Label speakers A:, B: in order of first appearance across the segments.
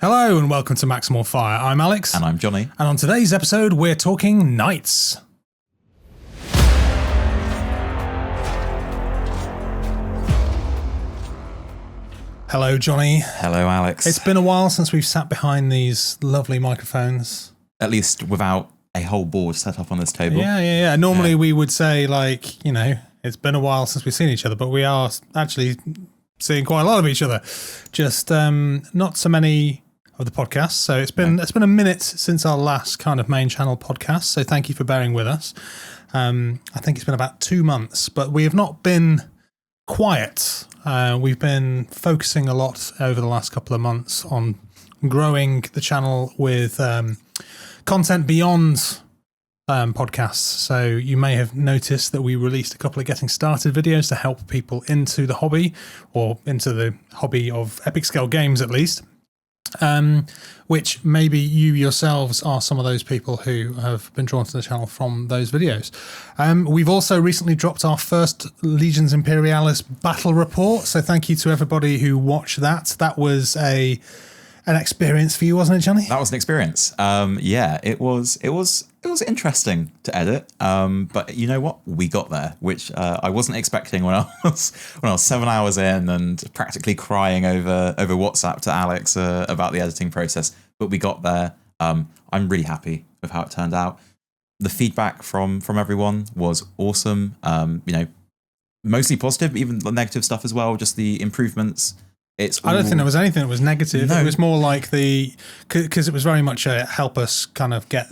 A: Hello and welcome to Maximal Fire. I'm Alex.
B: And I'm Johnny.
A: And on today's episode, we're talking Knights. Hello, Johnny.
B: Hello, Alex.
A: It's been a while since we've sat behind these lovely microphones.
B: At least without a whole board set up on this table.
A: Yeah. Normally we would say, like, you know, it's been a while since we've seen each other, but we are actually seeing quite a lot of each other. Just not so many of the podcasts. So it's been a minute since our last kind of main channel podcast. So thank you for bearing with us. I think it's been about 2 months, but we have not been quiet. We've been focusing a lot over the last couple of months on growing the channel with content beyond podcasts. So you may have noticed that we released a couple of getting started videos to help people into the hobby, or into the hobby of epic scale games at least. Which maybe you yourselves are some of those people who have been drawn to the channel from those videos. We've also recently dropped our first Legions Imperialis battle report, so thank you to everybody who watched that. That was an experience for you, wasn't it, Johnny?
B: That was an experience. Yeah, it was interesting to edit. But you know what? We got there, which I wasn't expecting when I was 7 hours in and practically crying over WhatsApp to Alex about the editing process. But we got there. I'm really happy with how it turned out. The feedback from everyone was awesome. You know, mostly positive, even the negative stuff as well. Just the improvements. I
A: don't think there was anything that was negative.
B: No.
A: It was more like because it was very much a help us kind of get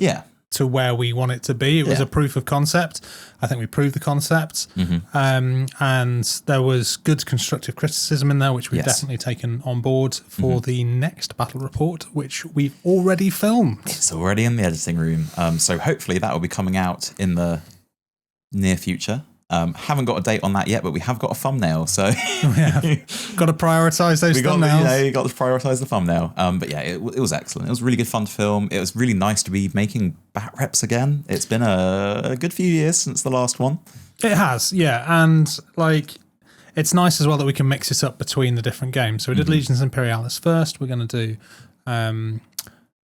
A: to where we want it to be. It was a proof of concept. I think we proved the concept. And there was good constructive criticism in there, which we've definitely taken on board for the next battle report, which we've already filmed.
B: It's already in the editing room. So hopefully that will be coming out in the near future. Haven't got a date on that yet, but we have got a thumbnail. So
A: got to prioritise those thumbnails.
B: You got to prioritise the thumbnail. But yeah, it was excellent. It was really good fun to film. It was really nice to be making bat reps again. It's been a good few years since the last one.
A: It has, yeah. And like, it's nice as well that we can mix it up between the different games. So we did Legions Imperialis first. We're going to do Adeptus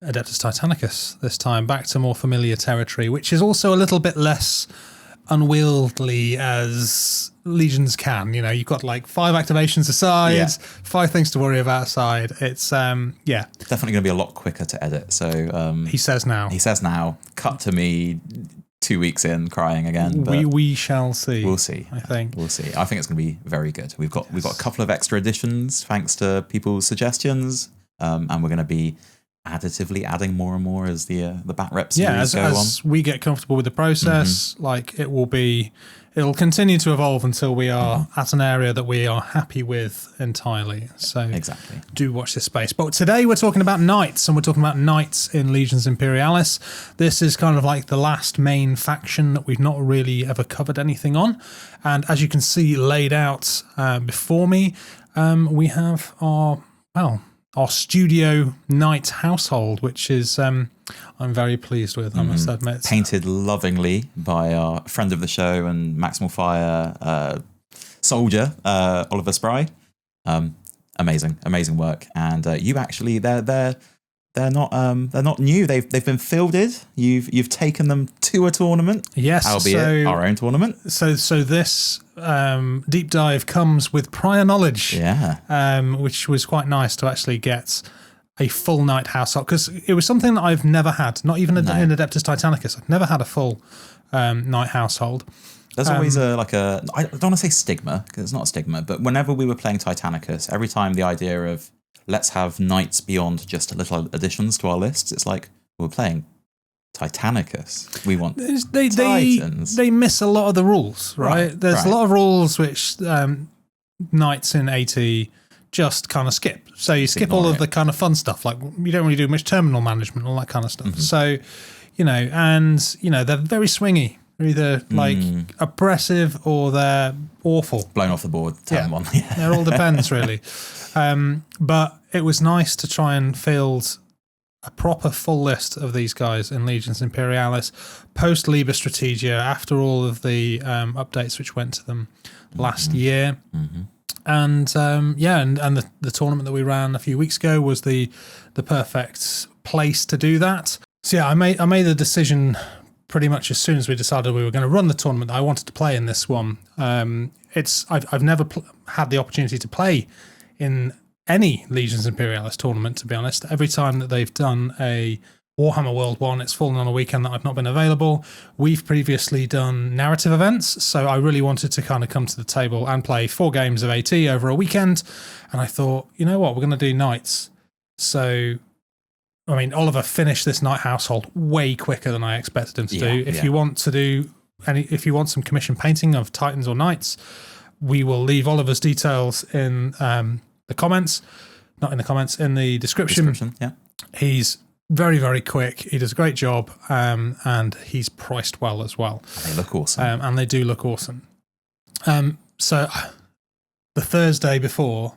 A: Titanicus this time, back to more familiar territory, which is also a little bit less unwieldy as Legions can. You know, you've got like 5 activations aside, 5 things to worry about aside. It's definitely
B: going to be a lot quicker to edit. So
A: he says now.
B: Cut to me 2 weeks in crying again. But
A: we shall see.
B: We'll see.
A: I think
B: we'll see. I think it's going to be very good. We've got a couple of extra additions thanks to people's suggestions, and we're going to be additively adding more and more as the bat reps series go on.
A: As we get comfortable with the process, like it'll continue to evolve until we are at an area that we are happy with entirely. So
B: exactly,
A: do watch this space. But today we're talking about Knights, and we're talking about Knights in Legions Imperialis. This is kind of like the last main faction that we've not really ever covered anything on. And as you can see laid out before me, we have our studio Knight household, which is I'm very pleased with, I must admit.
B: Painted lovingly by our friend of the show and Maximal Fire soldier, Oliver Spry. Amazing work. And you actually, they're not new. They've been fielded. You've taken them to a tournament.
A: Yes,
B: albeit our own tournament.
A: So this deep dive comes with prior knowledge. Which was quite nice to actually get a full Knight household, because it was something that I've never had. Not even in Adeptus Titanicus. I've never had a full Knight household.
B: There's always I don't want to say stigma, because it's not a stigma, but whenever we were playing Titanicus, every time the idea of let's have Knights beyond just little additions to our lists, it's like, we're playing Titanicus. We want Titans.
A: They miss a lot of the rules, right? There's a lot of rules which Knights in AT just kind of skip. So you skip all of the kind of fun stuff, like you don't really do much terminal management, all that kind of stuff. So, they're very swingy. They're either like oppressive or they're awful.
B: Blown off the board, turn one.
A: It all depends, really. But it was nice to try and field a proper full list of these guys in Legions Imperialis, post Liber Strategia, after all of the updates which went to them last year. And and the tournament that we ran a few weeks ago was the perfect place to do that. So yeah, I made the decision pretty much as soon as we decided we were going to run the tournament that I wanted to play in this one. I've never had the opportunity to play in any Legions Imperialis tournament, to be honest. Every time that they've done a Warhammer World 1, it's fallen on a weekend that I've not been available. We've previously done narrative events, so I really wanted to kind of come to the table and play 4 games of AT over a weekend. And I thought, you know what, we're going to do Knights. So, I mean, Oliver finished this Knight household way quicker than I expected him to do. If you want to do if you want some commission painting of Titans or Knights, we will leave Oliver's details in the comments. Not in the comments, in the description.
B: Yeah.
A: He's very, very quick. He does a great job, and he's priced well as well.
B: They look awesome.
A: And they do look awesome. So the Thursday before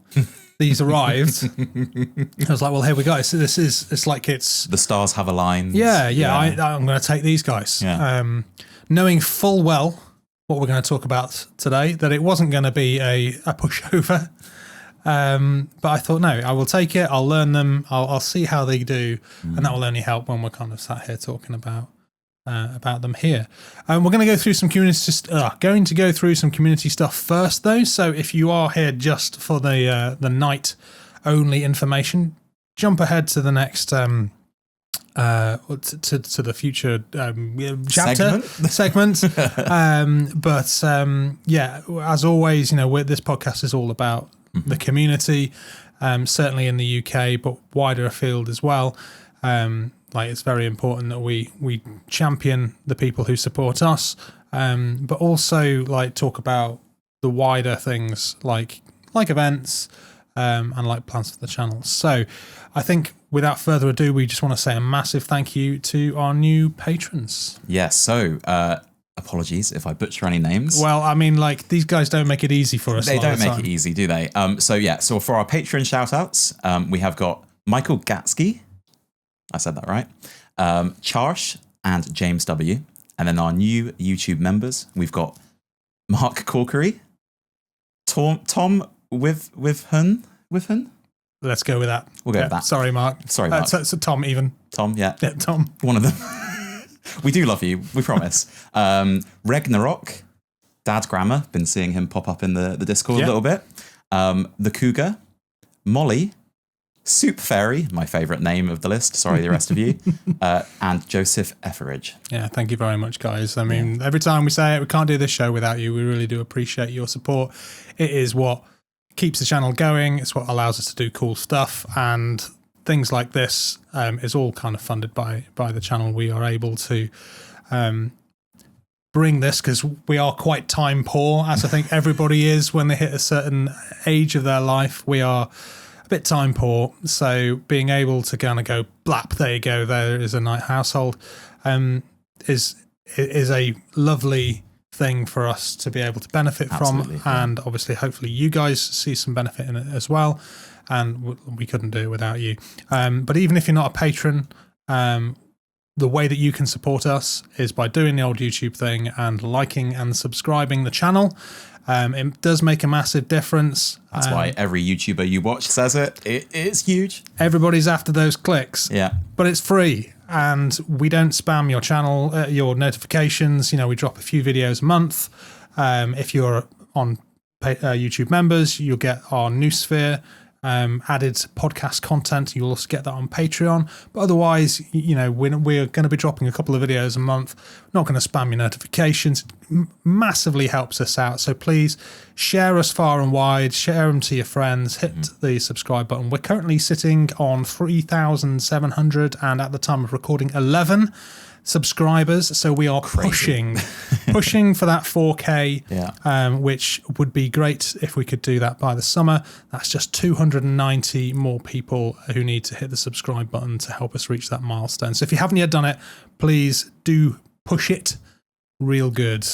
A: these arrived, I was like, well, here we go. It's
B: the stars have aligned.
A: Yeah. I'm going to take these guys.
B: Yeah.
A: Knowing full well what we're going to talk about today, that it wasn't going to be a pushover. But I thought, no, I will take it. I'll learn them. I'll see how they do, and that will only help when we're kind of sat here talking about them here. We're going to go through some community stuff first, though. So if you are here just for the night only information, jump ahead to the next to the future chapter segment. As always, this podcast is all about the community, certainly in the UK, but wider afield as well. It's very important that we champion the people who support us, but also talk about the wider things like events and like plans for the channel. So I think without further ado, we just want to say a massive thank you to our new patrons.
B: Yes. So apologies if I butcher any names.
A: Well, I mean, these guys don't make it easy for us.
B: They don't make it easy, do they? So for our Patreon shout-outs, we have got Michael Gatsky. I said that right. Charsh and James W. And then our new YouTube members, we've got Mark Corkery, Tom Withhun.
A: Let's go with that.
B: We'll go with that.
A: Sorry, Mark. So Tom, even.
B: Tom, yeah.
A: Yeah, Tom.
B: One of them. We do love you, we promise. Ragnarok, Dad Grammar, been seeing him pop up in the Discord a little bit. The Cougar, Molly, Soup Fairy, my favourite name of the list, sorry the rest of you, and Joseph Etheridge.
A: Yeah, thank you very much, guys. I mean, every time we say it, we can't do this show without you. We really do appreciate your support. It is what keeps the channel going. It's what allows us to do cool stuff, and things like this is all kind of funded by the channel. We are able to bring this because we are quite time poor, as I think everybody is when they hit a certain age of their life. We are a bit time poor, so being able to kind of go blap, there you go, there is a Knight household, is a lovely thing for us to be able to benefit from, and obviously hopefully you guys see some benefit in it as well, and we couldn't do it without you. But even if you're not a patron, the way that you can support us is by doing the old YouTube thing and liking and subscribing the channel. It does make a massive difference.
B: That's why every YouTuber you watch says it. It is huge.
A: Everybody's after those clicks.
B: Yeah.
A: But it's free, and we don't spam your channel, your notifications. We drop a few videos a month. If you're on YouTube members, you'll get our Newsphere added podcast content. You'll also get that on Patreon. But otherwise, we're going to be dropping a couple of videos a month. We're not going to spam your notifications. It massively helps us out. So please share us far and wide. Share them to your friends. Hit the subscribe button. We're currently sitting on 3,700 and at the time of recording 11 subscribers, so we are pushing for that 4K, which would be great if we could do that by the summer. That's just 290 more people who need to hit the subscribe button to help us reach that milestone. So if you haven't yet done it, please do push it real good.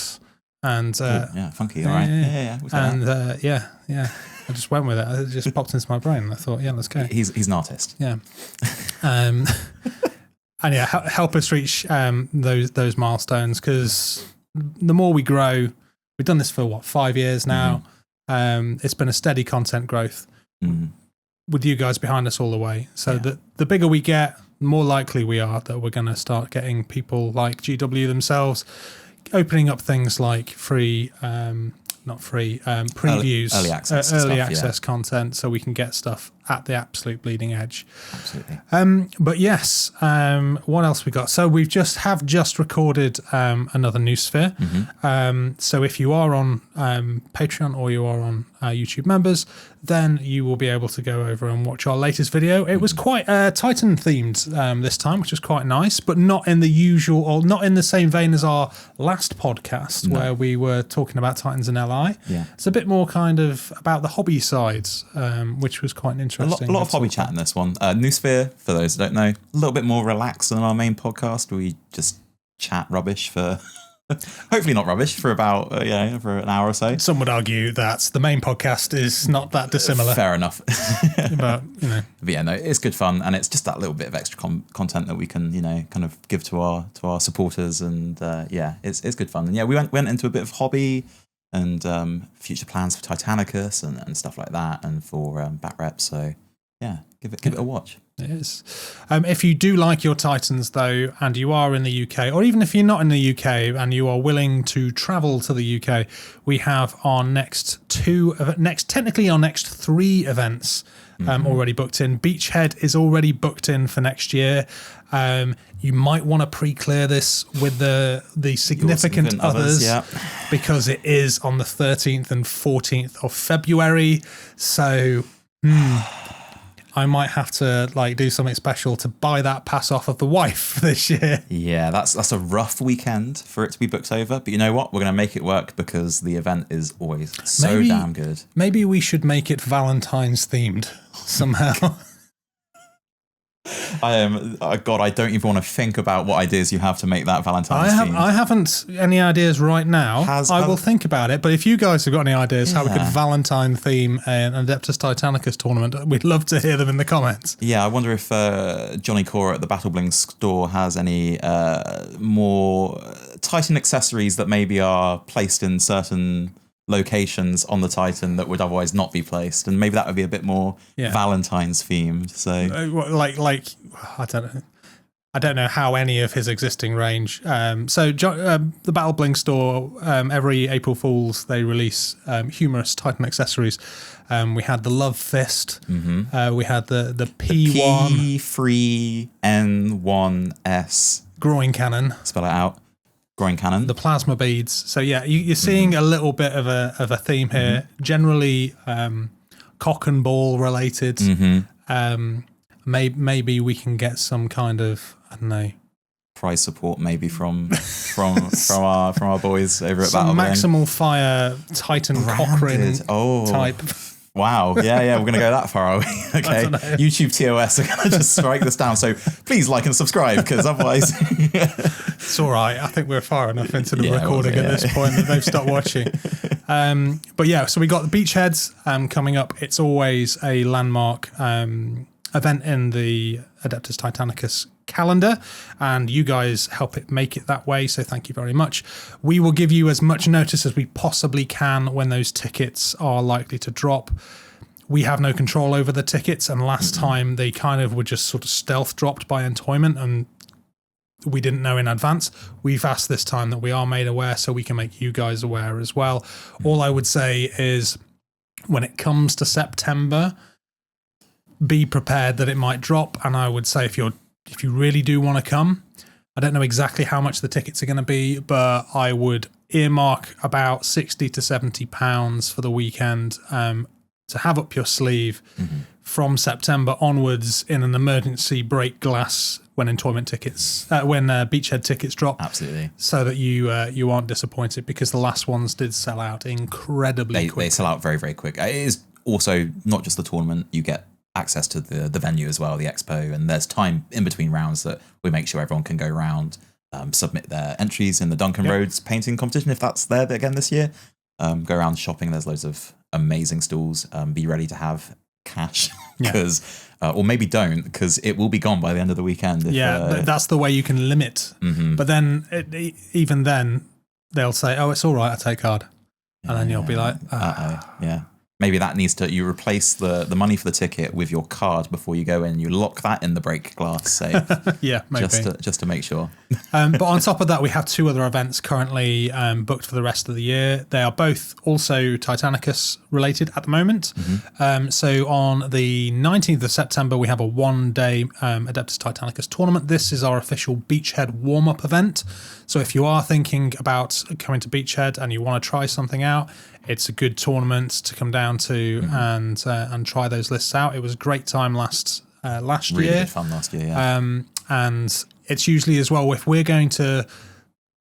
A: And
B: funky, all right.
A: I just went with it. It just popped into my brain. I thought, let's go.
B: He's an artist.
A: Yeah. And help us reach those milestones, because the more we grow, we've done this for 5 years now. It's been a steady content growth with you guys behind us all the way. So the bigger we get, the more likely we are that we're going to start getting people like GW themselves opening up things like free, not free, previews,
B: early
A: access content, so we can get stuff at the absolute bleeding edge.
B: Absolutely.
A: But yes, what else we got? So we've just recorded another New Sphere. So if you are on Patreon or you are on YouTube members, then you will be able to go over and watch our latest video. It was quite Titan themed this time, which was quite nice, but not in the usual, or not in the same vein as our last podcast where we were talking about Titans and LI.
B: Yeah.
A: It's a bit more kind of about the hobby sides, which was quite interesting.
B: A lot of hobby chat in this one. New Sphere, for those who don't know, a little bit more relaxed than our main podcast. We just chat rubbish for, hopefully not rubbish, for about, for an hour or so.
A: Some would argue that the main podcast is not that dissimilar.
B: Fair enough.
A: But,
B: But yeah, no, it's good fun. And it's just that little bit of extra content that we can, kind of give to our supporters. And it's good fun. And yeah, we went into a bit of hobby and future plans for Titanicus and stuff like that, and for Bat Rep. So yeah, give it a watch.
A: It is. If you do like your Titans though, and you are in the UK, or even if you're not in the UK and you are willing to travel to the UK, we have our next three events already booked in. Beachhead is already booked in for next year. You might want to pre-clear this with the significant others, because it is on the 13th and 14th of February. So I might have to do something special to buy that pass off of the wife this year.
B: Yeah, that's a rough weekend for it to be booked over. But you know what? We're going to make it work because the event is always so damn good.
A: Maybe we should make it Valentine's themed somehow.
B: God, I don't even want to think about what ideas you have to make that Valentine's themed.
A: I haven't any ideas right now. I will think about it. But if you guys have got any ideas how we could Valentine theme an Adeptus Titanicus tournament, we'd love to hear them in the comments.
B: Yeah, I wonder if Johnny Core at the Battle Bling store has any more Titan accessories that maybe are placed in certain locations on the Titan that would otherwise not be placed, and maybe that would be a bit more Valentine's themed. So I don't know how any of his existing range. The Battle Bling store, every April Fools they release humorous Titan accessories. We had the Love Fist. We had the P1 P3N1S
A: groin cannon.
B: Spell it out. Groin cannon.
A: The plasma beads. So yeah, you're seeing a little bit of a theme here. Generally, cock and ball related. Maybe we can get some kind of, I don't know,
B: prize support maybe from our boys over at Battle Bling.
A: Maximal Fire Titan Cochrane type.
B: Wow. Yeah, we're going to go that far, are we? Okay. YouTube TOS are going to just strike this down. So please like and subscribe, because otherwise...
A: It's all right. I think we're far enough into the recording at this point that they've stopped watching. But yeah, so we got the Beachheads coming up. It's always a landmark event in the Adeptus Titanicus calendar, and you guys help it make it that way, so thank you very much. We will give you as much notice as we possibly can when those tickets are likely to drop. We have no control over the tickets, and last time they kind of were just sort of stealth dropped by Entoyment, and we didn't know in advance. We've asked this time that we are made aware, so we can make you guys aware as well. All I would say is, when it comes to September, be prepared that it might drop, and I would say if you really do want to come, I don't know exactly how much the tickets are going to be, but I would earmark about £60 to £70 for the weekend to have up your sleeve from September onwards in an emergency break glass when Entoyment tickets, when Beachhead tickets drop.
B: Absolutely.
A: So that you aren't disappointed, because the last ones did sell out incredibly quick.
B: They sell out very, very quick. It is also not just the tournament. You get access to the venue as well, the expo, and there's time in between rounds that we make sure everyone can go around, submit their entries in the Duncan Rhodes painting competition if that's there again this year. Go around shopping. There's loads of amazing stalls. Be ready to have cash, because or maybe don't, because it will be gone by the end of the weekend.
A: That's the way you can limit. But then even then they'll say, oh, it's all right, I take card. and then you'll be like,
B: yeah. Maybe that needs to, you replace the money for the ticket with your card before you go in. You lock that in the break glass safe.
A: Yeah, maybe.
B: Just to make sure.
A: But on top of that, we have 2 other events currently booked for the rest of the year. They are both also Titanicus related at the moment. So on the 19th of September, we have a 1-day Adeptus Titanicus tournament. This is our official Beachhead warm-up event. So if you are thinking about coming to Beachhead and you want to try something out, it's a good tournament to come down to and try those lists out. It was a great time last year.
B: Really good fun last year, yeah.
A: And it's usually as well, if we're going to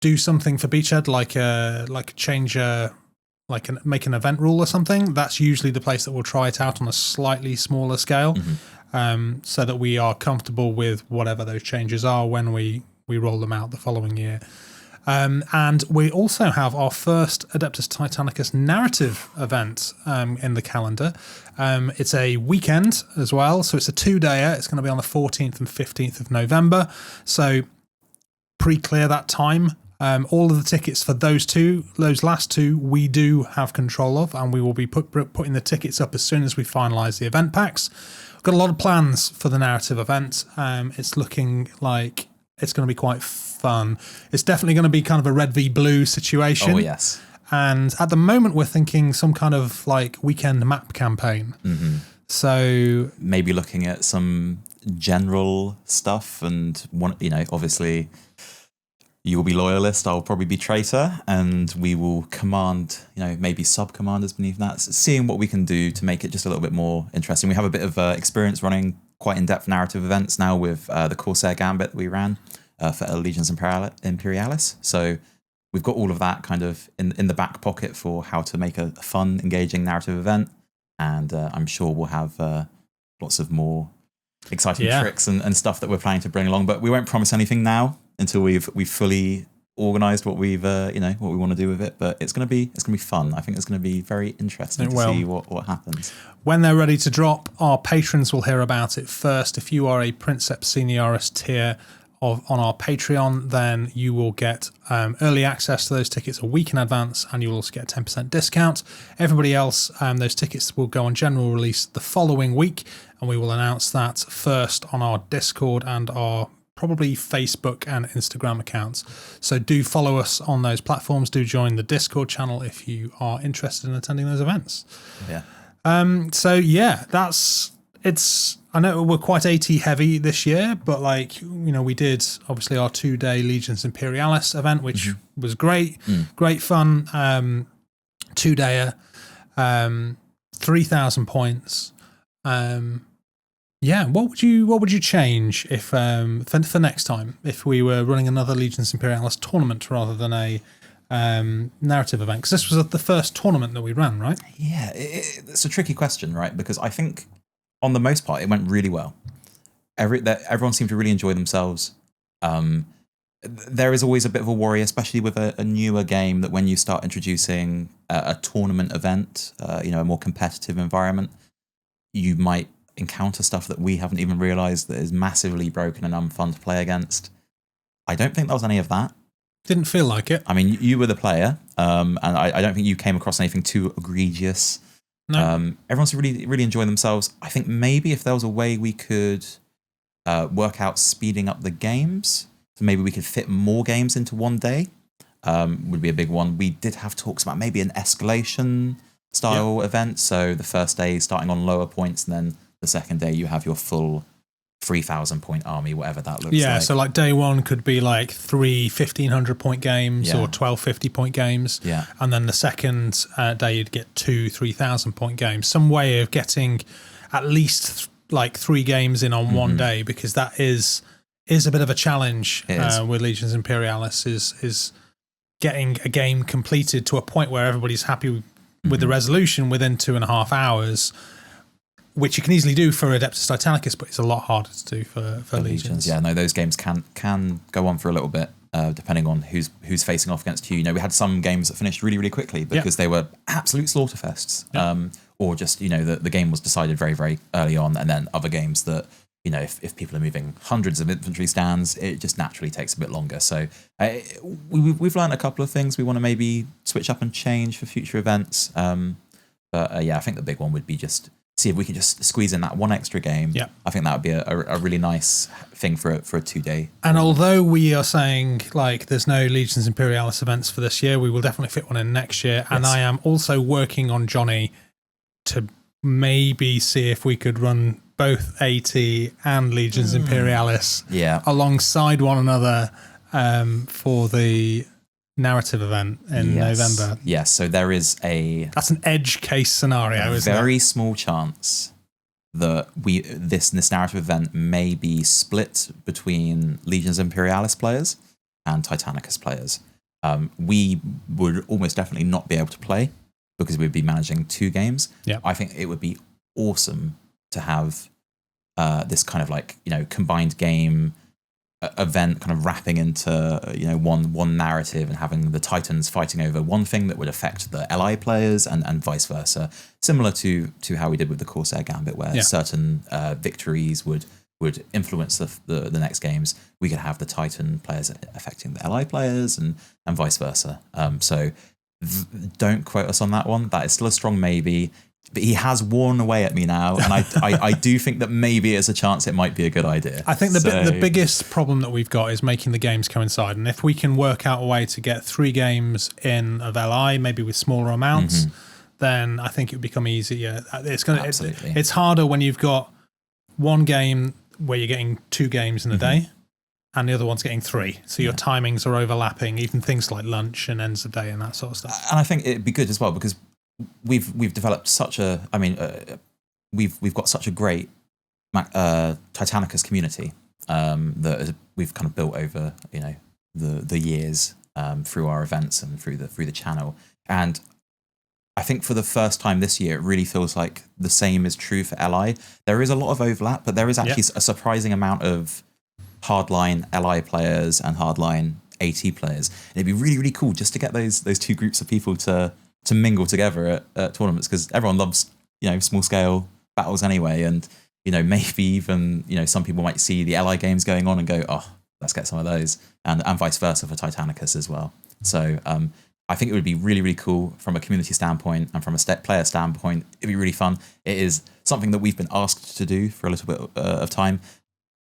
A: do something for Beachhead, make an event rule or something, that's usually the place that we'll try it out on a slightly smaller scale, so that we are comfortable with whatever those changes are when we roll them out the following year. And we also have our first Adeptus Titanicus narrative event in the calendar. It's a weekend as well, so it's a 2-dayer. It's going to be on the 14th and 15th of November. So pre-clear that time. All of the tickets for those last 2, we do have control of, and we will be putting the tickets up as soon as we finalise the event packs. We've got a lot of plans for the narrative event. It's looking like it's going to be quite fun. It's definitely going to be kind of a red v blue situation.
B: Oh, yes.
A: And at the moment, we're thinking some kind of like weekend map campaign. So
B: maybe looking at some general stuff, and obviously you will be loyalist, I'll probably be traitor, and we will command, maybe sub-commanders beneath that, seeing what we can do to make it just a little bit more interesting. We have a bit of experience running quite in-depth narrative events now with the Corsair Gambit that we ran for Legions Imperialis. So we've got all of that kind of in the back pocket for how to make a fun, engaging narrative event. And I'm sure we'll have lots of more exciting tricks and stuff that we're planning to bring along. But we won't promise anything now until we've fully organised what we've what we want to do with it. But it's gonna be fun. I think it's gonna be very interesting to see what happens.
A: When they're ready to drop, our patrons will hear about it first. If you are a Princeps Senioris tier on our Patreon, then you will get early access to those tickets a week in advance, and you will also get a 10% discount. Everybody else, those tickets will go on general release the following week, and we will announce that first on our Discord and our probably Facebook and Instagram accounts. So do follow us on those platforms. Do join the Discord channel if you are interested in attending those events.
B: Yeah.
A: I know we're quite AT heavy this year, but we did obviously our 2-day Legions Imperialis event, which was great, great fun. 2-dayer, 3,000 points. What would you change if for next time if we were running another Legions Imperialis tournament rather than a narrative event? Because this was the first tournament that we ran, right?
B: Yeah, it's a tricky question, right? Because I think on the most part, it went really well. Everyone seemed to really enjoy themselves. There is always a bit of a worry, especially with a newer game, that when you start introducing a tournament event, a more competitive environment, you might encounter stuff that we haven't even realised that is massively broken and unfun to play against. I don't think there was any of that.
A: Didn't feel like it.
B: I mean, you were the player, and I don't think you came across anything too egregious. No. Everyone's really, really enjoying themselves. I think maybe if there was a way we could work out speeding up the games, so maybe we could fit more games into one day, would be a big one. We did have talks about maybe an escalation style event. So the first day starting on lower points, and then the second day you have your full 3,000 point army, whatever that looks like.
A: Yeah, so like day one could be like 3 1,500 point games or 12 50 point games.
B: Yeah.
A: And then the second day you'd get 2 3,000 point games. Some way of getting at least like 3 games in on one day, because that is a bit of a challenge with Legions Imperialis is getting a game completed to a point where everybody's happy with the resolution within 2.5 hours. Which you can easily do for Adeptus Titanicus, but it's a lot harder to do for Legions.
B: Yeah, no, those games can go on for a little bit, depending on who's facing off against you. We had some games that finished really, really quickly because they were absolute slaughterfests, or just the game was decided very, very early on, and then other games that if people are moving hundreds of infantry stands, it just naturally takes a bit longer. So we've learned a couple of things we want to maybe switch up and change for future events. But I think the big one would be just see if we can just squeeze in that one extra game.
A: Yeah.
B: I think that would be a really nice thing for a 2-day.
A: And although we are saying like there's no Legions Imperialis events for this year, we will definitely fit one in next year. And I am also working on Johnny to maybe see if we could run both AT and Legions Imperialis alongside one another for the narrative event in November.
B: Yes, so there is that's
A: an edge case scenario, isn't it?
B: Very small chance that this narrative event may be split between Legions Imperialis players and Titanicus players. We would almost definitely not be able to play because we'd be managing 2 games.
A: Yeah.
B: I think it would be awesome to have this kind of like, combined game event kind of wrapping into one narrative and having the Titans fighting over one thing that would affect the LI players and vice versa, similar to how we did with the Corsair Gambit, where certain victories would influence the next games. We could have the Titan players affecting the LI players and vice versa. So don't quote us on that one. That is still a strong maybe. But he has worn away at me now, and I do think that maybe there's a chance it might be a good idea.
A: I think the biggest problem that we've got is making the games coincide, and if we can work out a way to get 3 games in of LI, maybe with smaller amounts, then I think it would become easier. It's harder when you've got one game where you're getting 2 games in a day, and the other one's getting 3. So your timings are overlapping, even things like lunch and ends of day and that sort of stuff.
B: And I think it'd be good as well because we've developed such a, we've got such a great Titanicus community that we've kind of built over the years through our events and through the channel. And I think for the first time this year, it really feels like the same is true for LI. There is a lot of overlap, but there is actually a surprising amount of hardline LI players and hardline AT players. And it'd be really, really cool just to get those 2 groups of people to mingle together at tournaments, because everyone loves small scale battles anyway, and maybe even some people might see the LI games going on and go, oh, let's get some of those, and vice versa for Titanicus as well. So I think it would be really, really cool from a community standpoint and from a player standpoint. It'd be really fun. It is something that we've been asked to do for a little bit of time.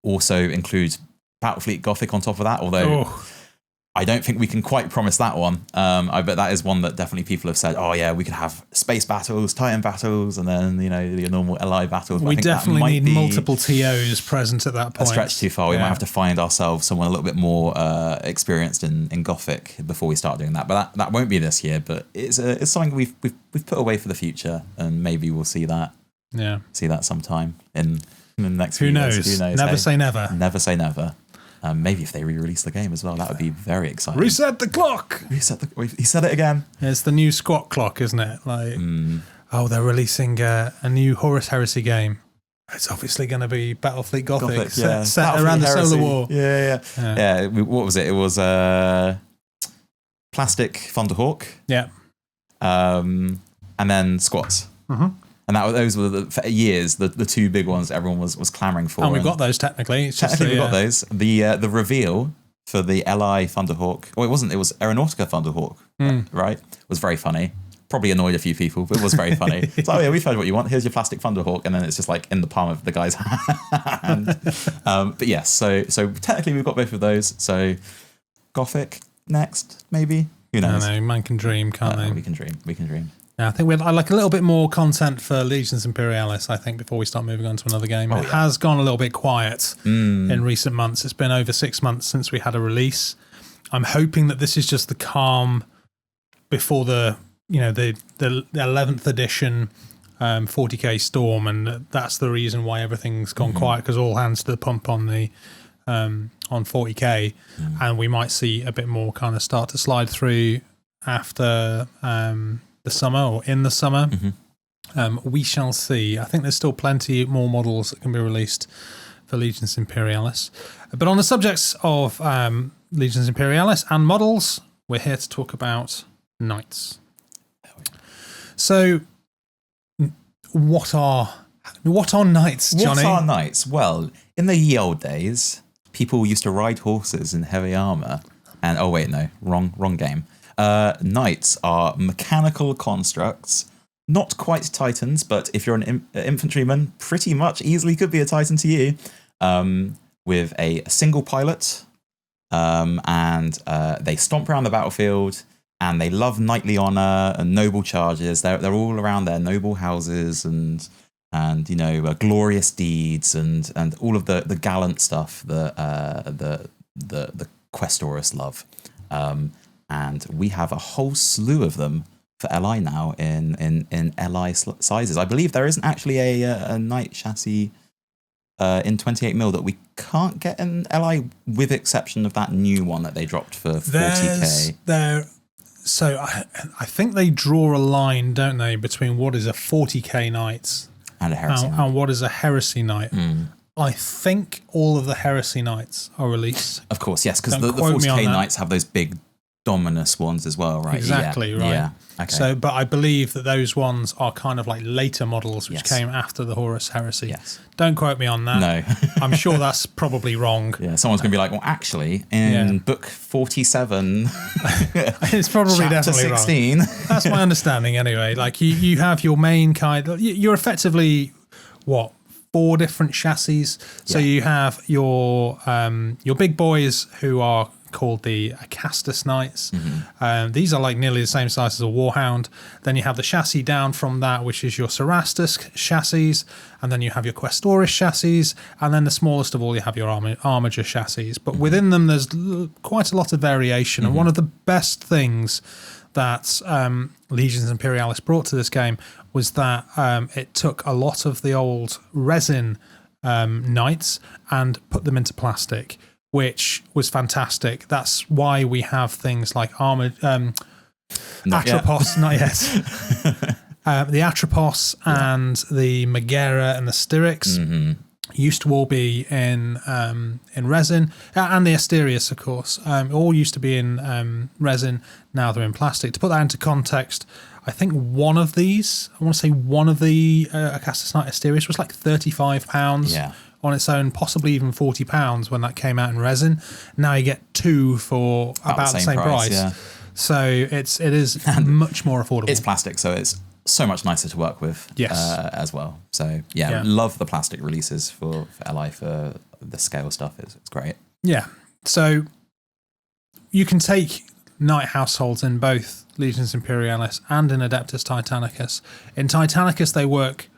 B: Also include Battlefleet Gothic on top of that, although I don't think we can quite promise that one. I bet that is one that definitely people have said, oh yeah, we could have space battles, Titan battles, and then, the normal LI battles.
A: We definitely need multiple TOs present at that point.
B: A stretch too far. We might have to find ourselves someone a little bit more experienced in Gothic before we start doing that. But that won't be this year, but it's something we've put away for the future, and maybe we'll see that. Yeah. See that sometime in the next few years. Who knows?
A: Never say never.
B: Never say never. Maybe if they re-release the game as well, that would be very exciting.
A: Reset the clock.
B: He said it again.
A: It's the new squat clock, isn't it? Like, they're releasing a new Horus Heresy game. It's obviously going to be Battlefleet Gothic set around the Heresy. Solar War.
B: Yeah. What was it? It was Plastic Thunderhawk.
A: Yeah.
B: And then Squats. And those were for years the 2 big ones that everyone was clamoring for.
A: And we've got those technically.
B: We got those. The reveal for the LI Thunderhawk. Well, it wasn't. It was Aeronautica Thunderhawk, right? It was very funny. Probably annoyed a few people, but it was very funny. It's like, we've heard what you want. Here's your plastic Thunderhawk, and then it's just like in the palm of the guy's hand. But yes, so technically we've got both of those. So Gothic next, maybe. Who knows?
A: I know, man can dream, can't they?
B: We can dream.
A: Yeah, I think I'd like a little bit more content for Legions Imperialis, I think, before we start moving on to another game. It has gone a little bit quiet in recent months. It's been over 6 months since we had a release. I'm hoping that this is just the calm before the 11th edition 40k Storm, and that's the reason why everything's gone quiet, because all hands to the pump on the on 40k, and we might see a bit more kind of start to slide through after the summer or in the summer. We shall see. I think there's still plenty more models that can be released for Legions Imperialis. But on the subjects of Legions Imperialis and models, we're here to talk about Knights. So what are What are knights, Johnny?
B: What are knights? Well, in the ye old days, people used to ride horses in heavy armor. And oh wait, no, wrong game. Knights are mechanical constructs, not quite titans, but if you're an infantryman, pretty much easily could be a titan to you, with a single pilot, and they stomp around the battlefield, and they love knightly honor and noble charges. They're all around their noble houses and glorious deeds and all of the gallant stuff that the Questoris love. And we have a whole slew of them for LI now in LI sizes. I believe there isn't actually a knight chassis in 28mm that we can't get in LI, with exception of that new one that they dropped for 40k.
A: So I think they draw a line, don't they, between what is a 40k knight
B: and a heresy knight.
A: And what is a heresy knight. I think all of the heresy knights are released.
B: Of course, yes, because the 40k knights have those big Dominus ones as well, right?
A: Exactly, right.
B: Yeah. Okay.
A: So, but I believe that those ones are kind of like later models, which came after the Horus Heresy.
B: Yes.
A: Don't quote me on that.
B: No.
A: I'm sure that's probably wrong.
B: Yeah, someone's going to be like, well, actually, in book 47,
A: it's probably definitely
B: 16.
A: Wrong. That's my understanding anyway. Like you have your main kind, you're effectively, 4 different chassis. So you have your big boys who are called the Acastus Knights. These are like nearly the same size as a Warhound. Then you have the chassis down from that, which is your Cerastus chassis, and then you have your Questoris chassis, and then the smallest of all, you have your Armiger chassis. But within them, there's quite a lot of variation. And one of the best things that Legions Imperialis brought to this game was that it took a lot of the old resin knights and put them into plastic, which was fantastic. That's why we have things like Atrapos, not yet. The Atrapos and the Maegara and the Styrix used to all be in resin, and the Asterius, of course, all used to be in resin. Now they're in plastic. To put that into context, I think one of the Acastus Knight Asterius was like £35 on its own, possibly even £40 when that came out in resin. Now you get 2 for about the same price. Yeah. So it is much more affordable.
B: It's plastic, so it's so much nicer to work with as well. So love the plastic releases for LI for the scale stuff. It's great.
A: Yeah. So you can take knight households in both Legions Imperialis and in Adeptus Titanicus. In Titanicus, they work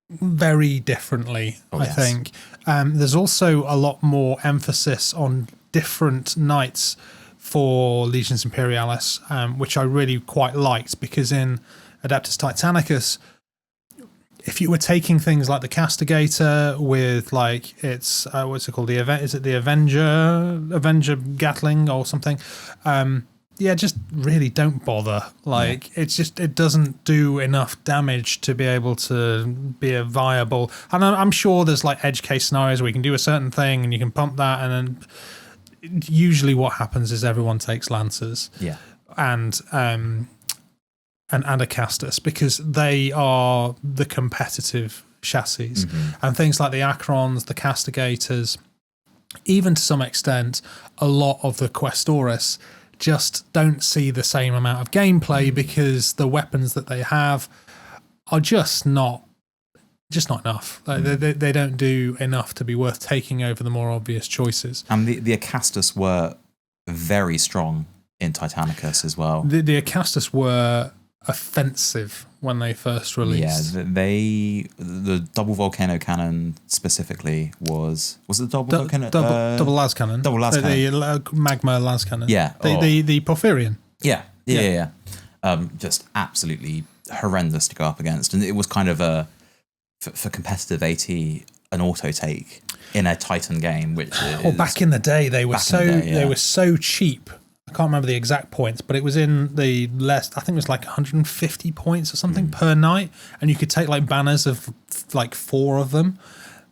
A: very differently, I think. There's also a lot more emphasis on different knights for Legions Imperialis, which I really quite liked, because in Adeptus Titanicus, if you were taking things like the Castigator with like its what's it called, is it the Avenger Gatling or something? Just really don't bother. Like it doesn't do enough damage to be able to be a viable. And I'm sure there's like edge case scenarios where you can do a certain thing and you can pump that, and then usually what happens is everyone takes Lancers. And Acastus, because they are the competitive chassis. And things like the Acrons, the Castigators, even to some extent, a lot of the Questoris just don't see the same amount of gameplay because the weapons that they have are just not enough. Like they don't do enough to be worth taking over the more obvious choices.
B: And the Acastus were very strong in Titanicus as well.
A: The Acastus were offensive when they first released.
B: The double volcano cannon specifically was it the double volcano?
A: Double las cannon.
B: Double las cannon.
A: The magma las cannon.
B: Yeah.
A: The Porphyrion.
B: Yeah. Just absolutely horrendous to go up against, and it was kind of for competitive AT an auto take in a Titan game, which
A: back in the day they were so cheap. I can't remember the exact points, but it was in the I think it was like 150 points or something per night, and you could take like banners of like 4 of them,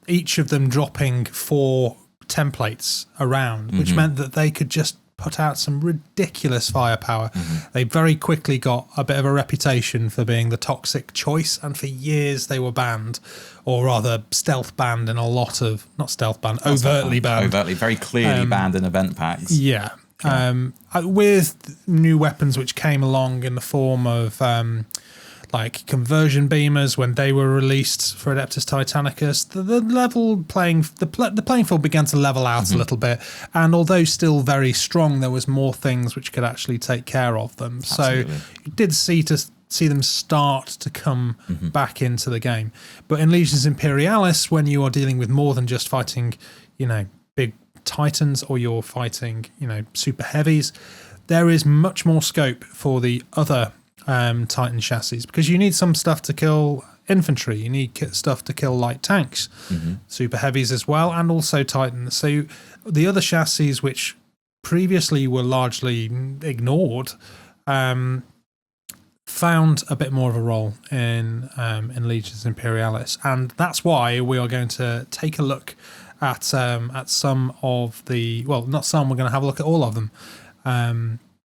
A: each of them dropping 4 templates around, which meant that they could just put out some ridiculous firepower. They very quickly got a bit of a reputation for being the toxic choice, and for years they were banned, or rather stealth banned in a lot of, not stealth banned, overtly banned.
B: Overtly, very clearly banned in event packs.
A: Yeah. With new weapons which came along in the form of like conversion beamers when they were released for Adeptus Titanicus, the playing field began to level out a little bit, and although still very strong, there was more things which could actually take care of them.
B: Absolutely.
A: So you did see them start to come back into the game. But in Legions Imperialis, when you are dealing with more than just fighting, big titans, or you're fighting, super heavies, there is much more scope for the other Titan chassis, because you need some stuff to kill infantry, you need stuff to kill light tanks, super heavies as well, and also Titans. So the other chassis, which previously were largely ignored, found a bit more of a role in Legions Imperialis, and that's why we are going to take a look at some of the, well, not some, we're going to have a look at all of them.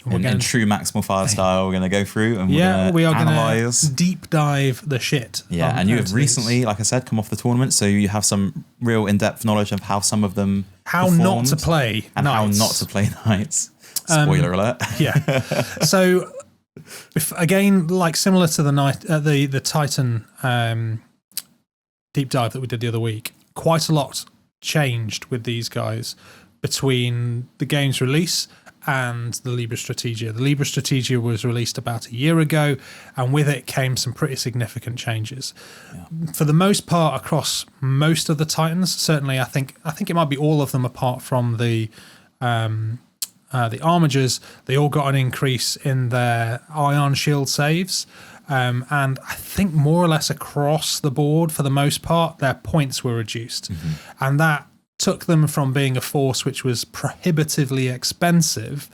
B: In true Maximal Fire style, we're going to go through and
A: we are
B: analyze.
A: Going to deep dive the shit.
B: Yeah, and you have recently, like I said, come off the tournament, so you have some real in-depth knowledge of how some of them
A: not to play
B: and
A: Knights.
B: how not to play Knights. Spoiler alert.
A: Yeah. So, again, like similar to the Titan deep dive that we did the other week, quite a lot changed with these guys between the game's release and the Liber Strategia. The Liber Strategia was released about a year ago, and with it came some pretty significant changes. Yeah. For the most part, across most of the Titans, certainly I think it might be all of them apart from the Armigers, they all got an increase in their ion shield saves. And I think more or less across the board, for the most part, their points were reduced. And that took them from being a force which was prohibitively expensive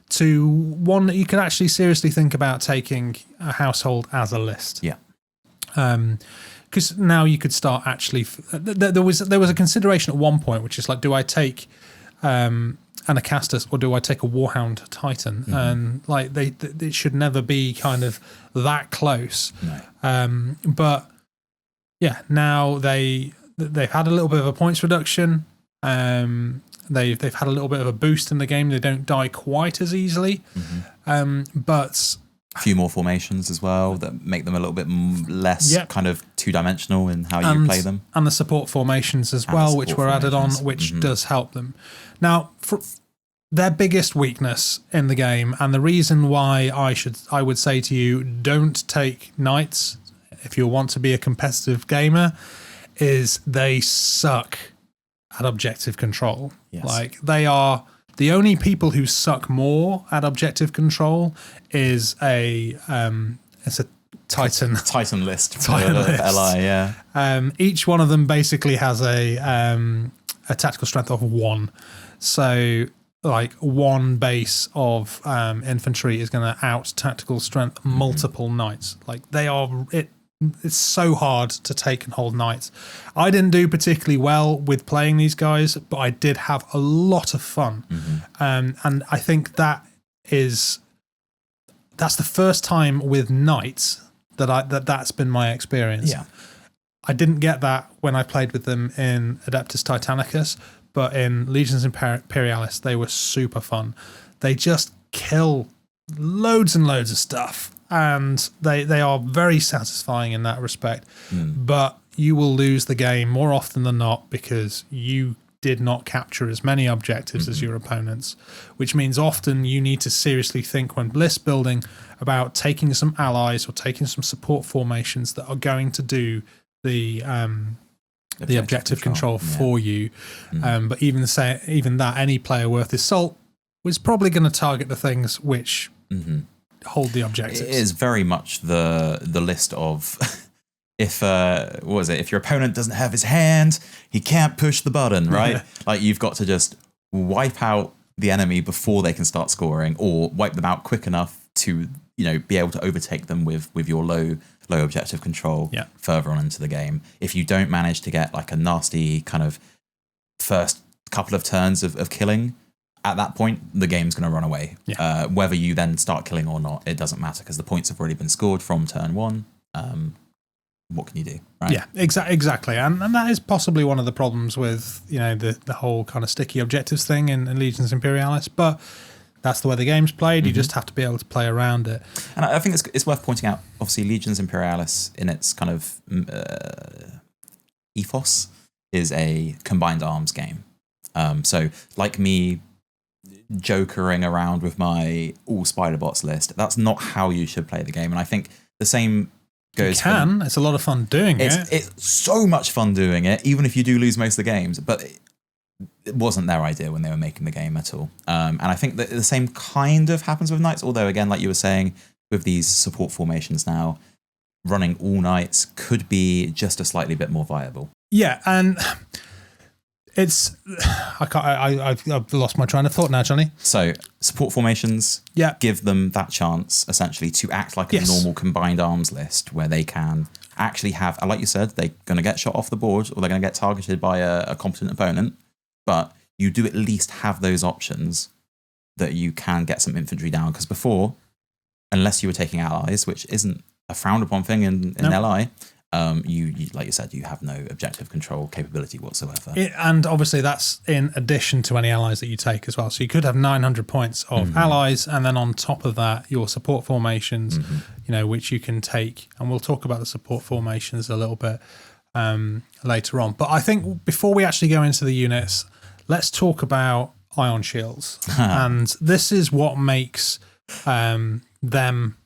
A: to one that you could actually seriously think about taking a household as a list.
B: Yeah.
A: Because now you could start actually... There was a consideration at one point, which is like, do I take an Acastus or do I take a Warhound Titan? And like it should never be kind of that close.
B: No.
A: But yeah, now they've had a little bit of a points reduction. They've had a little bit of a boost in the game. They don't die quite as easily. But
B: a few more formations as well that make them a little bit less kind of two-dimensional in how you play them. And
A: the support formations as well, which were added on, which does help them. Now, for their biggest weakness in the game, and the reason why I would say to you, don't take Knights if you want to be a competitive gamer, is they suck at objective control.
B: Yes.
A: Like, they are the only people who suck more at objective control is a Titan
B: list.
A: Titan list.
B: LI, yeah.
A: Each one of them basically has a tactical strength of 1. So like one base of infantry is going to out tactical strength multiple Knights. Like they are it's so hard to take and hold Knights. I didn't do particularly well with playing these guys, but I did have a lot of fun. And I think that's the first time with Knights that's been my experience.
B: Yeah.
A: I didn't get that when I played with them in Adeptus Titanicus, but in Legions Imperialis, they were super fun. They just kill loads and loads of stuff. And they are very satisfying in that respect. But you will lose the game more often than not because you did not capture as many objectives as your opponents, which means often you need to seriously think when list building about taking some allies or taking some support formations that are going to do the objective control for you. But even that, any player worth his salt was probably going to target the things which... hold the objectives. It
B: is very much the list of if if your opponent doesn't have his hand, he can't push the button, right? Like you've got to just wipe out the enemy before they can start scoring, or wipe them out quick enough to be able to overtake them with your low objective control further on into the game. If you don't manage to get like a nasty kind of first couple of turns of killing, at that point, the game's going to run away.
A: Yeah.
B: Whether you then start killing or not, it doesn't matter because the points have already been scored from turn one. What can you do? Right?
A: Yeah, exactly. And that is possibly one of the problems with, the whole kind of sticky objectives thing in Legions Imperialis. But that's the way the game's played. You just have to be able to play around it.
B: And I think it's worth pointing out, obviously, Legions Imperialis in its kind of ethos is a combined arms game. So like me jokering around with my all Spiderbots list, that's not how you should play the game. And I think the same goes.
A: It's a lot of fun doing it.
B: It's so much fun doing it, even if you do lose most of the games. But it wasn't their idea when they were making the game at all. And I think that the same kind of happens with Knights, although again, like you were saying, with these support formations now, running all Knights could be just a slightly bit more viable.
A: Yeah, and it's I've lost my train of thought now, Johnny.
B: So support formations, give them that chance essentially to act like a normal combined arms list where they can actually have, like you said, they're going to get shot off the board or they're going to get targeted by a competent opponent, but you do at least have those options that you can get some infantry down, because before, unless you were taking allies, which isn't a frowned upon thing in LI, you like you said, you have no objective control capability whatsoever.
A: And obviously that's in addition to any allies that you take as well. So you could have 900 points of allies, and then on top of that, your support formations, which you can take. And we'll talk about the support formations a little bit later on. But I think before we actually go into the units, let's talk about ion shields. And this is what makes them them.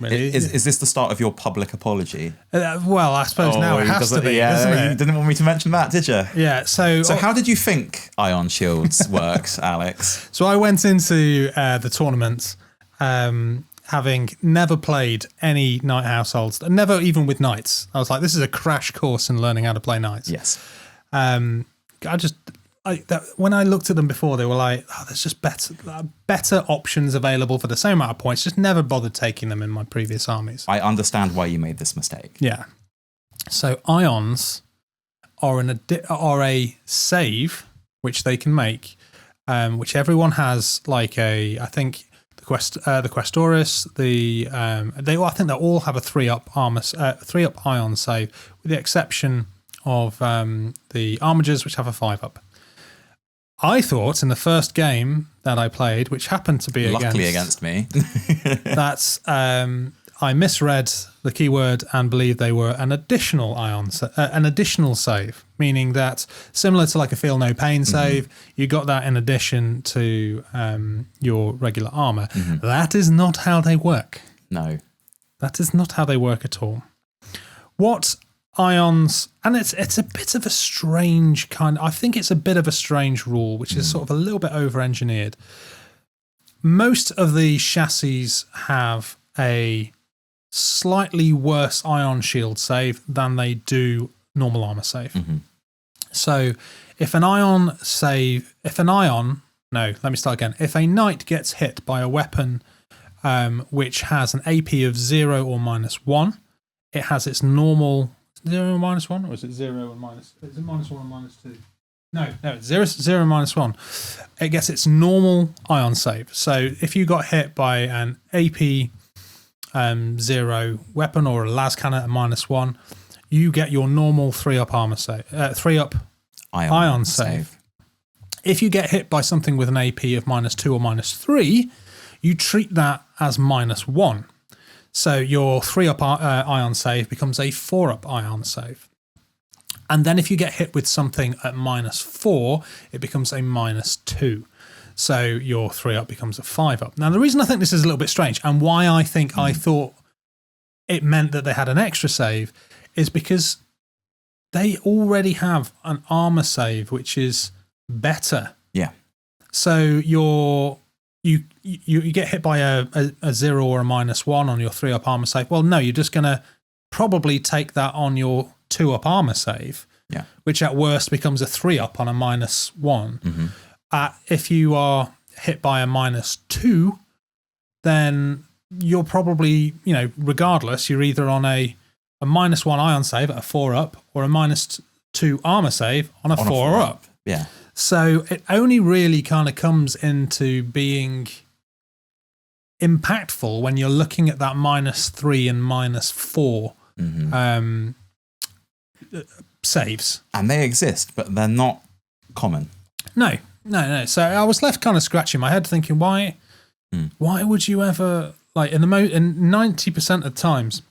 A: Really.
B: Is this the start of your public apology?
A: Well, I suppose now it has to be, doesn't it?
B: You didn't want me to mention that, did you?
A: Yeah. So
B: how did you think ion shields worked, Alex?
A: So I went into the tournament having never played any knight households, never even with knights. I was like, this is a crash course in learning how to play knights.
B: Yes.
A: When I looked at them before, they were like, there's just better options available for the same amount of points. Just never bothered taking them in my previous armies.
B: I understand why you made this mistake.
A: Yeah. So ions are a save which they can make, which everyone has. Like I think the Questoris, I think they all have a 3-up armor, 3-up ion save, with the exception of the Armigers, which have a 5-up. I thought in the first game that I played, which happened to be
B: luckily against me,
A: that's I misread the keyword and believed they were an additional save, meaning that similar to like a feel no pain save, you got that in addition to your regular armor. That is not how they work.
B: No,
A: that is not how they work at all. What ions, and it's a bit of a strange I think it's a bit of a strange rule, which is sort of a little bit over-engineered. Most of the chassis have a slightly worse ion shield save than they do normal armor save. So if a knight gets hit by a weapon which has an AP of 0 or -1, it has its normal 0 and -1, or is it 0 and minus? Is it -1 and -2? No, it's 0 and -1. It gets its normal ion save. So if you got hit by an AP 0 weapon or a las cannon at -1, you get your normal 3-up armor save, 3-up ion save. If you get hit by something with an AP of -2 or -3, you treat that as -1. So your 3-up ion save becomes a 4-up ion save. And then if you get hit with something at -4, it becomes a -2. So your 3-up becomes a 5-up. Now, the reason I think this is a little bit strange, and why I think I thought it meant that they had an extra save, is because they already have an armor save which is better.
B: Yeah.
A: So you get hit by a 0 or a -1 on your 3-up armor save. Well, no, you're just going to probably take that on your 2-up armor save, which at worst becomes a 3-up on a -1. If you are hit by a -2, then you're probably, regardless, you're either on a -1 ion save at a 4-up or a -2 armor save on a 4-up.
B: Yeah.
A: So it only really kind of comes into being impactful when you're looking at that -3 and -4 saves.
B: And they exist, but they're not common.
A: No. So I was left kind of scratching my head thinking, why would you ever, like, in 90% of times,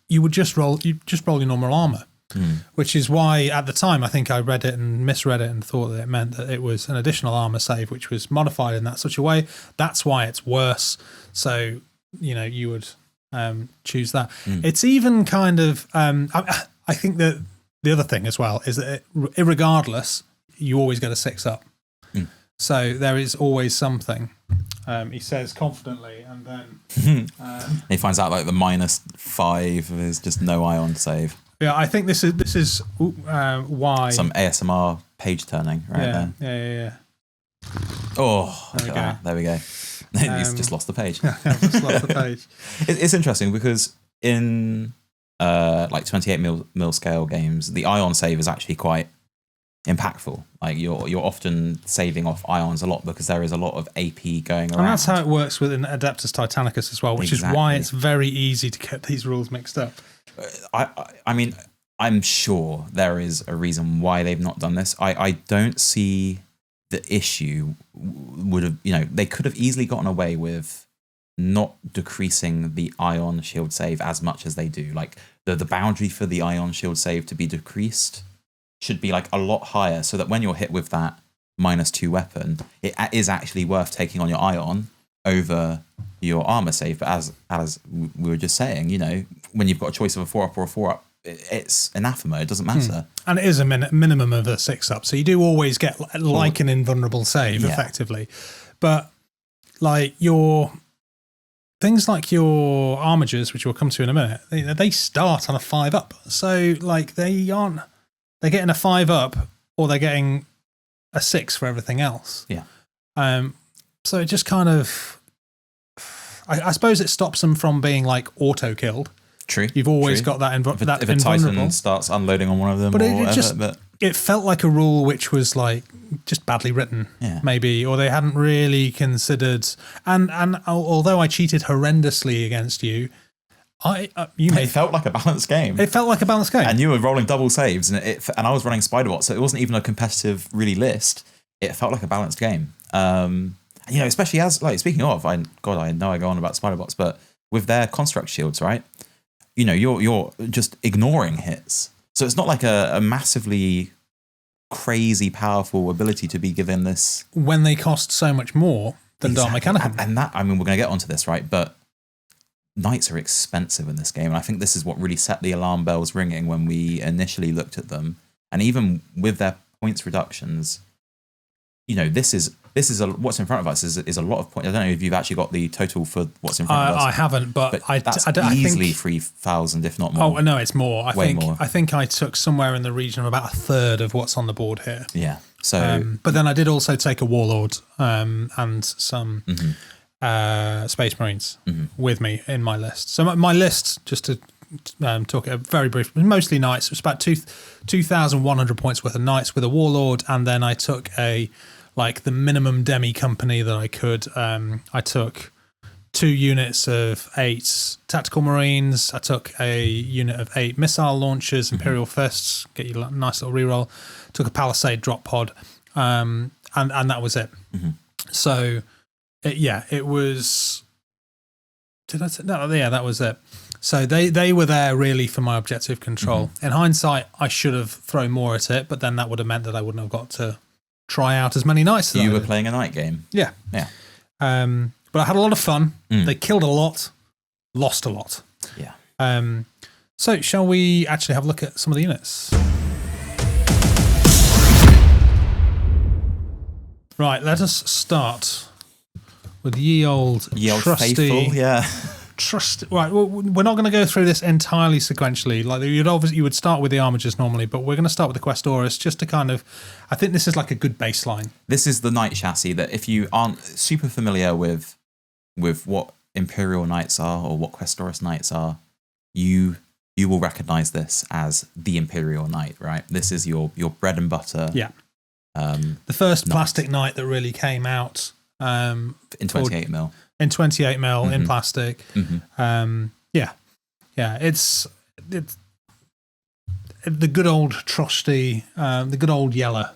A: you would just roll your normal armor, which is why at the time I think I read it and misread it and thought that it meant that it was an additional armor save, which was modified in that such a way. That's why it's worse. So, you would choose that. It's even kind of, I think that the other thing as well is that irregardless, you always get a 6 up. So there is always something. He says confidently, and then
B: he finds out like the -5 is just no ion save.
A: Yeah, I think this is why
B: some ASMR page turning right there.
A: Yeah.
B: Oh, there we go. He's just lost the page.
A: I've just lost the page.
B: It's interesting because in like 28 mil scale games, the ion save is actually quite impactful. Like you're often saving off ions a lot because there is a lot of AP going around.
A: And that's how it works within Adeptus Titanicus as well, which is why it's very easy to get these rules mixed up.
B: I mean, I'm sure there is a reason why they've not done this. I don't see the issue would have, they could have easily gotten away with not decreasing the ion shield save as much as they do. Like the boundary for the ion shield save to be decreased should be like a lot higher, so that when you're hit with that -2 weapon, it is actually worth taking on your ion over your armor save. But as we were just saying, when you've got a choice of a 4 up or a 4 up, it's anathema. It doesn't matter.
A: And it is a minimum of a 6 up, so you do always get like an invulnerable save effectively. But like things like your armigers, which we'll come to in a minute, they start on a 5 up. So like they're getting a 5 up, or they're getting a 6 for everything else.
B: Yeah.
A: So it just kind of, I suppose it stops them from being like auto killed.
B: True.
A: You've always got that
B: if a Titan starts unloading on one of them,
A: but
B: whatever,
A: it felt like a rule which was like just badly written, maybe, or they hadn't really considered. And although I cheated horrendously against you, it
B: felt like a balanced game.
A: It felt like a balanced game,
B: and you were rolling double saves, and I was running Spiderbot, so it wasn't even a competitive really list. It felt like a balanced game. Especially as like speaking of, I know I go on about Spiderbots, but with their construct shields, right? You're just ignoring hits, so it's not like a massively crazy powerful ability to be given this
A: when they cost so much more than Dark Mechanicum.
B: And that, I mean, we're going to get onto this, right? But Knights are expensive in this game, and I think this is what really set the alarm bells ringing when we initially looked at them. And even with their points reductions, this is what's in front of us is a lot of points. I don't know if you've actually got the total for what's in front of us.
A: I haven't, but
B: that's easily 3,000, if not more.
A: Oh no, it's more.
B: More.
A: I think I took somewhere in the region of about a third of what's on the board here.
B: Yeah. So,
A: but then I did also take a Warlord and some Space Marines with me in my list. So my list, just to talk it very brief, was mostly Knights. It was about 2,100 points worth of Knights with a Warlord, and then I took the minimum demi company that I could. I took 2 units of 8 tactical marines. I took a unit of 8 missile launchers, Imperial Fists, get you a nice little reroll. Took a Palisade drop pod, and that was it. So, it was. Did I say no? Yeah, that was it. So they were there really for my objective control. In hindsight, I should have thrown more at it, but then that would have meant that I wouldn't have got to try out as many Knights.
B: You were playing a night game.
A: Yeah. But I had a lot of fun. They killed a lot, lost a lot.
B: Yeah.
A: So shall we actually have a look at some of the units? Right, let us start with ye old trusty,
B: faithful,
A: Right, well, we're not going to go through this entirely sequentially. Like you would start with the Armigers normally, but we're going to start with the Questoris just to kind of. I think this is like a good baseline.
B: This is the Knight chassis that if you aren't super familiar with what Imperial Knights are or what Questoris Knights are, you will recognize this as the Imperial Knight, right? This is your bread and butter.
A: Yeah. The first plastic knight that really came out
B: in 28 mil.
A: In 28 mil in plastic. It's the good old trusty, the good old yeller.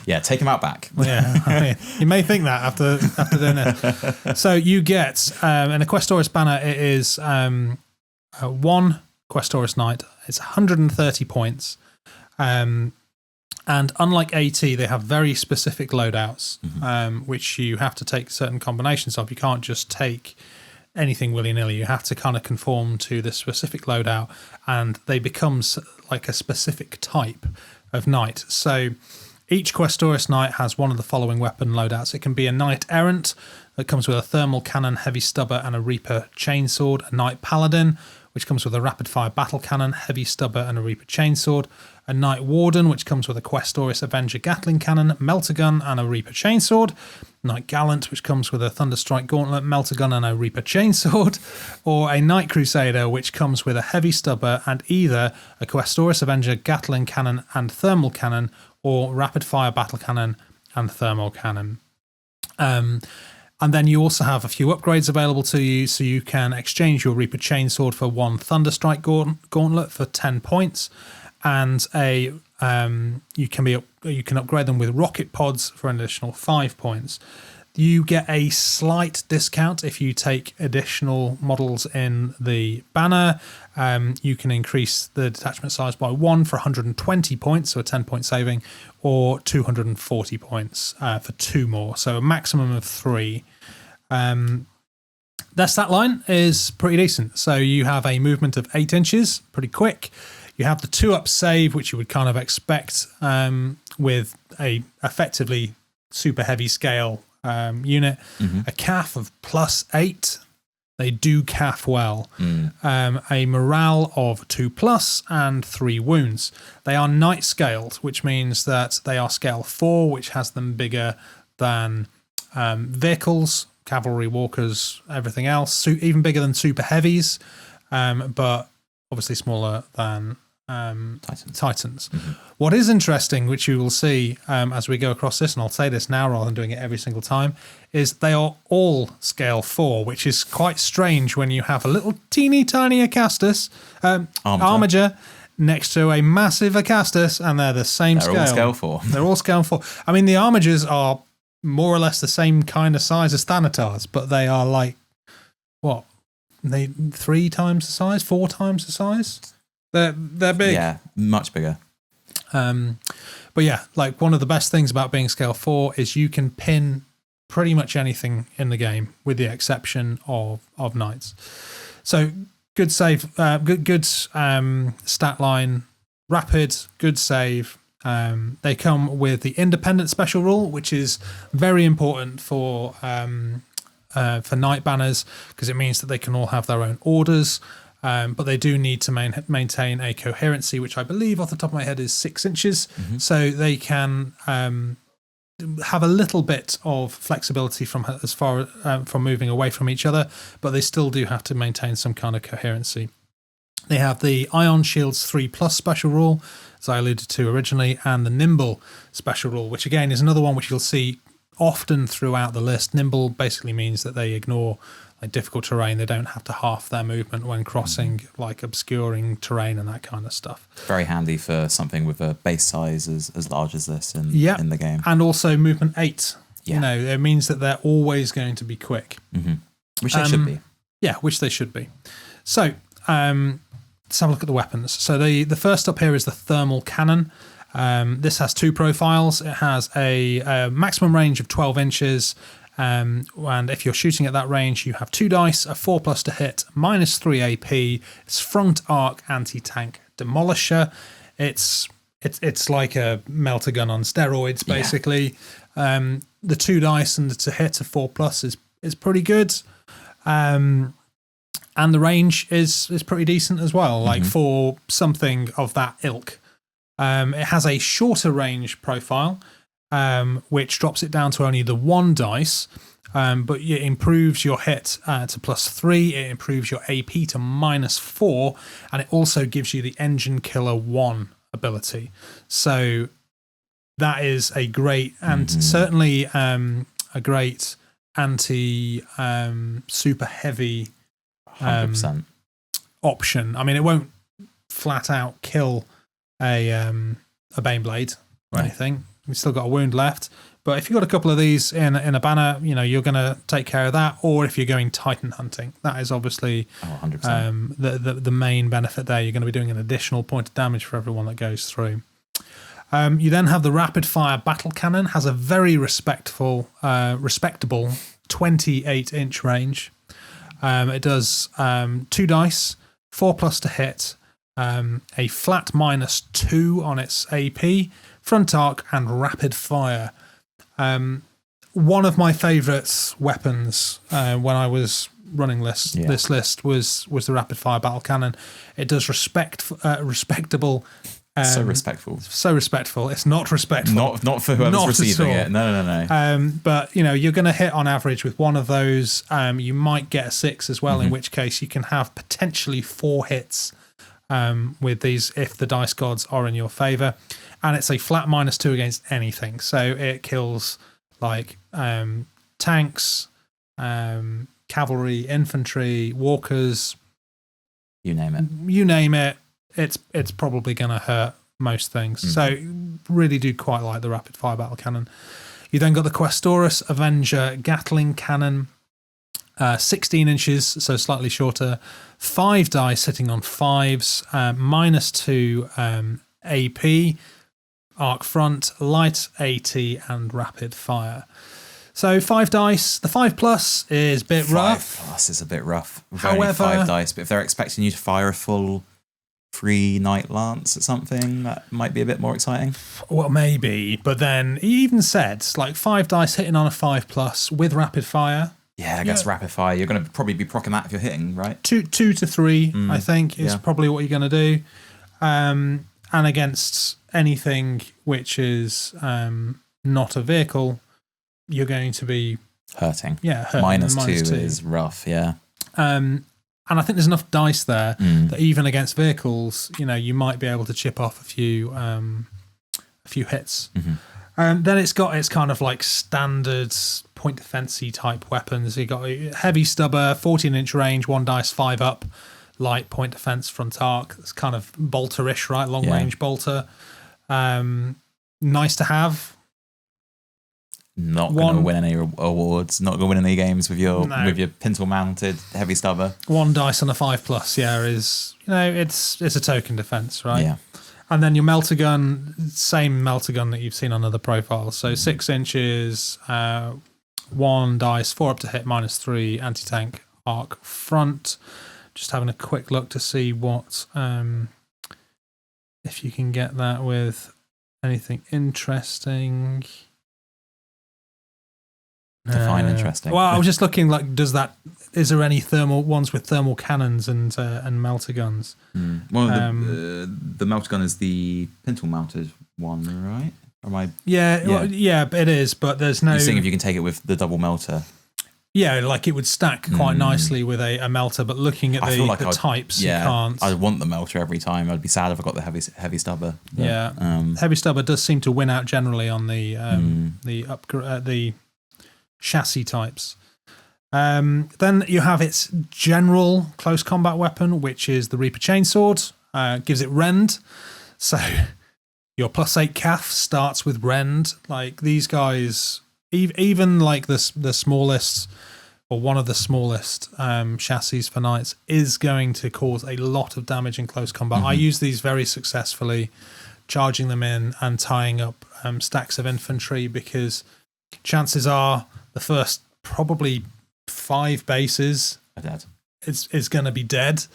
B: Yeah, take him out back.
A: Yeah, I mean, you may think that after doing this. So you get in a Questoris banner, it is one Questoris Knight. It's 130 points. And unlike AT, they have very specific loadouts, which you have to take certain combinations of. You can't just take anything willy-nilly. You have to kind of conform to the specific loadout, and they become like a specific type of knight. So each Questoris Knight has one of the following weapon loadouts. It can be a Knight Errant that comes with a Thermal Cannon, Heavy Stubber, and a Reaper Chainsword. A Knight Paladin, which comes with a Rapid Fire Battle Cannon, Heavy Stubber, and a Reaper Chainsword. A Knight Warden, which comes with a Questoris Avenger Gatling Cannon, Melter Gun, and a Reaper Chainsword. Knight Gallant, which comes with a Thunderstrike Gauntlet, Melter Gun, and a Reaper Chainsword. Or a Knight Crusader, which comes with a Heavy Stubber and either a Questoris Avenger Gatling Cannon and Thermal Cannon, or Rapid Fire Battle Cannon and Thermal Cannon. And then you also have a few upgrades available to you, so you can exchange your Reaper Chainsword for one Thunderstrike Gauntlet for 10 points, and you can upgrade them with rocket pods for an additional 5 points. You get a slight discount if you take additional models in the banner. You can increase the detachment size by 1 for 120 points, so a 10-point saving, or 240 points for 2 more, so a maximum of 3. Their stat line is pretty decent. So you have a movement of 8 inches, pretty quick. You have the 2-up save, which you would kind of expect with a effectively super heavy scale unit. A CAF of +8. They do CAF well. A morale of 2+ and 3 wounds. They are knight scaled, which means that they are scale 4, which has them bigger than vehicles, cavalry, walkers, everything else. Even bigger than super heavies, but obviously smaller than Titans. What is interesting, which you will see as we go across this, and I'll say this now rather than doing it every single time, is they are all scale 4, which is quite strange when you have a little teeny tiny Acastus, Armiger, next to a massive Acastus, and they're the same scale.
B: They're all scale 4.
A: They're all scale 4. I mean, the Armigers are more or less the same kind of size as Thanatars, but they are like, what? They 3 times the size, 4 times the size? They're big.
B: Yeah, much bigger.
A: But yeah, like one of the best things about being scale 4 is you can pin pretty much anything in the game, with the exception of knights. So good save, good stat line, rapid, good save. They come with the independent special rule, which is very important for knight banners, because it means that they can all have their own orders. But they do need to maintain a coherency, which I believe off the top of my head is 6 inches. So they can have a little bit of flexibility from moving away from each other, but they still do have to maintain some kind of coherency. They have the Ion Shields 3+ special rule, as I alluded to originally, and the Nimble special rule, which again is another one which you'll see often throughout the list. Nimble basically means that they ignore difficult terrain. They don't have to half their movement when crossing like obscuring terrain and that kind of stuff.
B: Very handy for something with a base size as large as this in the game.
A: And also movement 8. You know, it means that they're always going to be quick.
B: Which they should be.
A: Yeah, which they should be. So let's have a look at the weapons. So the first up here is the Thermal Cannon. This has 2 profiles. It has a maximum range of 12 inches. And if you're shooting at that range, you have 2 dice, a 4+ to hit, -3 AP. It's front arc anti-tank demolisher. It's like a melter gun on steroids, basically. The 2 dice and to hit a 4+ is pretty good. And the range is pretty decent as well, like for something of that ilk. It has a shorter range profile, which drops it down to only the 1 dice, but it improves your hit to +3, it improves your AP to -4, and it also gives you the Engine Killer 1 ability. So that is a great and certainly a great anti super heavy
B: 100%.
A: option. I mean, it won't flat out kill a Baneblade or anything. We've still got a wound left. But if you've got a couple of these in a banner, you're going to take care of that. Or if you're going Titan hunting, that is obviously
B: 100%.
A: The main benefit there. You're going to be doing an additional point of damage for everyone that goes through. You then have the rapid fire battle cannon. Has a very respectable 28-inch range. It does 2 dice, 4+ to hit, a flat -2 on its AP, front arc, and rapid fire. One of my favourite weapons when I was running this list was the rapid fire battle cannon. It does respectable.
B: So respectful.
A: It's not respectful.
B: Not for whoever's receiving it. No.
A: But you're going to hit on average with one of those. You might get a 6 as well, in which case you can have potentially 4 hits with these if the dice gods are in your favour. And it's a flat -2 against anything. So it kills like tanks, cavalry, infantry, walkers.
B: You name it.
A: It's probably going to hurt most things. So really do quite like the rapid fire battle cannon. You then got the Questoris Avenger Gatling cannon, 16 inches, so slightly shorter, 5 dice hitting on 5s, -2 AP, arc front, light AT, and rapid fire. So 5 dice. The 5+ is a bit rough.
B: 5+ is a bit rough.
A: However,
B: 5 dice, but if they're expecting you to fire a full 3 Knight Lance at something, that might be a bit more exciting.
A: Well, maybe, but then he even said like 5 dice hitting on a 5+ with rapid fire.
B: Yeah, I guess rapid fire. You're going to probably be proccing that if you're hitting, right?
A: 2 to 3, I think, is probably what you're going to do. And against anything which is not a vehicle, you're going to be
B: hurting.
A: Yeah, hurting.
B: -2 is rough, yeah.
A: And I think there's enough dice there that even against vehicles, you might be able to chip off a few hits. Then it's got its kind of like standard point defense-y type weapons. You got a heavy stubber, 14-inch range, 1 dice, 5 up, light point defense, front arc. It's kind of bolterish, right? Long range bolter. Nice to have.
B: Not going to win any awards. Not going to win any games with your pintle mounted heavy stubber.
A: 1 dice on a 5+, is it's a token defense, right?
B: Yeah.
A: And then your melter gun, same melter gun that you've seen on other profiles. So 6 inches, 1 dice, 4 up to hit, -3, anti-tank, arc front. Just having a quick look to see what if you can get that with anything interesting.
B: Define interesting.
A: Well, I was just looking like, is there any thermal ones with thermal cannons and melter guns?
B: Well, the melter gun is the pintle mounted one, right? Or am I?
A: Yeah, well, yeah, it is, but there's no.
B: You're seeing if you can take it with the double melter.
A: Yeah, like it would stack quite nicely with a melter, but looking at the types, you can't.
B: I want the melter every time. I'd be sad if I got the heavy stubber. But,
A: heavy stubber does seem to win out generally on the chassis types. Then you have its general close combat weapon, which is the Reaper Chainsword. Gives it rend. So your +8 calf starts with rend. Like these guys, even like the smallest or one of the smallest chassis for knights is going to cause a lot of damage in close combat. I use these very successfully, charging them in and tying up stacks of infantry, because chances are the first probably 5 bases is going to be dead.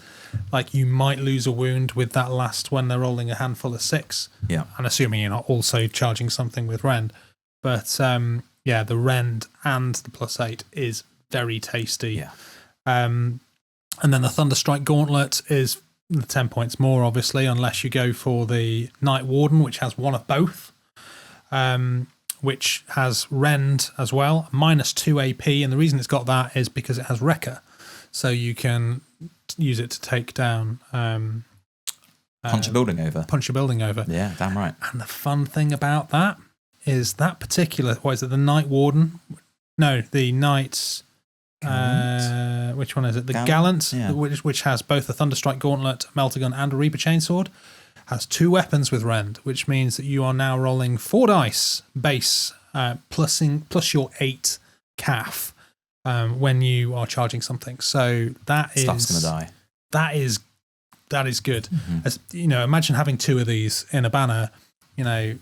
A: Like you might lose a wound with that last when they're rolling a handful of 6.
B: Yeah.
A: And assuming you're not also charging something with rend. But the rend and the +8 is very tasty.
B: Yeah.
A: And then the Thunderstrike Gauntlet is 10 points more, obviously, unless you go for the Night Warden, which has one of both. Which has rend as well, -2 AP, and the reason it's got that is because it has Wrecker, so you can use it to take down
B: punch a building over.
A: Punch a building over.
B: Yeah, damn right.
A: And the fun thing about that is that particular. What is it? The Night Warden? No, the Knights. Which one is it? The Gallant,
B: yeah.
A: which has both a Thunderstrike Gauntlet, Melter Gun, and a Reaper Chainsword. Has 2 weapons with Rend, which means that you are now rolling 4 dice base, plus your 8 calf when you are charging something. So
B: stuff's gonna die.
A: That is good. As you know, imagine having 2 of these in a banner. You know,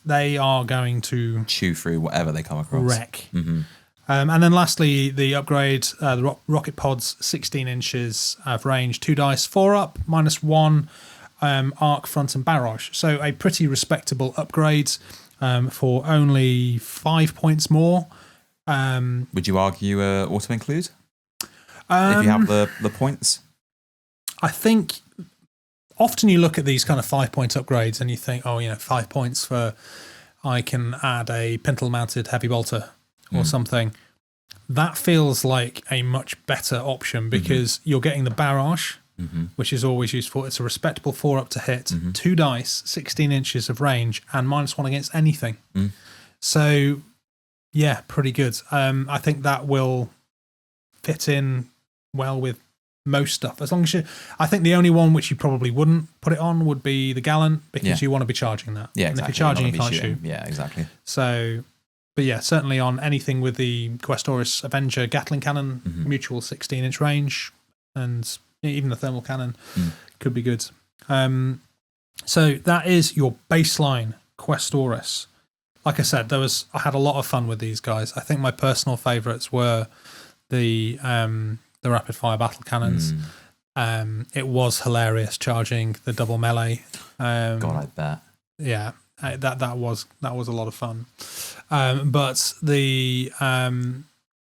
A: they are going to
B: chew through whatever they come across.
A: Wreck. And then lastly, the upgrade, the rocket pods, 16 inches of range, 2 dice, 4 up, -1, arc, front, and barrage. So a pretty respectable upgrade for only 5 points more.
B: Would you argue auto include if you have the points?
A: I think often you look at these kind of 5-point upgrades and you think, 5 points for I can add a pintle mounted heavy bolter or something. That feels like a much better option because you're getting the barrage, which is always useful. It's a respectable 4 up to hit, 2 dice, 16 inches of range, and -1 against anything. So, yeah, pretty good. I think that will fit in well with most stuff. As long as I think the only one which you probably wouldn't put it on would be the Gallant because you want to be charging that.
B: Yeah,
A: exactly. And if you're charging, you can't shoot.
B: Yeah, exactly.
A: So, but yeah, certainly on anything with the Questoris Avenger Gatling Cannon, mutual 16-inch range, and even the thermal cannon could be good. So that is your baseline Questoris. Like I said, I had a lot of fun with these guys. I think my personal favourites were the rapid fire battle cannons. It was hilarious charging the double melee.
B: God, I bet.
A: Yeah, that was a lot of fun. But the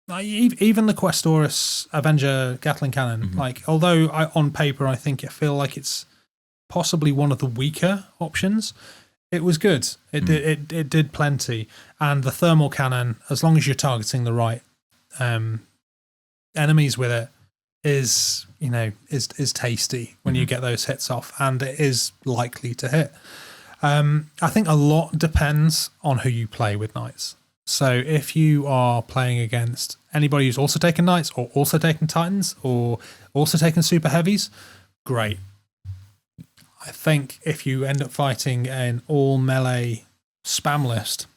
A: even the Questoris Avenger Gatling Cannon, although on paper I think I feel like it's possibly one of the weaker options, it was good. It did plenty, and the thermal cannon, as long as you're targeting the right enemies with it, is tasty when you get those hits off, and it is likely to hit. I think a lot depends on who you play with Knights. So if you are playing against anybody who's also taken Knights or also taken Titans or also taken Super Heavies, great. I think if you end up fighting an all melee spam list,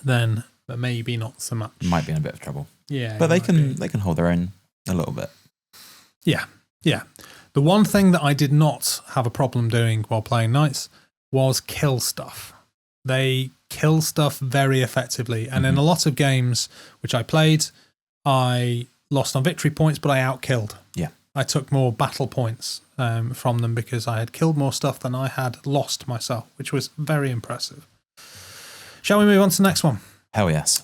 A: then maybe not so much.
B: Might be in a bit of trouble.
A: Yeah,
B: but they can hold their own a little bit.
A: Yeah. The one thing that I did not have a problem doing while playing Knights was kill stuff. They kill stuff very effectively, and in a lot of games which I played, I lost on victory points, but I outkilled.
B: Yeah,
A: I took more battle points from them because I had killed more stuff than I had lost myself, which was very impressive. Shall we move on to the next one?
B: Hell yes.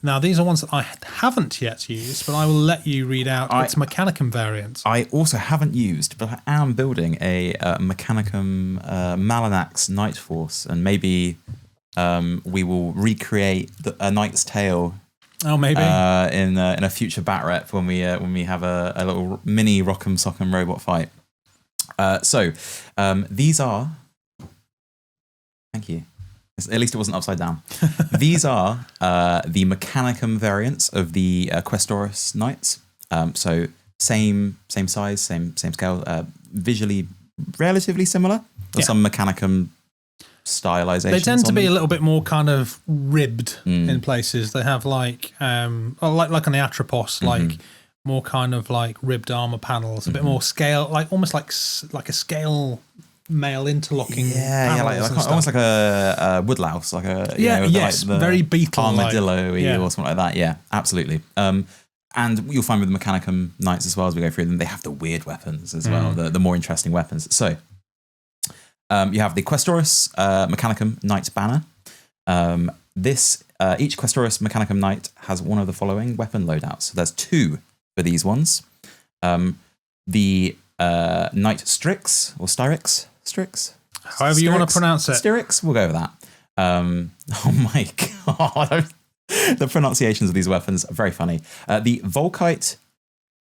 A: Now, these are ones that I haven't yet used, but I will let you read out its Mechanicum variant.
B: I also haven't used, but I am building a Mechanicum Malanax Knight Force, and maybe we will recreate a Knight's Tale.
A: Oh, maybe
B: in a future bat rep when we have a little mini Rock'em Sock'em robot fight. So these are. Thank you. At least it wasn't upside down. These are the Mechanicum variants of the Questoris Knights. So same size, same scale, visually relatively similar. There's some Mechanicum stylizations.
A: They tend to be a little bit more kind of ribbed in places. They have like on the Atrapos, like more kind of like ribbed armor panels, a bit more scale, like almost like a scale mail interlocking.
B: Yeah, almost like a woodlouse, like a
A: very beetle
B: armadillo or something like that. Yeah, absolutely. And you'll find with the Mechanicum Knights as well, as we go through them, they have the weird weapons as well, the more interesting weapons. So you have the Questoris Mechanicum Knight banner. Each Questoris Mechanicum Knight has one of the following weapon loadouts. So there's 2 for these ones. The Knight Strix or Styrix.
A: However you want to pronounce it.
B: Styrix, we'll go with that. Oh my god. The pronunciations of these weapons are very funny. The Volkite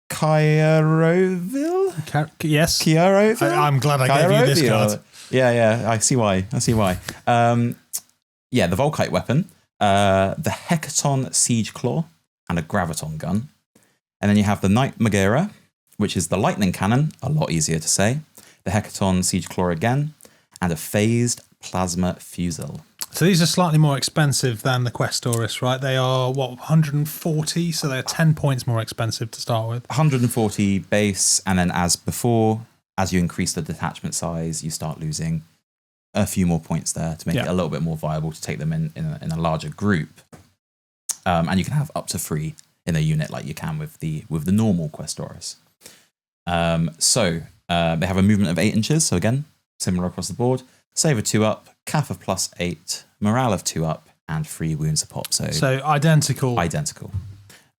B: Kairoville?
A: Yes.
B: Kairoville?
A: I'm glad I gave you this card.
B: Yeah. I see why. Yeah, the Volkite weapon, the Hecaton Siege Claw, and a Graviton gun. And then you have the Knight Maegara, which is the lightning cannon, a lot easier to say. The Hecaton Siege Claw again, and a phased plasma fusel.
A: So these are slightly more expensive than the Questoris, right? They are, 140? So they're 10 points more expensive to start with.
B: 140 base, and then as before, as you increase the detachment size, you start losing a few more points there to make it a little bit more viable to take them in a larger group. And you can have up to 3 in a unit like you can with the normal Questoris. So they have a movement of 8 inches. So again, similar across the board. Save of 2 up, Cath of +8, morale of 2 up, and 3 wounds a pop. So
A: identical.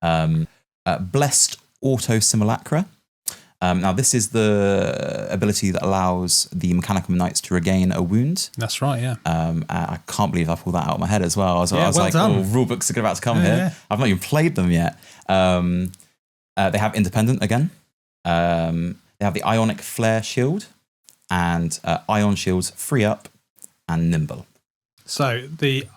B: Blessed Auto Simulacra. Now this is the ability that allows the Mechanical Knights to regain a wound.
A: That's right, yeah.
B: I can't believe I pulled that out of my head as well. I was like,
A: done.
B: Rule books are about to come here. Yeah. I've not even played them yet. They have Independent again. They have the Ionic Flare Shield and Ion Shields Free Up and Nimble.
A: So the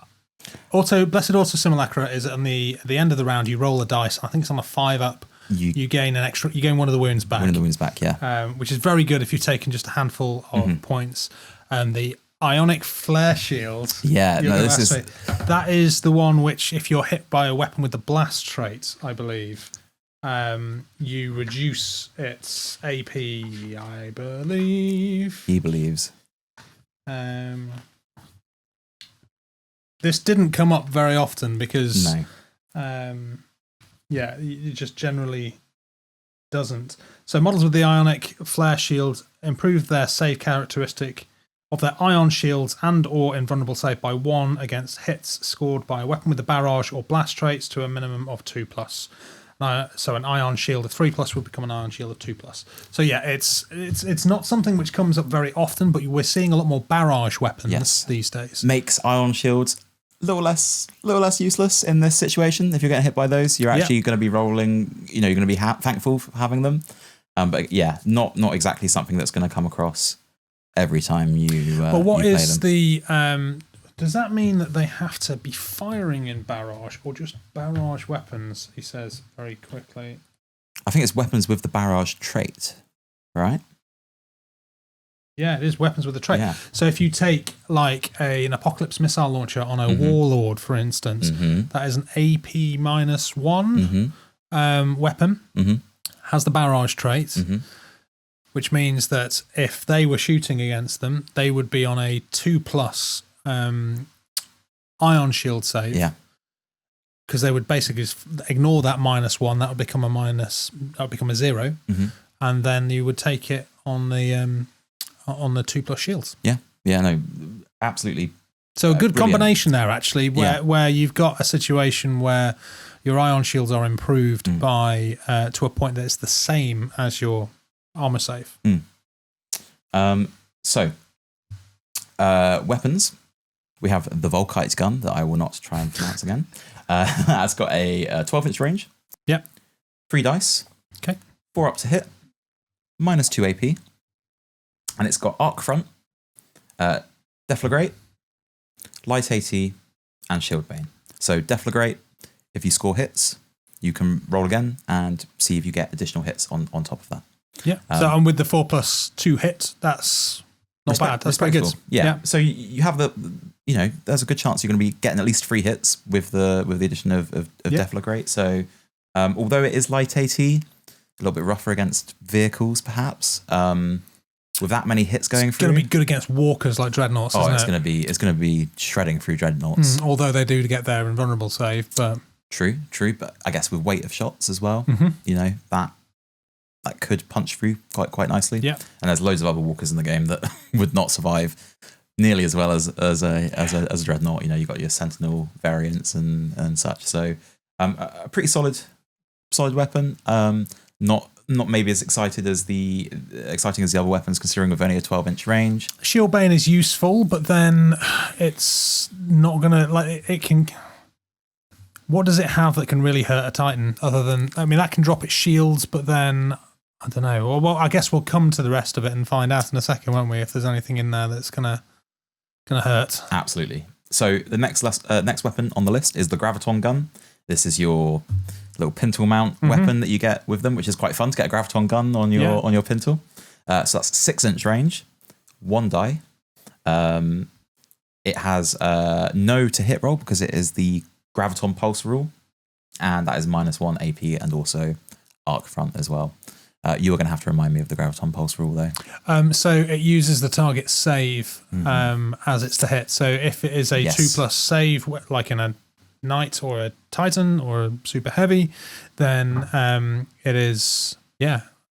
A: Blessed Auto Simulacra is on the end of the round. You roll a dice. I think it's on a 5 up. You gain an extra. You gain one of the wounds back.
B: Yeah.
A: Which is very good if you've taken just a handful of points. And the Ionic Flare Shield.
B: Yeah,
A: that is the one which, if you're hit by a weapon with the blast trait, I believe, you reduce its AP. I believe.
B: He believes.
A: This didn't come up very often because.
B: No.
A: Yeah, it just generally doesn't. So models with the Ionic Flare Shield improve their save characteristic of their Ion Shields and or invulnerable save by 1 against hits scored by a weapon with the barrage or blast traits to a minimum of 2+. So an Ion Shield of 3+ would become an Ion Shield of 2+. So yeah, it's not something which comes up very often, but we're seeing a lot more barrage weapons these days.
B: Makes Ion Shields a little less useless in this situation. If you're getting hit by those, you're actually going to be rolling. You're going to be thankful for having them. But yeah, not exactly something that's going to come across every time you.
A: But what
B: you
A: is
B: play them.
A: Does that mean that they have to be firing in barrage or just barrage weapons? He says very quickly.
B: I think it's weapons with the barrage trait, right?
A: Yeah, it is weapons with a trait.
B: Yeah.
A: So if you take like an Apocalypse missile launcher on a Warlord, for instance, that is an AP -1 weapon, has the barrage trait, which means that if they were shooting against them, they would be on a 2+ Ion Shield save.
B: Yeah.
A: Because they would basically just ignore that -1. That would become a 0, and then you would take it on the 2+ shields.
B: Yeah, no, absolutely.
A: So a good
B: brilliant
A: combination there, actually, where you've got a situation where your Ion Shields are improved by to a point that it's the same as your armor save.
B: So weapons. We have the Volkite gun that I will not try and pronounce again. It's got a 12-inch range.
A: Yep.
B: 3 dice.
A: Okay.
B: 4 up to hit. -2 AP. And it's got Arc Front, Deflagrate, Light AT, and Shield Bane. So Deflagrate, if you score hits, you can roll again and see if you get additional hits on top of that.
A: Yeah. And with the 4+2 hit, that's not bad. That's pretty good.
B: Yeah. So you have there's a good chance you're going to be getting at least 3 hits with the addition of Deflagrate. So although it is Light AT, a little bit rougher against vehicles, perhaps. With that many hits going through,
A: it's going to be good against walkers like dreadnoughts.
B: It's going to be shredding through dreadnoughts.
A: Although they do get their invulnerable save, but
B: true. But I guess with weight of shots as well, that could punch through quite nicely.
A: Yeah,
B: and there's loads of other walkers in the game that would not survive nearly as well as a dreadnought. You've got your sentinel variants and such. So a pretty solid weapon. Not maybe as exciting as the other weapons, considering with only a 12-inch range.
A: Shield Bane is useful, but then it's not gonna it can. What does it have that can really hurt a Titan? Other than that can drop its shields, but then I don't know. Well, I guess we'll come to the rest of it and find out in a second, won't we? If there's anything in there that's gonna hurt.
B: Absolutely. So the next weapon on the list is the Graviton gun. This is your little pintle mount weapon that you get with them, which is quite fun to get a Graviton gun on your pintle. So that's 6-inch range, 1 die. It has no to hit roll because it is the Graviton pulse rule, and that is -1 AP and also arc front as well. You are going to have to remind me of the Graviton pulse rule though.
A: So it uses the target save as it's to hit. So if it is a 2+ save, like in a Knight or a Titan or a super heavy, then it is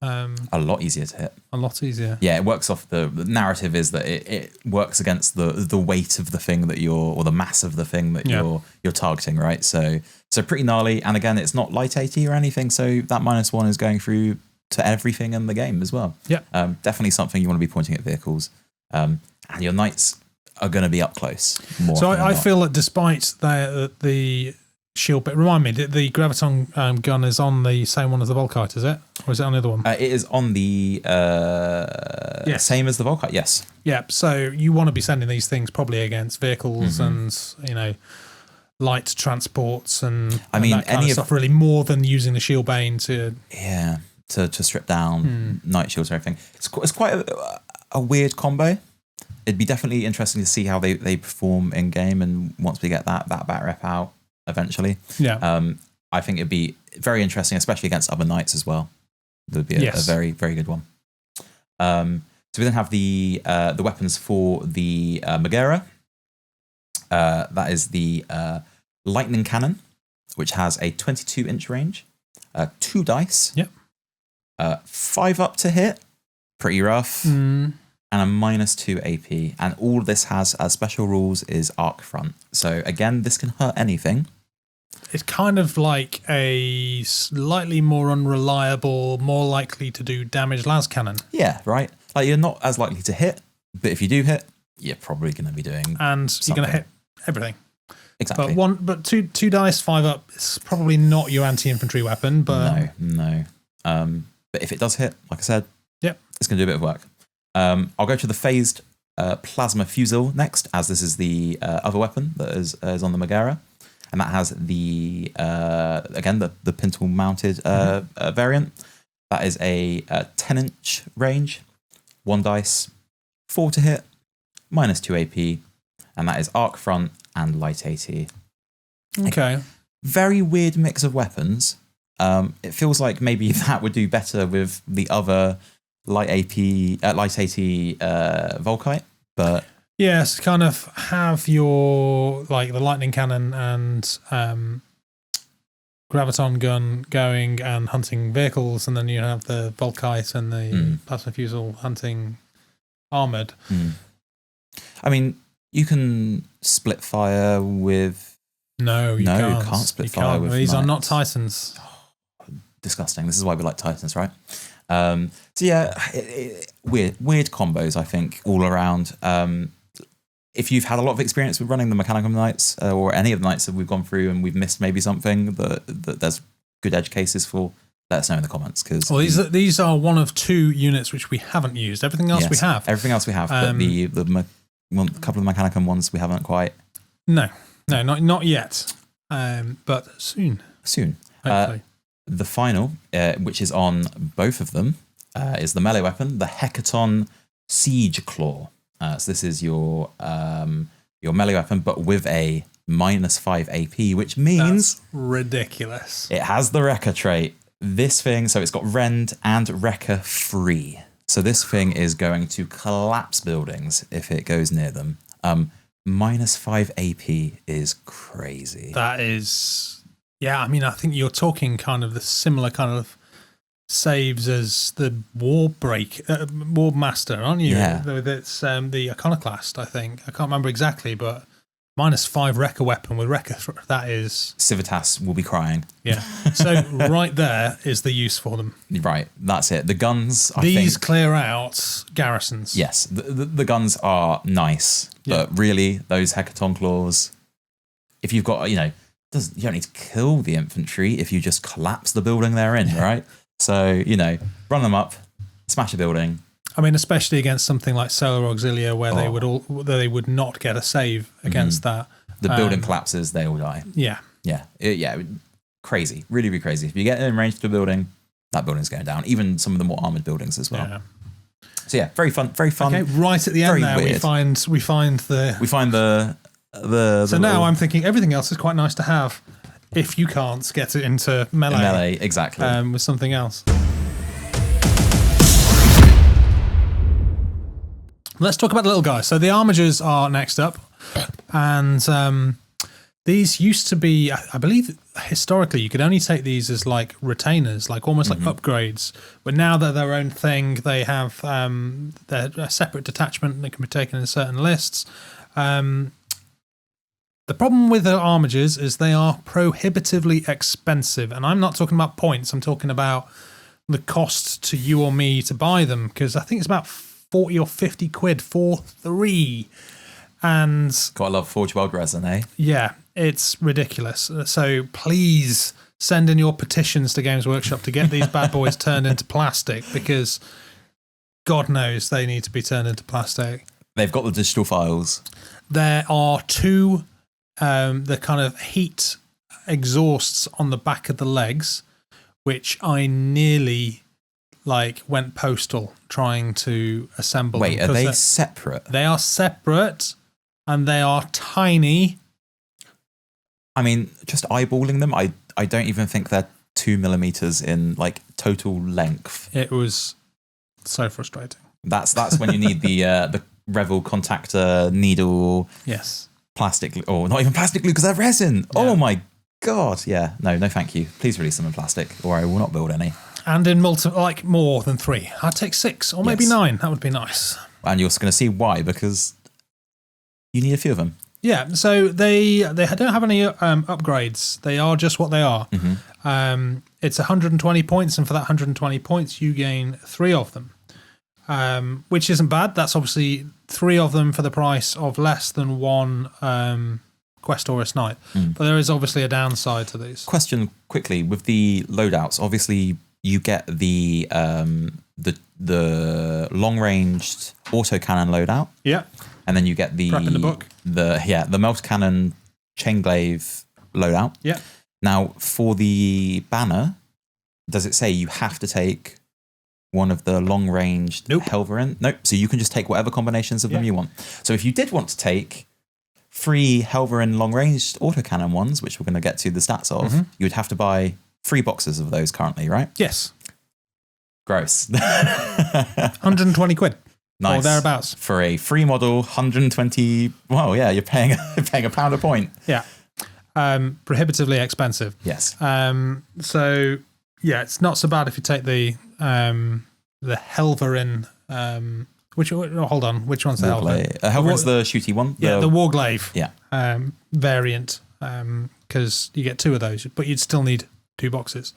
B: a lot easier to hit.
A: A lot easier.
B: Yeah, it works off the narrative is that it works against the weight of the thing that or the mass of the thing that you're targeting, right? So pretty gnarly. And again, it's not light 80 or anything, so that -1 is going through to everything in the game as well.
A: Yeah.
B: Definitely something you want to be pointing at vehicles. And your knights are going to be up close. More
A: so I feel that despite the shield bit, remind me, the Graviton gun is on the same one as the Volkite, is it? Or is it on the other one?
B: It is on the same as the Volkite, yes.
A: Yeah, so you want to be sending these things probably against vehicles and, light transports and that kind of stuff, really, more than using the shield bane to...
B: Yeah, to strip down knight shields and everything. It's quite a weird combo. It'd be definitely interesting to see how they perform in game, and once we get that bat rep out eventually, I think it'd be very interesting, especially against other knights as well. It would be a very, very good one. So we then have the weapons for the Maegara. That is the lightning cannon, which has a 22-inch range, 2 dice, 5 up to hit, pretty rough, and a -2 AP. And all this has as special rules is arc front. So again, this can hurt anything.
A: It's kind of like a slightly more unreliable, more likely to do damage las cannon.
B: Yeah, right. Like, you're not as likely to hit, but if you do hit, you're probably going to be doing
A: you're going to hit everything.
B: Exactly.
A: But two dice, 5 up. It's probably not your anti-infantry weapon, but
B: no. But if it does hit, like I said, it's going to do a bit of work. I'll go to the phased plasma fusel next, as this is the other weapon that is on the Maegara. And that has the pintle mounted variant. That is a 10-inch range, 1 dice, 4 to hit, -2 AP, and that is arc front and light 80.
A: Okay.
B: Very weird mix of weapons. It feels like maybe that would do better with the other light 80 Volkite, but...
A: Yes, kind of have your, like, the lightning cannon and Graviton gun going and hunting vehicles, and then you have the Volkite and the plasma fusel hunting armoured.
B: I mean, you can split fire with...
A: No, you can't.
B: You can't split fire with
A: These
B: knights.
A: are not Titans.
B: Oh, disgusting. This is why we like Titans, right? Weird combos, I think, all around. If you've had a lot of experience with running the Mechanical Knights or any of the Knights that we've gone through and we've missed maybe something that there's good edge cases for, let us know in the comments.
A: Well, these are one of 2 units which we haven't used. Everything else we have.
B: Everything else we have, but a couple of the Mechanicum ones we haven't quite.
A: No, not yet. But soon. Hopefully.
B: The final, which is on both of them, is the melee weapon, the Hecaton Siege Claw. So this is your melee weapon, but with a -5 AP, which means...
A: That's ridiculous.
B: It has the Wrecker trait. This thing, so it's got Rend and Wrecker free. So this thing is going to collapse buildings if it goes near them. -5 AP is crazy.
A: That is... Yeah, I mean, I think you're talking kind of the similar kind of saves as the War Master, aren't you?
B: Yeah.
A: That's the Iconoclast, I think. I can't remember exactly, but -5 Wrecker weapon with Wrecker, that is...
B: Civitas will be crying.
A: Yeah. So right there is the use for them.
B: Right, that's it. The guns,
A: These clear out garrisons.
B: Yes, the guns are nice, but really, those Hecaton Claws, if you've got, you don't need to kill the infantry if you just collapse the building they're in, right? So, run them up, smash a building.
A: I mean, especially against something like Solar Auxilia, where they would not get a save against that.
B: The building collapses, they all die.
A: Yeah.
B: Yeah. Crazy. Really, really crazy. If you get in range to a building, that building's going down. Even some of the more armored buildings as well.
A: Yeah.
B: So yeah, very fun. Very fun.
A: Okay, right at the end there, we find the. So now I'm thinking everything else is quite nice to have if you can't get it into melee.
B: Melee, exactly.
A: With something else. Let's talk about the little guys. So the Armigers are next up, and these used to be, I believe, historically you could only take these as like retainers, like almost like upgrades. But now they're their own thing. They have they're a separate detachment that can be taken in certain lists. The problem with the Armigers is they are prohibitively expensive, and I'm not talking about points. I'm talking about the cost to you or me to buy them, because I think it's about 40 or 50 quid for 3. And
B: gotta love Forge World resin, eh?
A: Yeah, it's ridiculous. So please send in your petitions to Games Workshop to get these bad boys turned into plastic, because God knows they need to be turned into plastic.
B: They've got the digital files.
A: There are 2 the kind of heat exhausts on the back of the legs, which I nearly went postal trying to assemble.
B: Wait, are they separate?
A: They are separate, and they are tiny.
B: I mean, just eyeballing them, I don't even think they're 2 millimeters in total length.
A: It was so frustrating.
B: That's when you need the Revel contactor needle.
A: Yes.
B: Plastic, or not even plastic glue because they're resin. Yeah. Oh my God. Yeah. No, thank you. Please release them in plastic, or I will not build any. And in
A: more than 3. I'd take 6 or maybe 9. That would be nice.
B: And you're going to see why, because you need a few of them.
A: Yeah, so they don't have any upgrades. They are just what they are. Mm-hmm. It's 120 points, and for that 120 points, you gain 3 of them, which isn't bad. That's obviously 3 of them for the price of less than 1 Questoris Knight. But there is obviously a downside to these.
B: Question quickly, with the loadouts, obviously you get the long-ranged autocannon loadout.
A: Yeah.
B: And then you get the
A: Prep in the book.
B: The melt cannon chainglaive loadout.
A: Yeah.
B: Now, for the banner, does it say you have to take one of the long-ranged Helverin? Nope. So you can just take whatever combinations of them you want. So if you did want to take 3 Helverin long-ranged autocannon ones, which we're going to get to the stats of, you would have to buy 3 boxes of those currently, right?
A: Yes.
B: Gross.
A: 120 quid.
B: Nice.
A: Or thereabouts.
B: For a free model, 120. Well, yeah, you're paying £1 a point.
A: Yeah. Prohibitively expensive.
B: Yes.
A: So yeah, it's not so bad if you take the Helverin. Hold on, which one's the Helverin?
B: Helverin's the shooty one.
A: Yeah, the Warglaive.
B: Yeah.
A: Variant, because you get 2 of those, but you'd still need 2 boxes.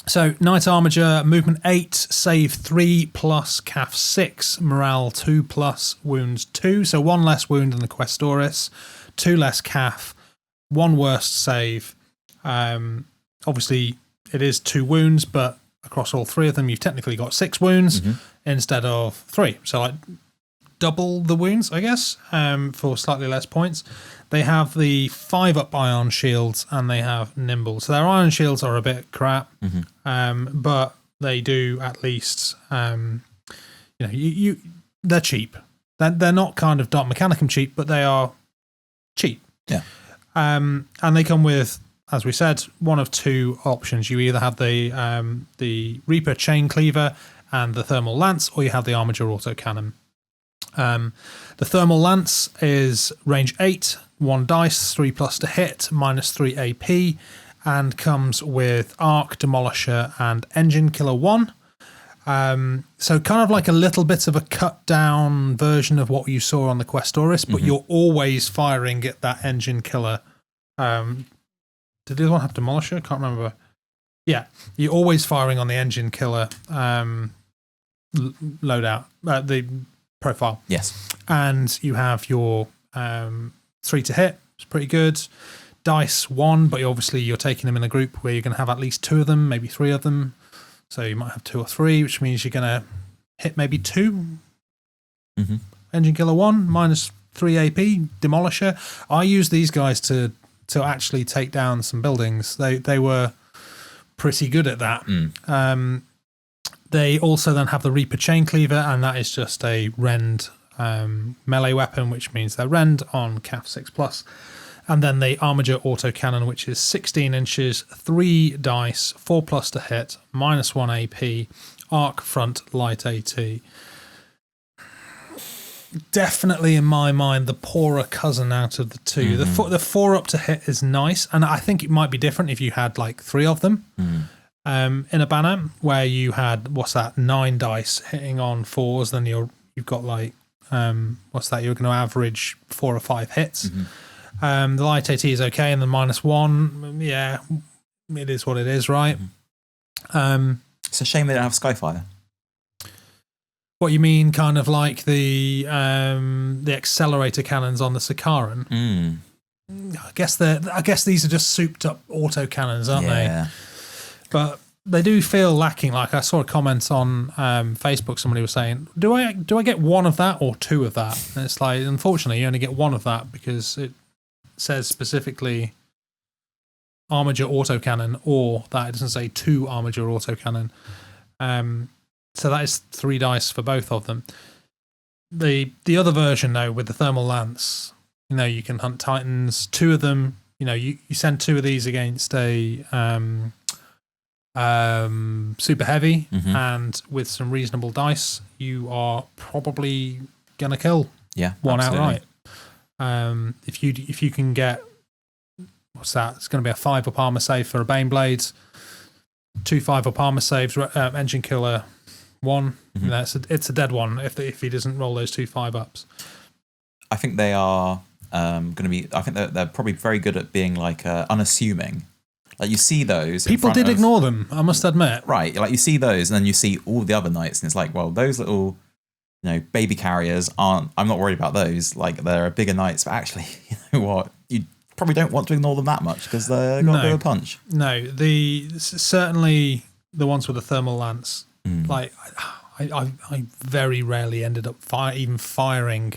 A: So Knight Armiger, movement 8, save 3 plus CAF 6, morale 2 plus wounds 2. So 1 less wound than the Questoris, 2 less CAF, 1 worst save. Obviously, it is 2 wounds, but across all 3 of them, you've technically got 6 wounds instead of 3. So double the wounds, I guess, for slightly less points. They have the 5-up ion shields, and they have nimble. So their ion shields are a bit crap, but they do at least, they're cheap. They're not kind of Dark Mechanicum cheap, but they are cheap.
B: Yeah.
A: And they come with, as we said, one of 2 options. You either have the Reaper Chain Cleaver and the Thermal Lance, or you have the Armiger Autocannon. The Thermal Lance is range 8, 1 dice, 3 plus to hit, minus 3 AP, and comes with Arc, Demolisher, and Engine Killer 1. So kind of like a little bit of a cut down version of what you saw on the Questoris, but you're always firing at that Engine Killer. Did the other one have Demolisher? Can't remember. Yeah, you're always firing on the Engine Killer loadout, the profile.
B: Yes.
A: And you have your 3 to hit. It's pretty good. dice 1, but obviously you're taking them in a group where you're going to have at least 2 of them, maybe 3 of them. So you might have 2 or 3, which means you're going to hit maybe 2. Engine Killer 1, minus 3 AP, Demolisher. I use these guys to actually take down some buildings. They were pretty good at that. They also then have the Reaper Chain Cleaver, and that is just a rend melee weapon, which means they're rend on CAF 6+. And then the Armiger Autocannon, which is 16 inches, 3 dice, 4+ to hit, minus 1 AP, arc front, light AT. Definitely, in my mind, the poorer cousin out of the two. The 4 up to hit is nice, and I think it might be different if you had like 3 of them in a banner where you had 9 dice hitting on 4s. Then you've got like you're going to average 4 or 5 hits. The light AT is okay, and the minus 1, yeah, it is what it is, right?
B: It's a shame they don't have Skyfire.
A: What you mean, kind of like the accelerator cannons on the Sakaran? I guess these are just souped up auto cannons, aren't they? But they do feel lacking. Like, I saw a comment on Facebook. Somebody was saying, "Do I get 1 of that or 2 of that?" And it's like, unfortunately, you only get 1 of that because it says specifically Armiger autocannon, or that it doesn't say 2 Armiger autocannon. So that is 3 dice for both of them. The other version, though, with the thermal lance, you can hunt titans. 2 of them, you send 2 of these against a super heavy, and with some reasonable dice, you are probably gonna kill one outright. If you can get, what's that? It's going to be a 5 up armor save for a Baneblade, 2 5 up armor saves, Engine Killer 1. It's a dead one if he doesn't roll those 2 5 ups.
B: I think they are going to be. I think they're probably very good at being like unassuming. Like, you see those.
A: People did ignore them, I must admit.
B: Right, like you see those, and then you see all the other knights, and it's like, well, those little, baby carriers aren't. I'm not worried about those. Like, they're bigger knights, but actually, you know what? You probably don't want to ignore them that much because they're got a bit of a punch.
A: No, certainly the ones with the thermal lance. Like, I very rarely ended up even firing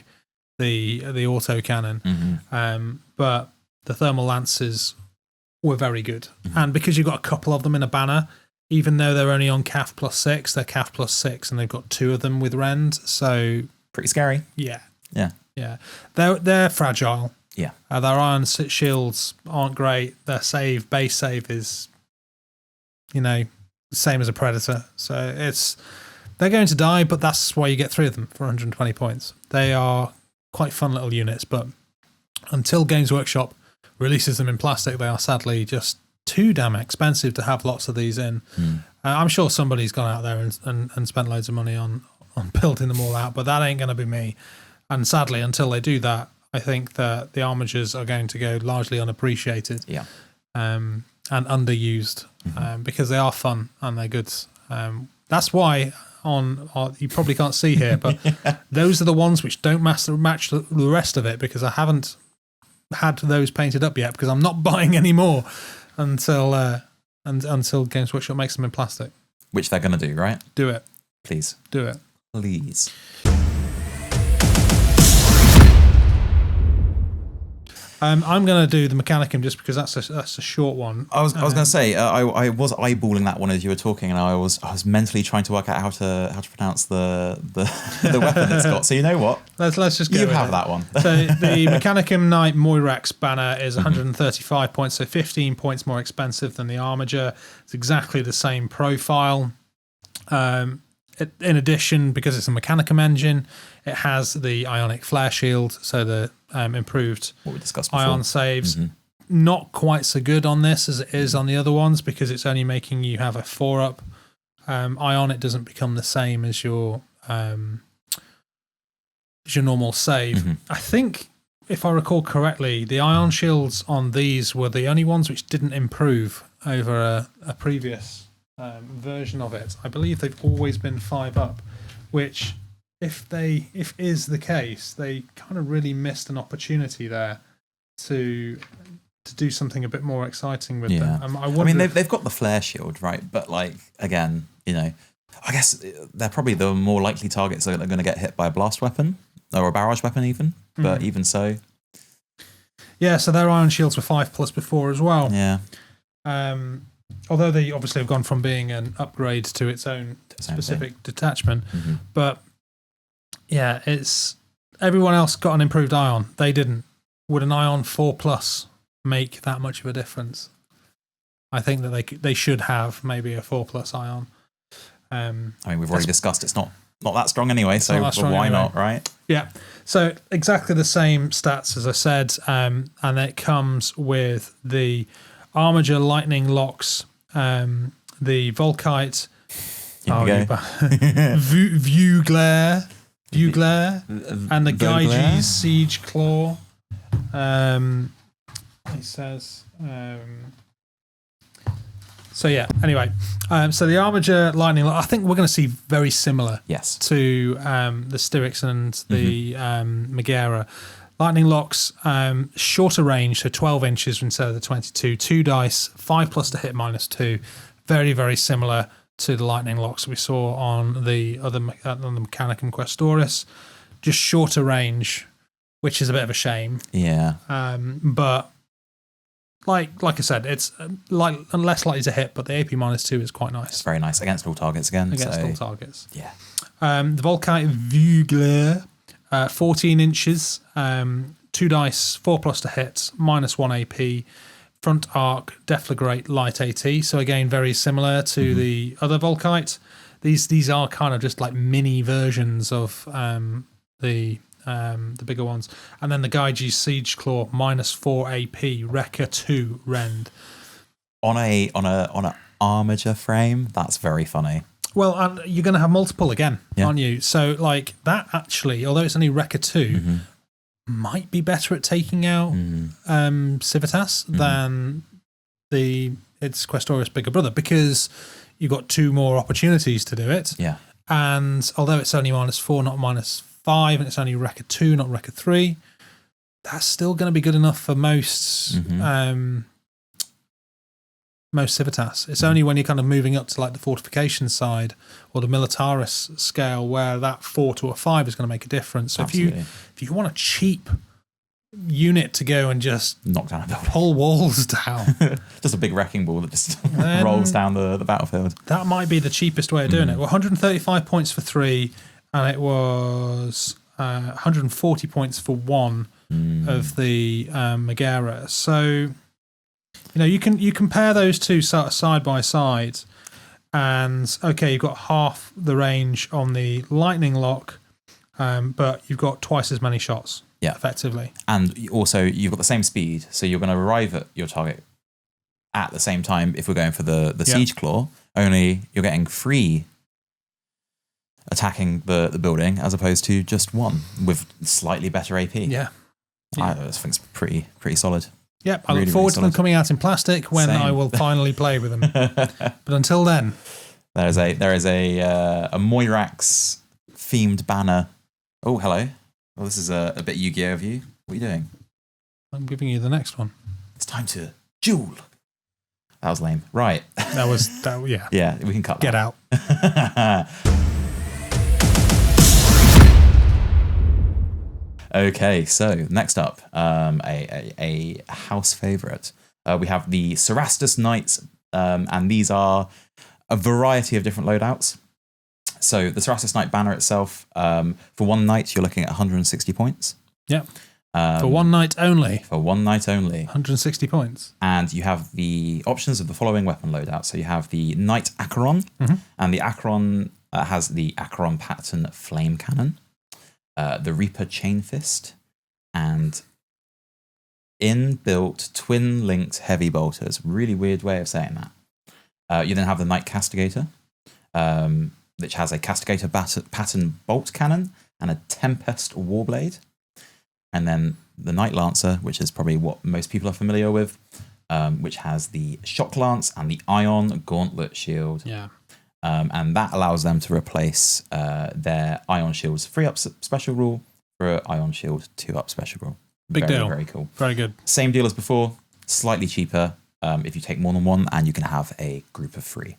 A: the autocannon, but the thermal lances were very good, and because you've got a couple of them in a banner, even though they're only on CAF +6, they're CAF +6, and they've got 2 of them with rend, so
B: pretty scary.
A: Yeah. They're fragile.
B: Yeah,
A: their iron shields aren't great. Their base save is, same as a Predator. So they're going to die, but that's why you get 3 of them for 120 points. They are quite fun little units, but until Games Workshop releases them in plastic, they are sadly just too damn expensive to have lots of these in. I'm sure somebody's gone out there and spent loads of money on building them all out, but that ain't going to be me. And sadly, until they do that, I think that the Armigers are going to go largely unappreciated. And underused, because they are fun and they're good. That's why you probably can't see here, but those are the ones which don't match the rest of it, because I haven't had those painted up yet, because I'm not buying any more until Games Workshop makes them in plastic.
B: Which they're going to do, right?
A: Do it.
B: Please.
A: Do it.
B: Please.
A: I'm going to do the Mechanicum just because that's a short one.
B: I was going to say I was eyeballing that one as you were talking, and I was mentally trying to work out how to pronounce the weapon it's got. So you know what?
A: Let's just go.
B: You have that one.
A: So the Mechanicum Knight Moirax banner is 135 points, so 15 points more expensive than the Armiger. It's exactly the same profile. In addition, because it's a Mechanicum engine, it has the Ionic Flare Shield, so the improved
B: what we discussed before.
A: Ion saves. Not quite so good on this as it is on the other ones, because it's only making you have a 4-up. Ion, it doesn't become the same as your normal save. I think, if I recall correctly, the Ion shields on these were the only ones which didn't improve over a previous version of it. I believe they've always been 5-up, which, if is the case, they kind of really missed an opportunity there to to do something a bit more exciting with
B: Yeah.
A: them.
B: I mean, they've got the flare shield, right? But like, again, I guess they're probably the more likely targets that are going to get hit by a blast weapon or a barrage weapon even. But even so.
A: Yeah, so their iron shields were 5+ before as well.
B: Yeah.
A: Although they obviously have gone from being an upgrade to its own specific detachment.
B: Mm-hmm.
A: But yeah, it's everyone else got an improved ion. They didn't. Would an ion 4+ make that much of a difference? I think that they should have maybe a 4+ ion.
B: I mean, we've already discussed it's not that strong anyway, so why not, right?
A: Yeah. So exactly the same stats as I said, and it comes with the Armiger Lightning Locks, the Volkite, View Glare, and the Gaiji's Siege Claw. He says. So yeah. Anyway, so the Armiger Lightning Lock, I think we're going to see very similar.
B: Yes.
A: To the Styrix and the Maegara. Lightning Locks, shorter range, so 12 inches instead of the 22. 2 dice, 5+ to hit, -2. Very, very similar to the Lightning Locks we saw on the other on the Mechanicum Questoris. Just shorter range, which is a bit of a shame.
B: Yeah.
A: But like I said, it's less likely to hit, but the AP -2 is quite nice.
B: It's very nice against all targets again.
A: Against all targets.
B: Yeah.
A: The Volkite View Glare, 14 inches, 2 dice, 4+ to hit, -1 AP. Front arc, Deflagrate, light AT. So again, very similar to the other Volkite. These are kind of just like mini versions of the bigger ones. And then the Gaiji's Siege Claw, -4 AP, Wrecker 2 Rend.
B: On a Armiger frame, that's very funny.
A: Well, and you're going to have multiple again, aren't you? So like that actually, although it's only Wrecker 2, might be better at taking out Civitas than its Questoris bigger brother, because you've got 2 more opportunities to do it.
B: Yeah.
A: And although it's only -4, not -5, and it's only Wrecker 2, not Wrecker 3, that's still going to be good enough for most Civitas. It's only when you're kind of moving up to like the fortification side or the Militaris scale where that 4 to a 5 is going to make a difference. So if you want a cheap unit to go and just
B: knock down a building,
A: pull walls down,
B: just a big wrecking ball that just rolls down the battlefield,
A: that might be the cheapest way of doing it. Well, 135 points for 3, and it was 140 points for 1 of the Maegara. So you compare those two side by side, and okay, you've got half the range on the Lightning Lock, but you've got twice as many shots. Yeah, effectively.
B: And also, you've got the same speed, so you're going to arrive at your target at the same time if we're going for the Siege Claw, only you're getting 3 attacking the building as opposed to just 1 with slightly better AP.
A: Yeah.
B: I think it's pretty solid.
A: Yep, I look forward to them coming out in plastic when I will finally play with them. But until then,
B: there is a Moirax themed banner. Oh, hello. Well, this is a bit Yu-Gi-Oh of you. What are you doing?
A: I'm giving you the next one.
B: It's time to duel. That was lame. Right.
A: Yeah.
B: Yeah, we can cut that.
A: Get out.
B: Okay, so next up, a house favorite. We have the Cerastus Knights, and these are a variety of different loadouts. So the Cerastus Knight banner itself, for 1 night, you're looking at 160 points.
A: Yep. For 1 night only.
B: For 1 night only.
A: 160 points.
B: And you have the options of the following weapon loadout. So you have the Knight Acheron, and the Acheron has the Acheron pattern flame cannon. The Reaper Chain Fist, and inbuilt twin-linked heavy bolters. Really weird way of saying that. You then have the Knight Castigator, which has a Castigator pattern bolt cannon and a Tempest Warblade. And then the Knight Lancer, which is probably what most people are familiar with, which has the Shock Lance and the Ion Gauntlet Shield.
A: Yeah.
B: And that allows them to replace their Ion Shield's 3-up special rule for Ion Shield 2-up special rule.
A: Big deal.
B: Very cool.
A: Very good.
B: Same deal as before. slightly cheaper if you take more than one, and you can have a group of 3.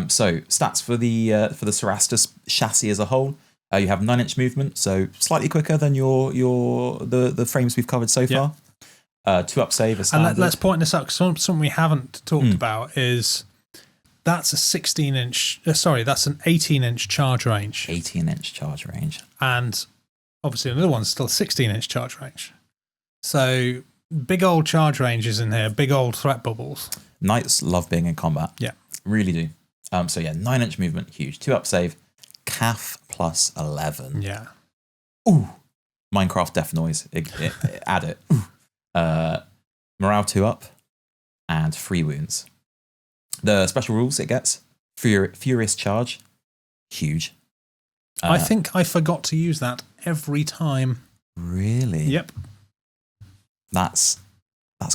B: So stats for the Cerastus chassis as a whole. You have 9-inch movement, so slightly quicker than the frames we've covered so far. 2-up save is standard.
A: And let's point this out, because something we haven't talked about is that's a 16-inch. Sorry, that's an 18-inch charge range.
B: 18-inch charge range,
A: and obviously another one's still 16-inch charge range. So big old charge ranges in here, big old threat bubbles.
B: Knights love being in combat.
A: Yeah,
B: really do. So yeah, 9-inch movement, huge. 2-up save, CAF plus 11.
A: Yeah.
B: Ooh, Minecraft death noise. Add it. Morale 2-up, and 3 wounds. The special rules it gets: Furious Charge, huge.
A: I think I forgot to use that every time.
B: Really?
A: Yep.
B: That's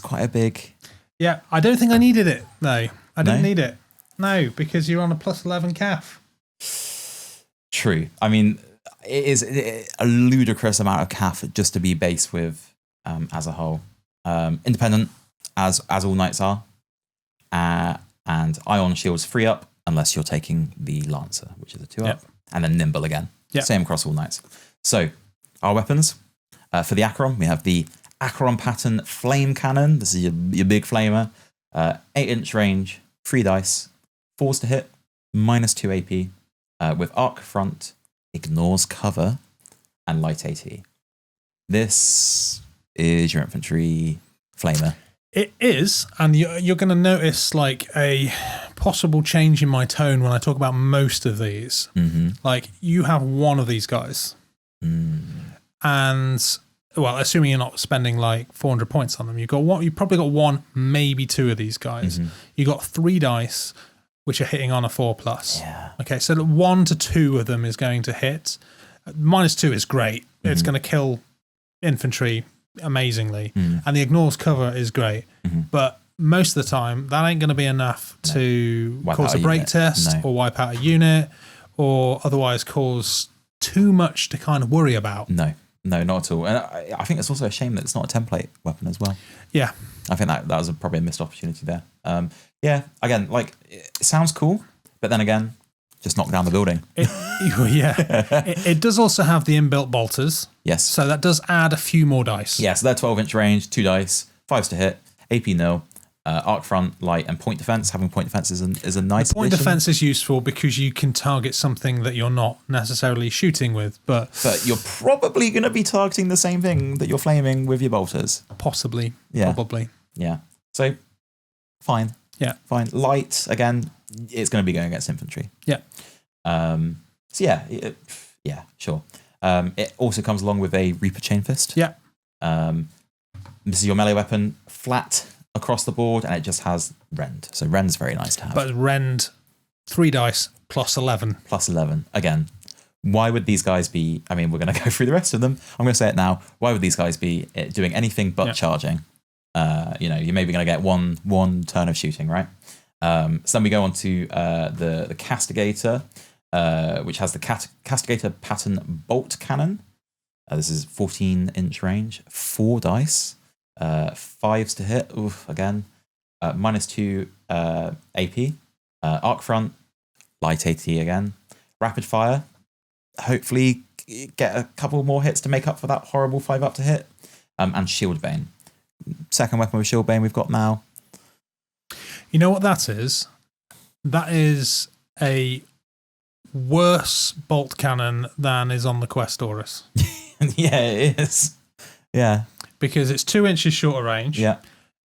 B: quite a big.
A: Yeah, I don't think I needed it. No, I didn't need it. No, because you're on a plus 11 CAF.
B: True. I mean, it is a ludicrous amount of CAF just to be base with as a whole. Independent, as all knights are. And Ion Shield's 3-up, unless you're taking the Lancer, which is a 2-up.
A: Yep.
B: And then Nimble again.
A: Yep.
B: Same across all knights. So, our weapons. For the Acheron, we have the Acheron Pattern Flame Cannon. This is your big flamer. 8-inch range, 3 dice, 4s to hit, -2 AP, with arc front, ignores cover, and light AT. This is your infantry flamer.
A: It is, and you're going to notice like a possible change in my tone when I talk about most of these.
B: Mm-hmm.
A: Like, you have one of these guys. And, well, assuming you're not spending like 400 points on them, you've probably got 1, maybe 2 of these guys. You got 3 dice, which are hitting on a 4+.
B: Yeah.
A: Okay, so 1 to 2 of them is going to hit. -2 is great. It's going to kill infantry amazingly, and the ignores cover is great, but most of the time that ain't going to be enough to cause a break test or wipe out a unit, or otherwise cause too much to kind of worry about.
B: No, not at all. And I think it's also a shame that it's not a template weapon as well.
A: Yeah,
B: I think that was probably a missed opportunity there. Yeah, again, like, it sounds cool, but then again, just knock down the building.
A: It does also have the inbuilt bolters.
B: Yes.
A: So that does add a few more dice.
B: Yeah, so they're 12-inch range, 2 dice, 5s to hit, AP nil, arc front, light, and point defense. Having point defense is a nice
A: The point
B: addition.
A: defense is useful because you can target something that you're not necessarily shooting with, but
B: you're probably going to be targeting the same thing that you're flaming with your bolters.
A: Possibly.
B: Yeah.
A: Probably.
B: Yeah. So, fine.
A: Yeah.
B: Fine. Light, again, it's going to be going against infantry.
A: Yeah.
B: So yeah, sure. It also comes along with a Reaper Chain Fist.
A: Yeah.
B: This is your melee weapon, flat across the board, and it just has Rend. So Rend's very nice to have.
A: But Rend, 3 dice plus 11.
B: Plus 11. Again, why would these guys be... I mean, we're going to go through the rest of them. I'm going to say it now. Why would these guys be doing anything but charging? You're maybe going to get one turn of shooting, right? So then we go on to the Castigator, which has the Castigator Pattern Bolt Cannon. This is 14-inch range, 4 dice, 5s to hit, again, -2 AP, arc front, light AT again, rapid fire, hopefully get a couple more hits to make up for that horrible 5-up to hit, and Shield Bane. Second weapon with Shield Bane we've got now.
A: You know what that is? That is a worse bolt cannon than is on the Questoris.
B: Yeah, it is. Yeah.
A: Because it's 2 inches shorter range.
B: Yeah.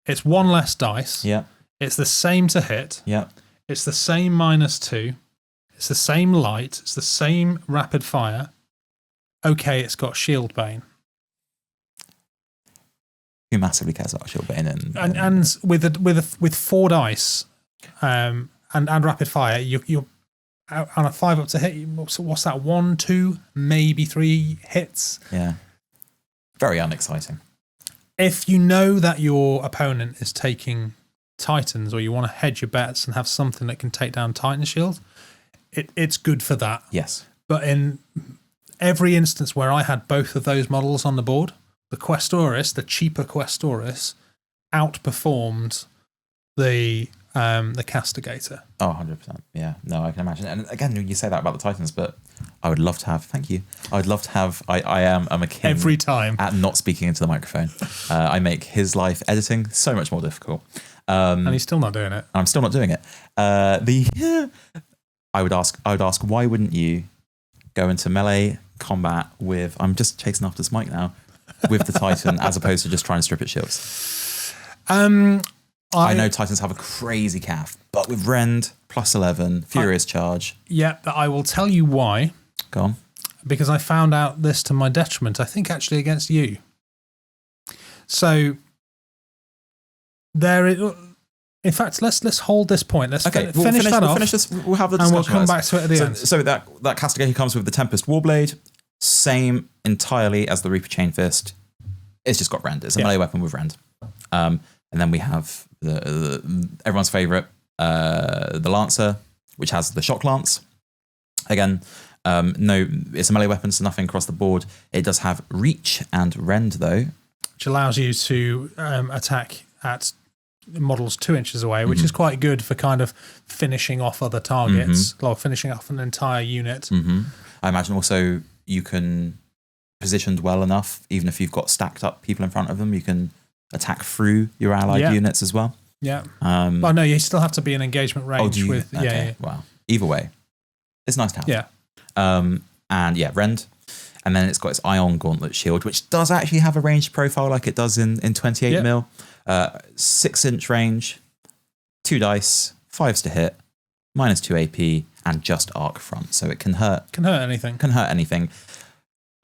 A: It's 1 less dice.
B: Yeah.
A: It's the same to hit.
B: Yeah.
A: It's the same -2. It's the same light. It's the same rapid fire. Okay, it's got Shield Bane.
B: Who massively cares about Shield Bane?
A: And with 4 dice and rapid fire, you're on a 5-up to hit. What's that? 1, 2, maybe 3 hits.
B: Yeah. Very unexciting.
A: If you know that your opponent is taking Titans, or you want to hedge your bets and have something that can take down Titan Shield, it's good for that.
B: Yes.
A: But in every instance where I had both of those models on the board, the Questoris, the cheaper Questoris, outperformed the Castigator.
B: Oh, 100%. Yeah. No, I can imagine. And again, you say that about the Titans, but I would love to have, thank you. I would love to have, I'm a king.
A: Every time.
B: At not speaking into the microphone. I make his life editing so much more difficult.
A: And he's still not doing it.
B: I'm still not doing it. I would ask, why wouldn't you go into melee combat with, I'm just chasing after this mic now, with the Titan as opposed to just trying to strip its shields? I know Titans have a crazy calf, but with Rend, plus 11, Furious Charge.
A: Yeah, but I will tell you why.
B: Go on.
A: Because I found out this to my detriment, I think actually against you. So, in fact, let's hold this point. Let's finish that off.
B: We'll finish this. We'll have the
A: and
B: discussion.
A: we'll come back to it at the end.
B: So that Castigator comes with the Tempest Warblade, same entirely as the Reaper Chainfist. It's just got Rend. It's a melee weapon with Rend. And then we have the everyone's favorite, the Lancer, which has the Shock Lance. Again, no, it's a melee weapon, so nothing across the board. It does have Reach and Rend though,
A: which allows you to attack at models 2 inches away, which is quite good for kind of finishing off other targets, or finishing off an entire unit.
B: I imagine also you can, positioned well enough, even if you've got stacked up people in front of them, you can attack through your allied units as well.
A: Yeah. Well, no, you still have to be in engagement range with.
B: Okay.
A: Yeah.
B: Well, either way, it's nice to have.
A: Yeah.
B: And yeah, Rend. And then it's got its Ion Gauntlet shield, which does actually have a ranged profile like it does in 28 mil. 6-inch range, 2 dice, 5s to hit, -2 AP, and just arc front. So it can hurt.
A: Can hurt anything.
B: Can hurt anything.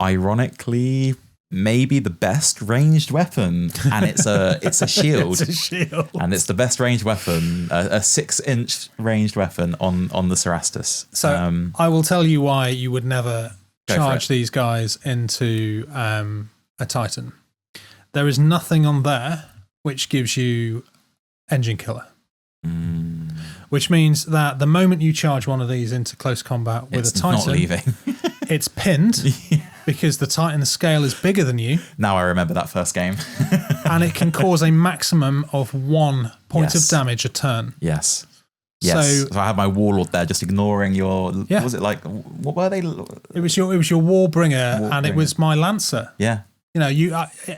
B: Ironically, maybe the best ranged weapon, and it's a shield.
A: It's a shield.
B: And it's the best ranged weapon, a 6-inch ranged weapon on the Cerastus.
A: So I will tell you why you would never charge these guys into a Titan. There is nothing on there which gives you engine killer. Which means that the moment you charge one of these into close combat with a Titan,
B: not leaving.
A: It's pinned because the Titan scale is bigger than you.
B: Now I remember that first game.
A: And it can cause a maximum of 1 point of damage a turn.
B: Yes. So I had my Warlord there just ignoring your...
A: Yeah.
B: Was it like... What were they?
A: It was your Warbringer, and it was my Lancer.
B: Yeah.
A: You know,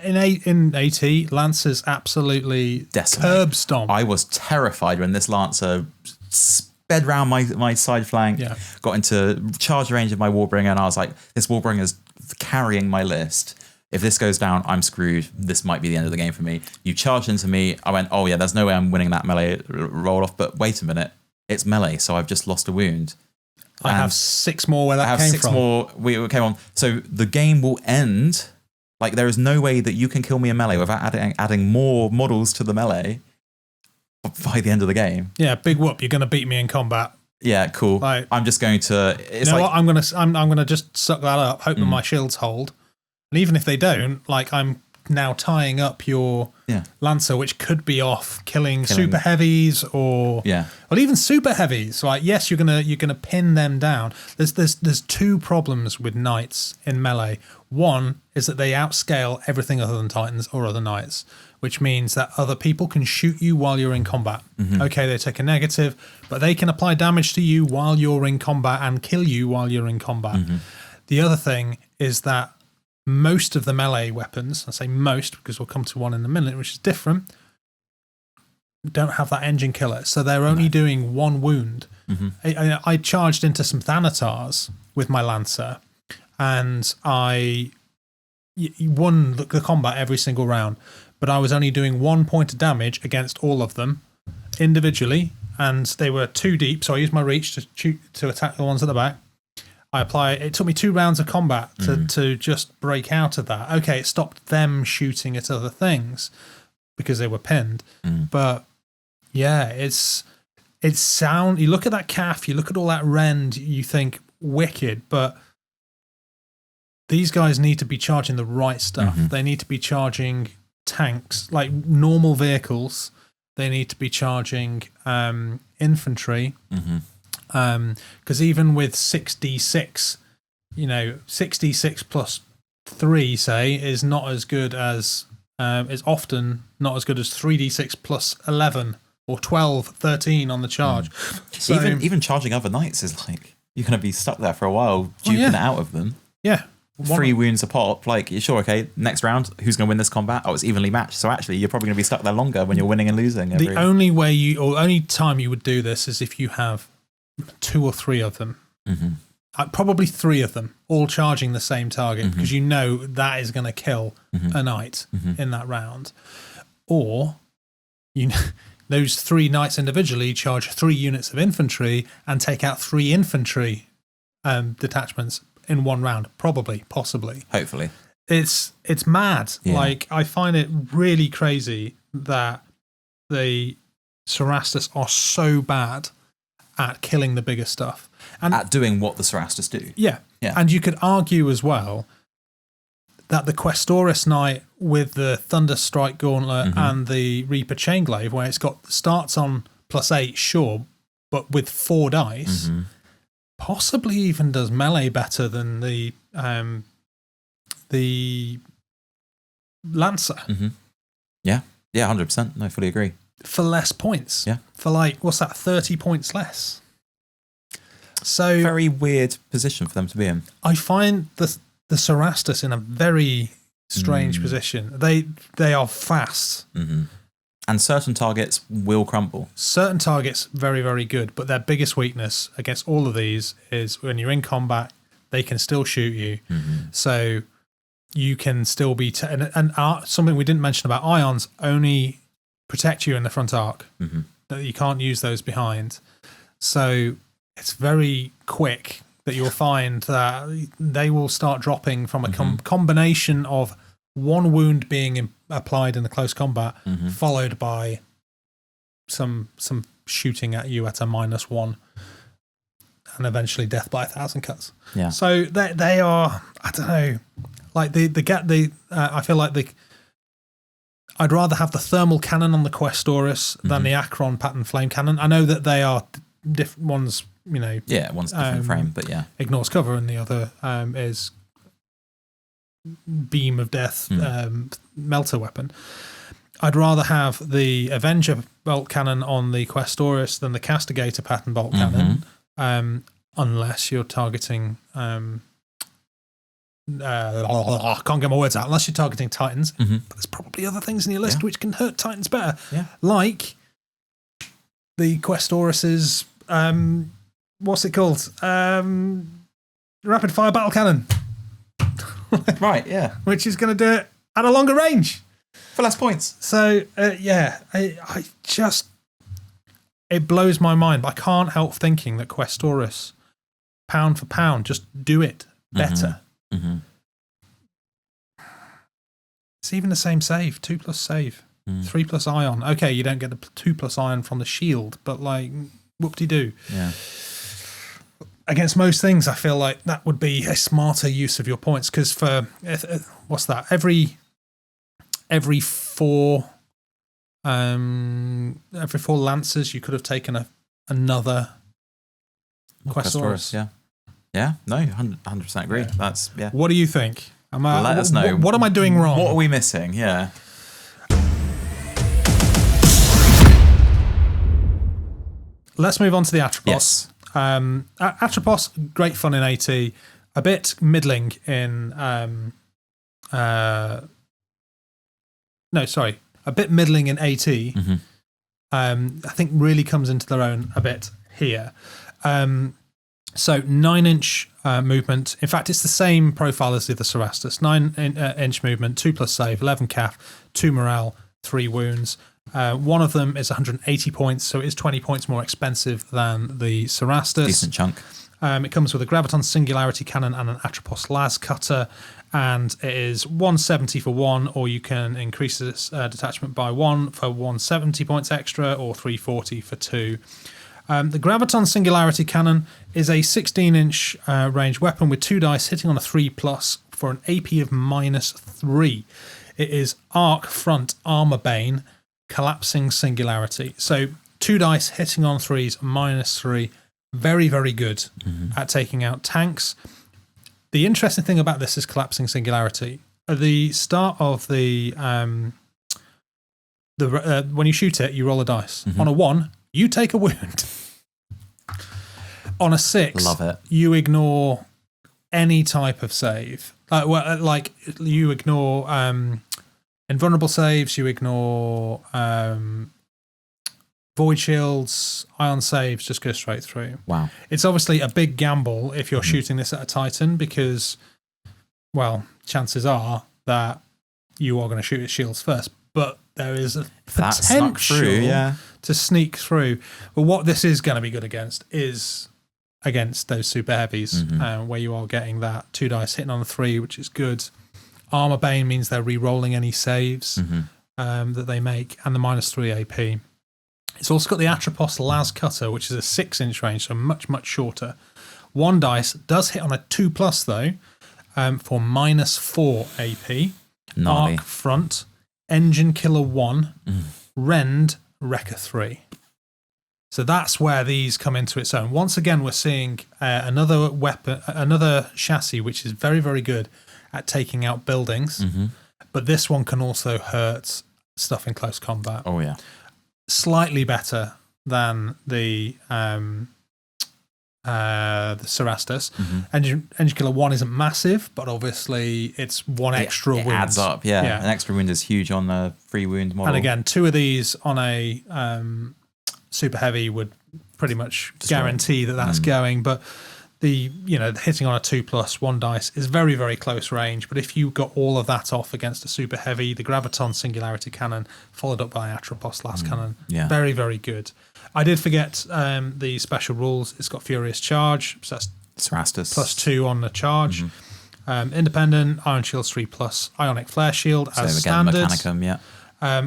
A: in AT, Lancers absolutely curb stomp.
B: I was terrified when this Lancer sped round my side flank, got into charge range of my Warbringer, and I was like, this Warbringer's carrying my list. If this goes down, I'm screwed. This might be the end of the game for me. You charged into me. I went, oh yeah, there's no way I'm winning that melee roll off. But wait a minute, it's melee, so I've just lost a wound.
A: I have 6 more where that came from. I have 6
B: more. We came on. So the game will end. Like, there is no way that you can kill me in melee without adding more models to the melee by the end of the game.
A: Yeah, big whoop. You're going to beat me in combat.
B: Yeah, cool.
A: Like,
B: I'm just going to...
A: You know what? I'm gonna just suck that up, hoping my shields hold. And even if they don't, like, I'm now tying up your Lancer, which could be off killing super heavies or even super heavies. Like, yes, you're gonna pin them down. There's 2 problems with Knights in melee. One is that they outscale everything other than Titans or other Knights, which means that other people can shoot you while you're in combat. Okay, they take a negative, but they can apply damage to you while you're in combat and kill you while you're in combat. The other thing is that most of the melee weapons, I say most because we'll come to one in a minute, which is different, don't have that engine killer. So they're only doing 1 wound. I charged into some Thanatars with my Lancer, and I won the combat every single round, but I was only doing 1 point of damage against all of them individually, and they were 2 deep, so I used my reach to attack the ones at the back. It took me 2 rounds of combat to just break out of that. Okay, it stopped them shooting at other things because they were pinned. But yeah, it's sound. You look at that calf, you look at all that Rend, you think wicked, but these guys need to be charging the right stuff. They need to be charging tanks, like normal vehicles. They need to be charging infantry. Because even with 6d6, 6d6 plus 3, say, is not as good as is often not as good as 3d6 plus 11 or 12, 13 on the charge. So,
B: even charging other knights is like, you're going to be stuck there for a while, duping it out of them.
A: Yeah.
B: 3 wounds a pop, like, you're sure, okay, next round, who's going to win this combat? Oh, it's evenly matched. So actually, you're probably going to be stuck there longer when you're winning and losing.
A: The only time you would do this is if you have 2 or 3 of them. Probably 3 of them, all charging the same target, because you know that is going to kill a knight in that round. Or, those 3 knights individually charge 3 units of infantry and take out 3 infantry detachments in one round, possibly.
B: Hopefully.
A: It's mad.
B: Yeah.
A: Like, I find it really crazy that the Cerastus are so bad at killing the bigger stuff. And
B: at doing what the Cerastus do.
A: Yeah. And you could argue as well that the Questoris Knight with the Thunderstrike Gauntlet and the Reaper Chainglaive, where it's got starts on +8, sure, but with 4 dice, possibly even does melee better than the Lancer.
B: Yeah, 100%. No, I fully agree.
A: For less points.
B: Yeah.
A: For what's that, 30 points less. So
B: very weird position for them to be in.
A: I find the Cerastus in a very strange position. They are fast.
B: And certain targets will crumble.
A: Certain targets, very, very good. But their biggest weakness against all of these is when you're in combat, they can still shoot you. So you can still be... something we didn't mention about ions only protect you in the front arc. That you can't use those behind. So it's very quick that you'll find that they will start dropping from a combination of 1 wound being applied in the close combat, followed by some shooting at you at a -1, and eventually death by 1,000 cuts.
B: Yeah.
A: So they are, I don't know, like I feel like I'd rather have the thermal cannon on the Questoris than the Akron pattern flame cannon. I know that they are different ones.
B: One's different frame, but
A: ignores cover, and the other is beam of death, melter weapon. I'd rather have the Avenger bolt cannon on the Questoris than the Castigator pattern bolt cannon, unless you're targeting. I can't get my words out. Unless you're targeting Titans, but there's probably other things in your list which can hurt Titans better, like the Questoris's. What's it called? Rapid fire battle cannon.
B: Right, yeah.
A: Which is going to do it at a longer range.
B: For less points.
A: So, I just... It blows my mind. But I can't help thinking that Questoris, pound for pound, just do it better. It's even the same save. 2+ save. 3+ ion. Okay, you don't get the 2+ ion from the shield, but whoop-de-doo. Yeah. Against most things, I feel like that would be a smarter use of your points, because for what's that? Every 4 lancers, you could have taken another Questoris.
B: Yeah. No, 100% agree. That's
A: What do you think?
B: Let us know.
A: What am I doing wrong?
B: What are we missing? Yeah.
A: Let's move on to the Atrapos.
B: Yes.
A: Atrapos, great fun in AT, a bit middling in a bit middling in AT. I think really comes into their own a bit here. So 9-inch movement. In fact, it's the same profile as the Cerastus. 9-inch movement, 2+ save, 11 CAF, 2 morale, 3 wounds. One of them is 180 points, so it is 20 points more expensive than the Cerastus.
B: Decent chunk.
A: It comes with a Graviton Singularity Cannon and an Atrapos Las Cutter, and it is 170 for 1, or you can increase this detachment by 1 for 170 points extra, or 340 for 2. The Graviton Singularity Cannon is a 16-inch range weapon with 2 dice hitting on a 3+ for an AP of -3. It is Arc Front Armor Bane, Collapsing Singularity. So 2 dice hitting on 3s, -3. Very, very good at taking out tanks. The interesting thing about this is Collapsing Singularity. at the start of the when you shoot it, you roll a dice. On a 1, you take a wound. On a 6,
B: Love it.
A: You ignore any type of save. Like you ignore invulnerable saves, you ignore void shields, ion saves, just go straight through.
B: Wow.
A: It's obviously a big gamble if you're shooting this at a Titan because, well, chances are that you are going to shoot its shields first. But there is a potential to sneak through. But what this is going to be good against is against those super heavies, where you are getting that 2 dice hitting on a 3, which is good. Armor Bane means they're re-rolling any saves that they make, and the -3 AP. It's also got the Atrapos Las Cutter, which is a 6-inch range, so much, much shorter. 1 dice does hit on a 2+, though, for -4 AP.
B: Gnarly.
A: Arc Front, Engine Killer 1, Rend, Wrecker 3. So that's where these come into its own. Once again, we're seeing another weapon, another chassis, which is very, very good at taking out buildings. But this one can also hurt stuff in close combat.
B: Oh, yeah.
A: Slightly better than the Cerastus. Engine Killer 1 isn't massive, but obviously it's one extra wound.
B: It adds up, yeah. An extra wound is huge on the free wound model.
A: And again, 2 of these on a super heavy would pretty much guarantee that that's going. But the hitting on a 2+, 1 dice is very, very close range. But if you got all of that off against a super heavy, the Graviton Singularity Cannon followed up by Atrapos Last Cannon, very, very good. I did forget the special rules. It's got Furious Charge, so that's
B: Cerastus
A: +2 on the charge. Independent, Iron Shields 3+, Ionic Flare Shield as standard.
B: Mechanicum,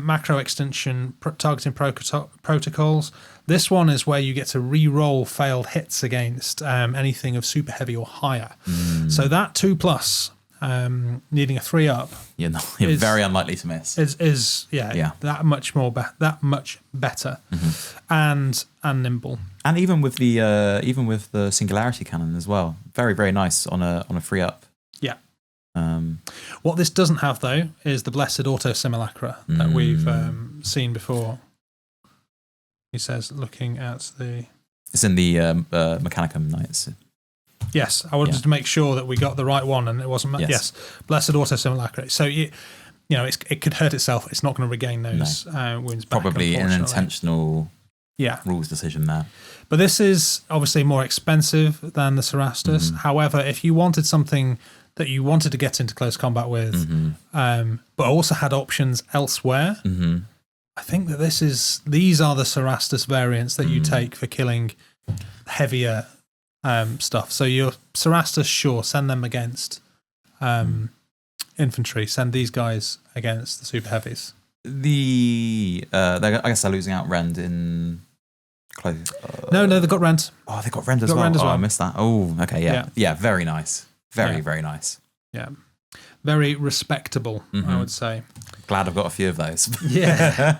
A: Macro Extension, targeting protocols. This one is where you get to re-roll failed hits against anything of super heavy or higher. So that 2+, needing a 3-up,
B: you're very unlikely to miss.
A: Is that much more that much better, and nimble.
B: And even with the Singularity Cannon as well, very, very nice on a 3-up.
A: Yeah. What this doesn't have, though, is the Blessed Auto Simulacra that we've seen before. He says, looking at the...
B: It's in the Mechanicum Knights.
A: Yes, I wanted to make sure that we got the right one, and it wasn't... Yes, Blessed Auto Simulacra. So, it could hurt itself. It's not going to regain those wounds back.
B: Probably an intentional rules decision there.
A: But this is obviously more expensive than the Cerastus. However, if you wanted something that you wanted to get into close combat with, but also had options elsewhere, I think that these are the Cerastus variants that you take for killing heavier stuff. So your Cerastus, sure, send them against infantry. Send these guys against the super heavies.
B: I guess they're losing out Rend in close.
A: No, they got Rend.
B: Oh, they got Rend as well. I missed that. Oh, okay, yeah, very nice. Very, very nice.
A: Yeah. Very respectable, I would say.
B: Glad I've got a few of those.
A: Yeah.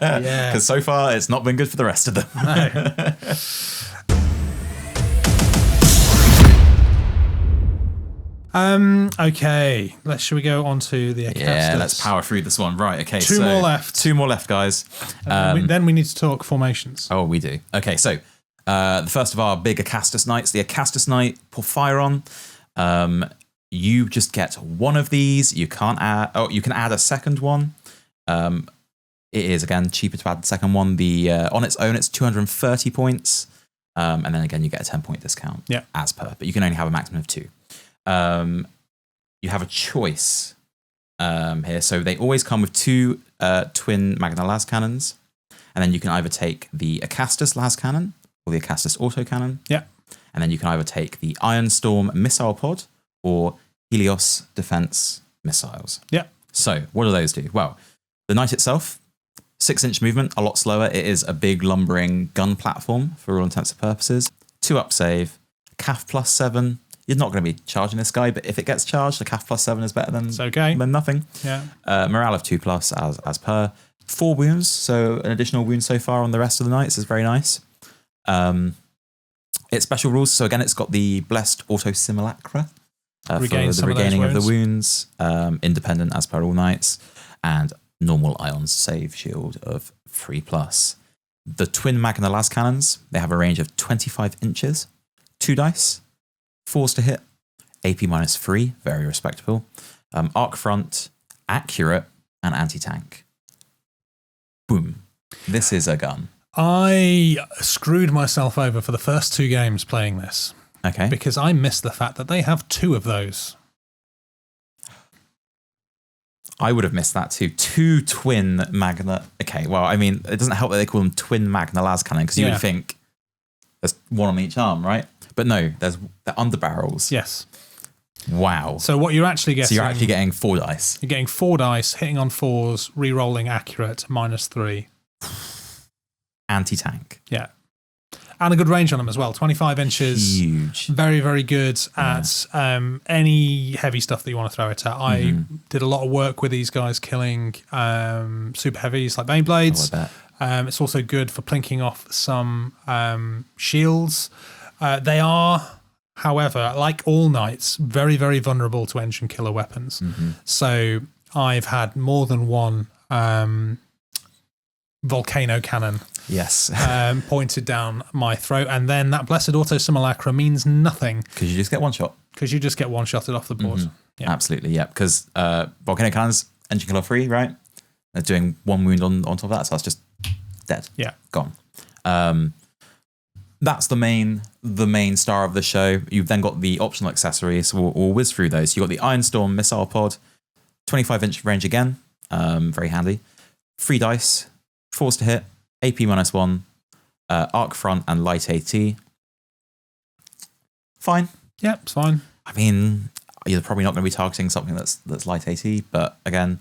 B: Because so far, it's not been good for the rest of them.
A: No. Okay. Should we go on to the Acastus?
B: Yeah, let's power through this one. Right, okay.
A: Two more left.
B: 2 more left, guys.
A: Then we need to talk formations.
B: Oh, we do. Okay, so the first of our big Acastus Knights, the Acastus Knight Porphyrion. You just get one of these. You can't add. Oh, you can add a second one. It is again cheaper to add the second one. On its own, it's 230 points, and then again you get a 10-point discount. As per, but you can only have a maximum of 2. You have a choice here, so they always come with 2 twin Magna las cannons, and then you can either take the Acastus las cannon or the Acastus auto cannon. And then you can either take the Iron Storm missile pod or Helios defense missiles. So what do those do? Well, the Knight itself, 6-inch movement, a lot slower. It is a big lumbering gun platform for all intents and purposes. 2-up save, CAF +7. You're not going to be charging this guy, but if it gets charged, the CAF +7 is better than nothing. Morale of 2+ as per. 4 wounds, so an additional wound so far on the rest of the Knights is very nice. Its special rules, so again, it's got the Blessed Auto Simulacra.
A: Regain
B: for the regaining of the wounds, independent as per all knights, and normal ions save shield of 3+. The twin Magna las cannons, they have a range of 25 inches, 2 dice, 4s to hit, AP -3, very respectable, arc front, accurate, and anti-tank. Boom. This is a gun.
A: I screwed myself over for the first 2 games playing this.
B: Okay.
A: Because I missed the fact that they have 2 of those.
B: I would have missed that too. 2 twin Magna. Okay, well, I mean, it doesn't help that they call them twin Magna las cannon because you would think there's 1 on each arm, right? But no, they're under barrels.
A: Yes.
B: Wow.
A: So what you're actually getting...
B: So you're actually getting 4 dice.
A: You're getting 4 dice, hitting on 4s, re-rolling accurate, -3.
B: Anti-tank.
A: Yeah. And a good range on them as well. 25 inches.
B: Huge.
A: Very, very good at any heavy stuff that you want to throw it at. I did a lot of work with these guys killing super heavies like Beyblades.
B: Oh, I bet.
A: It's also good for plinking off some shields. They are, however, like all knights, very, very vulnerable to engine killer weapons. So I've had more than one volcano cannon pointed down my throat, and then that blessed auto simulacra means nothing
B: because you just get 1 shot.
A: Because you just get 1-shotted off the board. Yeah.
B: Absolutely, yeah. Because volcano cannons, engine killer free, right? They're doing 1 wound on top of that, so that's just dead.
A: Yeah,
B: gone. That's the main star of the show. You've then got the optional accessories. So we'll whiz through those. You've got the Ironstorm missile pod, 25-inch range again, very handy. 3 dice, 4s to hit, AP -1, arc front and light AT. Fine.
A: Yeah, it's fine.
B: I mean, you're probably not going to be targeting something that's light AT, but again,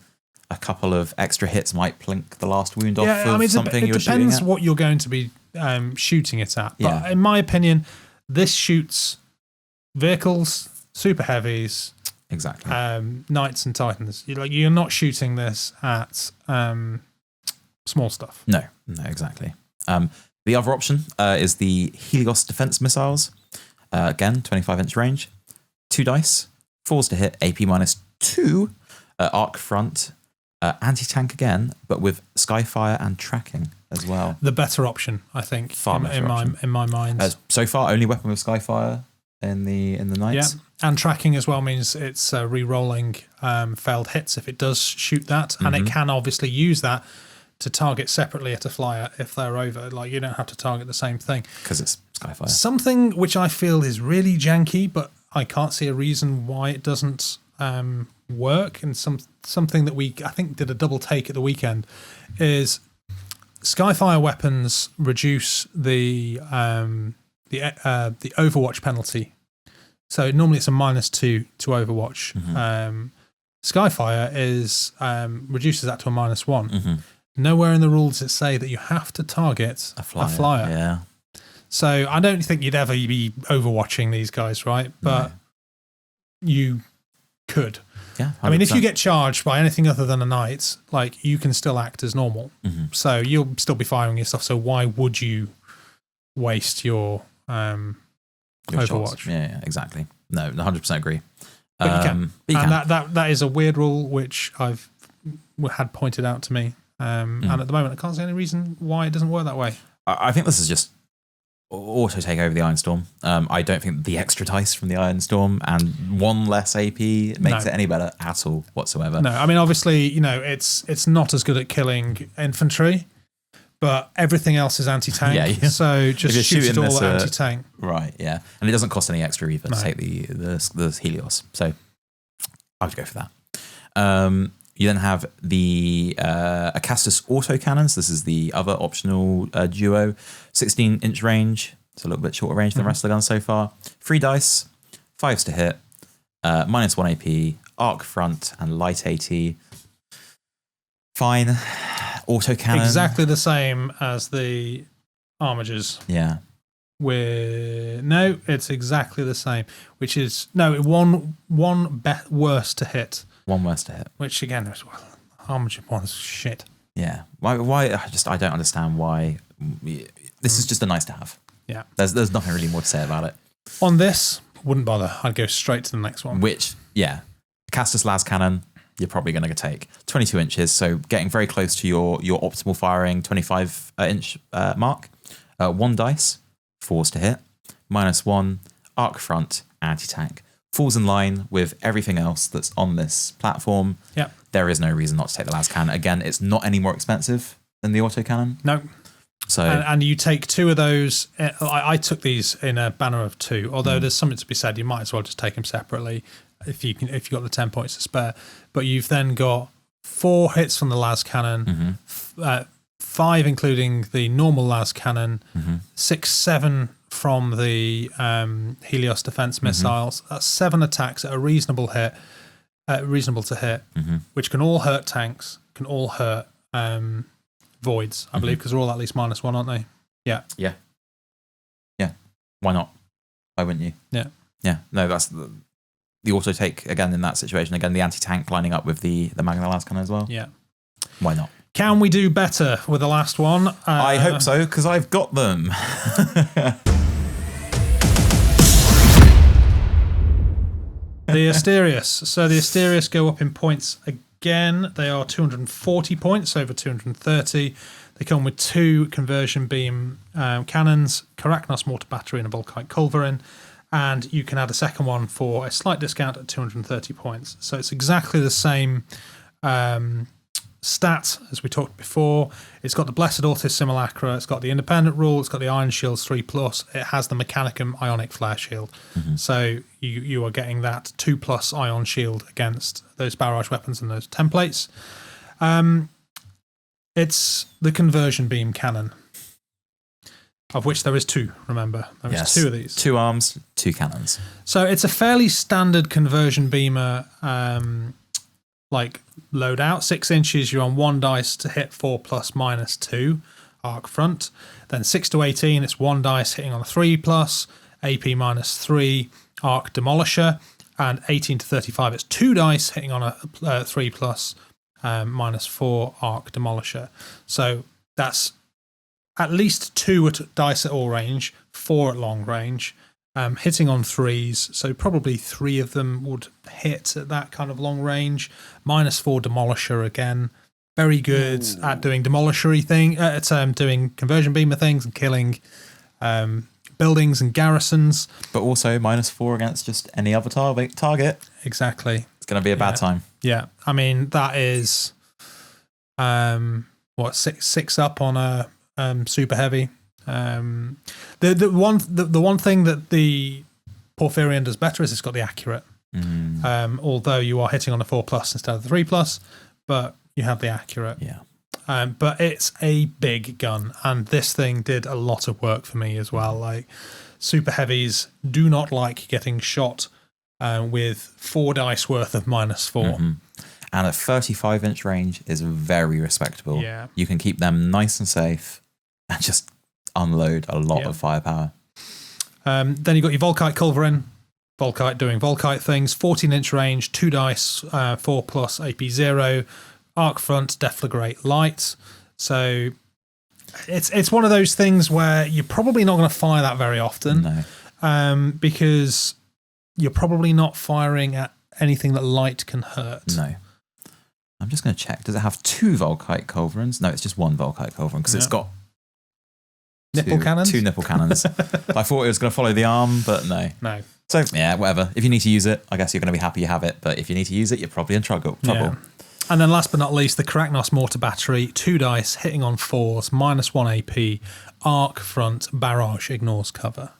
B: a couple of extra hits might plink the last wound off of something you're shooting at. It depends
A: what you're going to be shooting it at. But in my opinion, this shoots vehicles, super heavies,
B: exactly,
A: knights and titans. You're not shooting this at small stuff.
B: No, exactly. The other option is the Helios defense missiles. Again, 25-inch range, 2 dice, 4s to hit, AP -2, arc front, anti-tank again, but with Skyfire and tracking as well.
A: The better option, I think, in my mind.
B: So far, only weapon with Skyfire in the Knights.
A: Yeah, and tracking as well means it's re-rolling failed hits if it does shoot that, and it can obviously use that to target separately at a flyer if they're over. Like, you don't have to target the same thing.
B: Because it's Skyfire.
A: Something which I feel is really janky, but I can't see a reason why it doesn't work, and something that I think did a double take at the weekend, is Skyfire weapons reduce the Overwatch penalty. So normally it's a -2 to Overwatch. Skyfire reduces that to a -1. Nowhere in the rules does it say that you have to target a flyer.
B: Yeah.
A: So I don't think you'd ever be overwatching these guys, right? But you could.
B: Yeah. 100%.
A: I mean, if you get charged by anything other than a knight, like, you can still act as normal. So you'll still be firing your stuff. So why would you waste your Overwatch?
B: Shots. Yeah, exactly. No, 100% agree.
A: But you can. That is a weird rule which I've had pointed out to me. And at the moment, I can't see any reason why it doesn't work that way.
B: I think this is just auto take over the Ironstorm. I don't think the extra dice from the Ironstorm and 1 less AP makes it any better at all whatsoever.
A: No, I mean, obviously, it's not as good at killing infantry, but everything else is anti-tank. Yeah. So just shoot it all at anti-tank.
B: Right, yeah. And it doesn't cost any extra either to take the Helios. So I would go for that. You then have the Acastus autocannons. This is the other optional duo. 16-inch range. It's a little bit shorter range than the rest of the guns so far. 3 dice, 5s to hit, -1 AP, arc front, and light AT. Fine. Autocannon.
A: Exactly the same as the Armigers.
B: Yeah.
A: No, it's exactly the same. Which is one worse to hit.
B: 1 worse to hit.
A: Which again is Armiger one's shit.
B: Yeah. Why? I don't understand why. This is just a nice to have.
A: Yeah.
B: There's nothing really more to say about it.
A: On this, Wouldn't bother. I'd go straight to the next one.
B: Which, yeah, Acastus las cannon, you're probably going to take 22 inches, so getting very close to your optimal firing 25 inch mark. 1 dice, 4s to hit, -1, arc front, anti-tank. Falls in line with everything else that's on this platform.
A: Yeah.
B: There is no reason not to take the las cannon. Again, it's not any more expensive than the autocannon.
A: No.
B: So
A: and you take 2 of those. I took these in a banner of 2. Although there's something to be said, you might as well just take them separately if you've got the 10 points to spare. But you've then got 4 hits from the las cannon, 5 including the normal las cannon, 6, 7 from the Helios defense missiles. That's 7 attacks at a reasonable hit, reasonable to hit, which can all hurt tanks, can all hurt voids, I believe, because they're all at least -1, aren't they? Yeah.
B: Yeah. Why not? Why wouldn't you?
A: Yeah.
B: Yeah. No, that's the auto take again in that situation. Again, the anti-tank lining up with the Maegara las cannon as well.
A: Yeah.
B: Why not?
A: Can we do better with the last one?
B: I hope so, because I've got them.
A: The Asterius. So the Asterius go up in points again. They are 240 points over 230. They come with 2 conversion beam cannons, Karachnos mortar battery, and a Volkite culverin. And you can add a second one for a slight discount at 230 points. So it's exactly the same stat as we talked before. It's got the Blessed Ortis Simulacra, it's got the Independent Rule, it's got the Iron Shields 3+, it has the Mechanicum Ionic Flare Shield. So you are getting that 2+ Ion Shield against those barrage weapons and those templates. It's the Conversion Beam Cannon, of which there is 2, remember. There is 2 of these.
B: 2 arms, 2 cannons.
A: So it's a fairly standard Conversion Beamer loadout. 6 inches, you're on 1 dice to hit 4 plus -2 arc front. Then 6 to 18, it's 1 dice hitting on a 3 plus, AP -3 arc demolisher. And 18 to 35, it's 2 dice hitting on a 3 plus, -4 arc demolisher. So that's at least 2 dice at all range, 4 at long range. Hitting on 3s, so probably 3 of them would hit at that kind of long range. -4 demolisher again, very good at doing demolishery thing, at doing conversion beamer things and killing buildings and garrisons.
B: But also -4 against just any other target.
A: Exactly.
B: It's going to be a bad time.
A: Yeah, I mean that is six up on a super heavy. The one thing that the Porphyrion does better is it's got the accurate. Although you are hitting on a 4 plus instead of the 3 plus, but you have the accurate.
B: Yeah.
A: But it's a big gun, and this thing did a lot of work for me as well. Like super heavies do not like getting shot with 4 dice worth of -4.
B: And at 35 inch range is very respectable.
A: Yeah.
B: You can keep them nice and safe and just unload a lot of firepower.
A: Then you've got your Volkite culverin. Volkite doing Volkite things. 14 inch range, 2 dice, 4 plus AP 0. Arc front, deflagrate light. So it's one of those things where you're probably not going to fire that very often.
B: No.
A: Because you're probably not firing at anything that light can hurt.
B: No. I'm just going to check. Does it have 2 Volkite culverins? No, it's just 1 Volkite culverin because it's got
A: nipple cannons?
B: 2 nipple cannons. I thought it was going to follow the arm, but no.
A: No.
B: So, yeah, whatever. If you need to use it, I guess you're going to be happy you have it. But if you need to use it, you're probably in trouble.
A: Yeah. And then last but not least, the Karachnos mortar battery. 2 dice, hitting on 4s, -1 AP, arc front, barrage, ignores cover.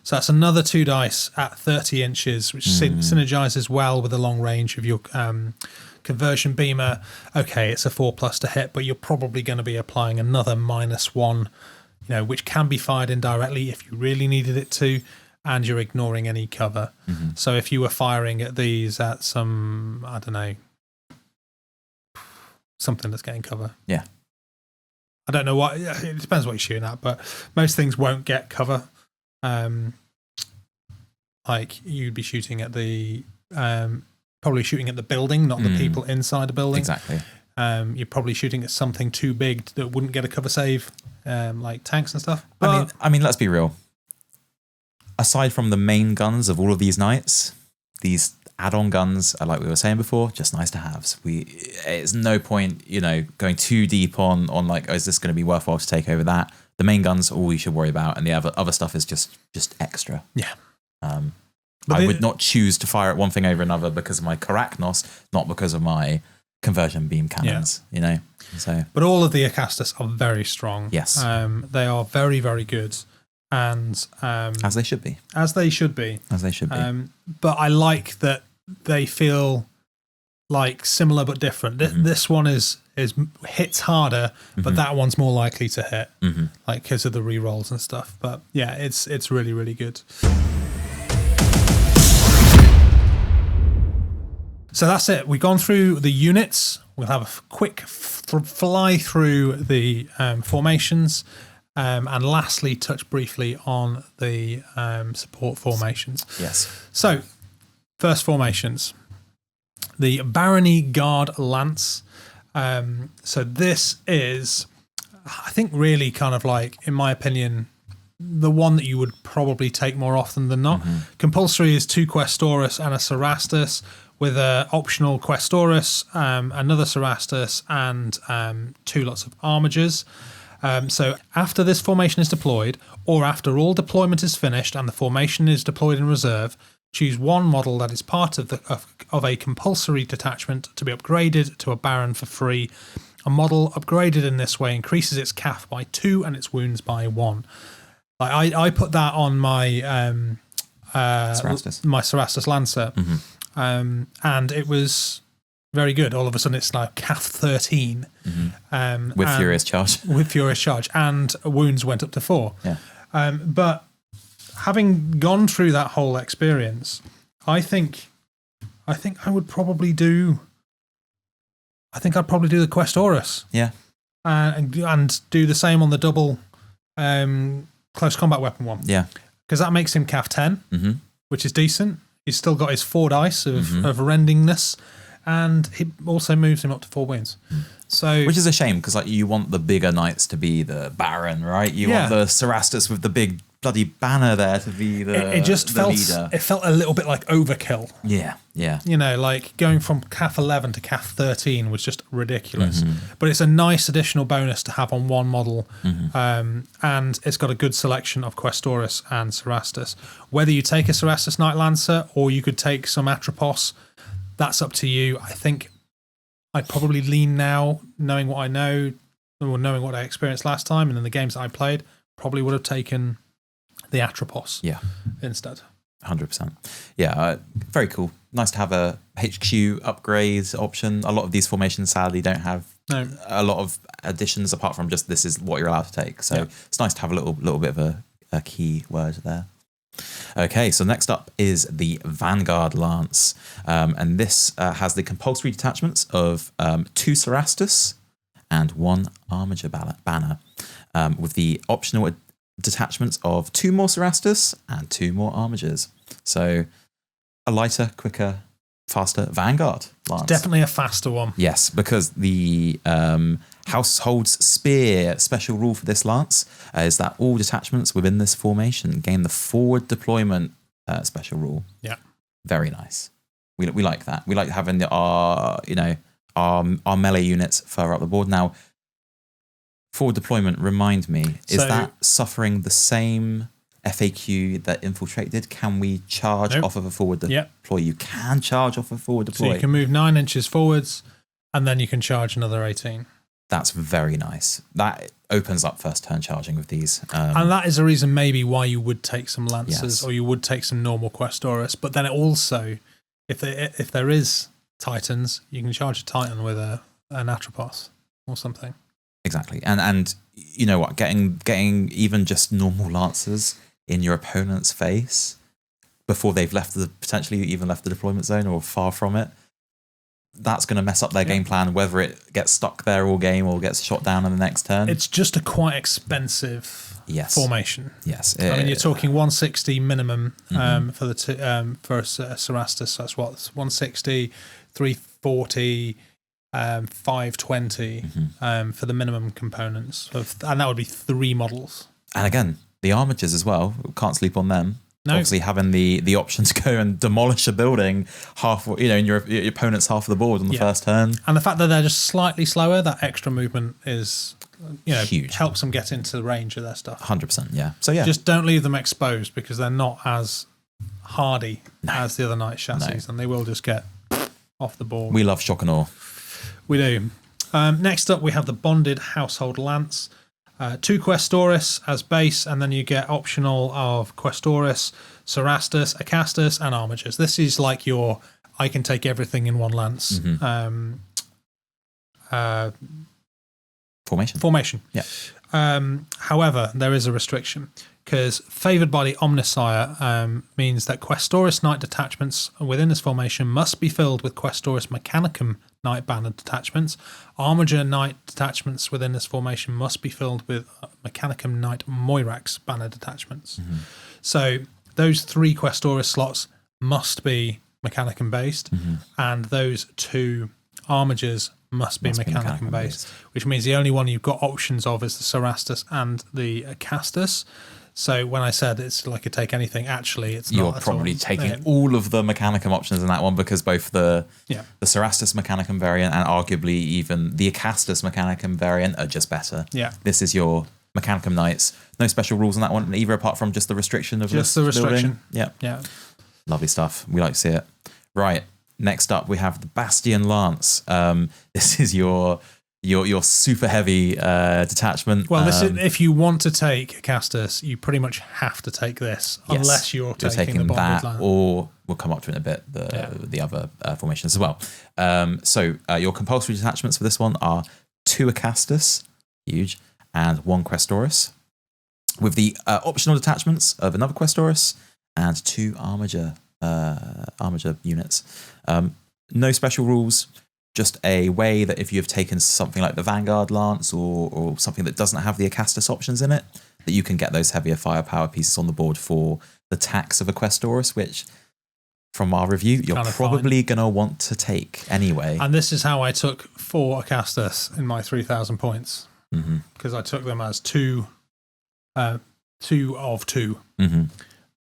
A: So that's another 2 dice at 30 inches, which synergizes well with the long range of your conversion beamer. Okay, it's a 4 plus to hit, but you're probably going to be applying another -1, which can be fired indirectly if you really needed it to, and you're ignoring any cover. So if you were firing at these at some, I don't know, something that's getting cover.
B: Yeah.
A: I don't know what, it depends what you're shooting at, but most things won't get cover. Like you'd be shooting at the, probably shooting at the building, not the people inside the building.
B: Exactly.
A: You're probably shooting at something too big that wouldn't get a cover save, like tanks and stuff.
B: I mean, let's be real. aside from the main guns of all of these knights, these add-on guns are, like we were saying before, just nice to haves. It's no point, going too deep on like, is this going to be worthwhile to take over that? The main guns are all you should worry about, and the other stuff is just extra.
A: Yeah.
B: I would not choose to fire at one thing over another because of my Karachnos, not because of my conversion beam cannons. So.
A: But all of the Acastus are very strong.
B: Yes.
A: They are very, very good. And
B: as they should be.
A: As they should be. But I like that they feel like similar but different. This one is hits harder, but that one's more likely to hit, like because of the rerolls and stuff. But yeah, it's really, really good. So that's it. We've gone through the units. We'll have a quick fly through the formations. And lastly, touch briefly on the support formations.
B: Yes.
A: So, first formations. The Barony Guard Lance. So this is, I think, really kind of like, in my opinion, the one that you would probably take more often than not. Compulsory is 2 Questoris and a Cerastus, with an optional Questoris, another Cerastus, and 2 lots of Armigers. So after this formation is deployed, or after all deployment is finished and the formation is deployed in reserve, choose one model that is part of a compulsory detachment to be upgraded to a Baron for free. A model upgraded in this way increases its CAF by 2 and its wounds by 1. I put that on my Cerastus Lancer, and it was very good. All of a sudden, it's like CAF 13.
B: With Furious Charge.
A: With Furious Charge. And wounds went up to 4.
B: Yeah.
A: But having gone through that whole experience, I think I would probably do... I think I'd probably do the Questoris.
B: Yeah.
A: And do the same on the double close combat weapon one.
B: Yeah.
A: Because that makes him CAF 10, which is decent. He's still got his 4 dice of rendingness. And he also moves him up to 4 wounds. So,
B: which is a shame, because like you want the bigger knights to be the Baron, right? You want the Cerastus with the big bloody banner there to be the
A: it just felt
B: leader.
A: It felt a little bit like overkill.
B: Yeah.
A: Like going from CAF 11 to CAF 13 was just ridiculous. But it's a nice additional bonus to have on one model, and it's got a good selection of Questoris and Cerastus. Whether you take a Cerastus Knight Lancer or you could take some Atrapos, that's up to you. I think I'd probably lean now, knowing what I know, or knowing what I experienced last time, and in the games that I played, probably would have taken the Atrapos instead.
B: 100%. Yeah, very cool. Nice to have a HQ upgrade option. A lot of these formations, sadly, don't have a lot of additions apart from just this is what you're allowed to take. So it's nice to have a little bit of a key word there. Okay, so next up is the Vanguard Lance, and this has the compulsory detachments of 2 Cerastus and 1 Armiger banner, with the optional detachments of 2 more Cerastus and 2 more Armigers. So a lighter, quicker, faster Vanguard Lance.
A: Definitely a faster one.
B: Yes, because the Household's Spear special rule for this lance is that all detachments within this formation gain the forward deployment special rule.
A: Yeah,
B: very nice. We like that. We like having our melee units further up the board. Now, forward deployment, remind me, is that suffering the same FAQ that Infiltrate did? Can we charge off of a forward deploy? You can charge off a forward deploy.
A: So you can move 9 inches forwards, and then you can charge another 18.
B: That's very nice. That opens up first turn charging with these.
A: And that is a reason maybe why you would take some Lancers or you would take some normal Questoris. But then it also, if there is Titans, you can charge a Titan with an Atrapos or something.
B: Exactly. And you know what? Getting even just normal Lancers in your opponent's face before they've potentially even left the deployment zone or far from it, that's going to mess up their game plan, whether it gets stuck there all game or gets shot down in the next turn.
A: It's just a quite expensive formation.
B: Yes.
A: I mean, you're talking 160 minimum for for Cerastus. So that's what, 160, 340, 520 for the minimum components. And that would be 3 models.
B: And again, the Armigers as well. Can't sleep on them. obviously having the option to go and demolish a building half, in your opponent's half of the board on the first turn.
A: And the fact that they're just slightly slower, that extra movement is,
B: huge.
A: Helps them get into the range of their stuff.
B: 100%, yeah. So yeah,
A: just don't leave them exposed because they're not as hardy as the other Knight chassis, and they will just get off the board.
B: We love shock and awe.
A: We do. Next up, we have the Bonded Household Lance. 2 Questoris as base, and then you get optional of Questoris, Cerastus, Acastus, and Armigers. This is like your I can take everything in one lance. Formation.
B: Yeah.
A: However, there is a restriction because Favoured by the Omnissiah means that Questoris Knight detachments within this formation must be filled with Questoris Mechanicum Knight banner detachments. Armiger Knight detachments within this formation must be filled with Mechanicum Knight Moirax banner detachments. So those 3 Questoris slots must be Mechanicum based, and those 2 Armigers must be Mechanicum based, which means the only one you've got options of is the Cerastus and the Acastus. So when I said it's like a take anything, actually it's not.
B: You're probably taking all of the Mechanicum options in that one, because both the Cerastus Mechanicum variant and arguably even the Acastus Mechanicum variant are just better.
A: Yeah.
B: This is your Mechanicum Knights. No special rules on that one either, apart from just the restriction of
A: just the restriction.
B: Building.
A: Yeah.
B: Lovely stuff. We like to see it. Right. Next up, we have the Bastion Lance. This is your super heavy detachment.
A: Well, this is, if you want to take Acastus, you pretty much have to take this, unless you're taking the Bonded Lance.
B: Or we'll come up to it in a bit, the other formations as well. So your compulsory detachments for this one are 2 Acastus, huge, and 1 Questoris, with the optional detachments of another Questoris and 2 Armiger units. No special rules. Just a way that if you've taken something like the Vanguard Lance or something that doesn't have the Acastus options in it, that you can get those heavier firepower pieces on the board for the tax of a Questoris, which, from our review, you're probably going to want to take anyway.
A: And this is how I took 4 Acastus in my 3,000 points, because I took them as 2 of 2.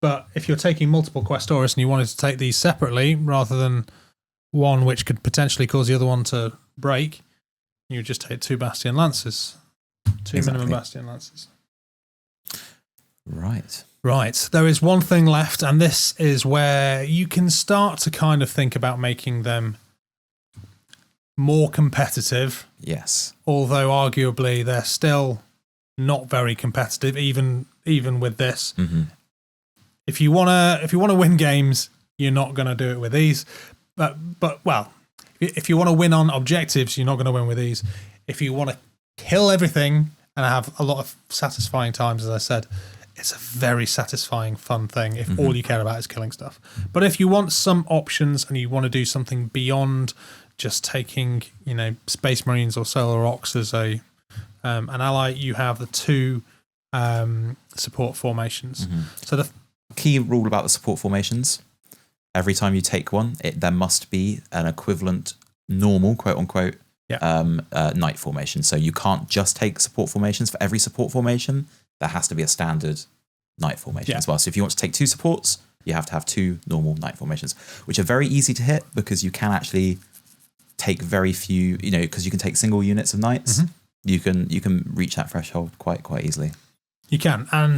A: But if you're taking multiple Questoris and you wanted to take these separately rather than one which could potentially cause the other one to break, you just take 2 Bastion Lances. 2 minimum Bastion Lances. Right. There is one thing left, and this is where you can start to kind of think about making them more competitive.
B: Yes.
A: Although arguably they're still not very competitive, even with this. If you wanna win games, you're not gonna do it with these. But if you want to win on objectives, you're not going to win with these. If you want to kill everything and have a lot of satisfying times, as I said, it's a very satisfying, fun thing if all you care about is killing stuff. But if you want some options and you want to do something beyond just taking, Space Marines or Solar Aux as an ally, you have the 2 support formations. So the
B: key rule about the support formations: every time you take one, there must be an equivalent normal, quote unquote, knight formation. So you can't just take support formations. For every support formation, there has to be a standard knight formation as well. So if you want to take 2 supports, you have to have 2 normal knight formations, which are very easy to hit because you can actually take very few, because you can take single units of knights. You can reach that threshold quite easily.
A: You can, and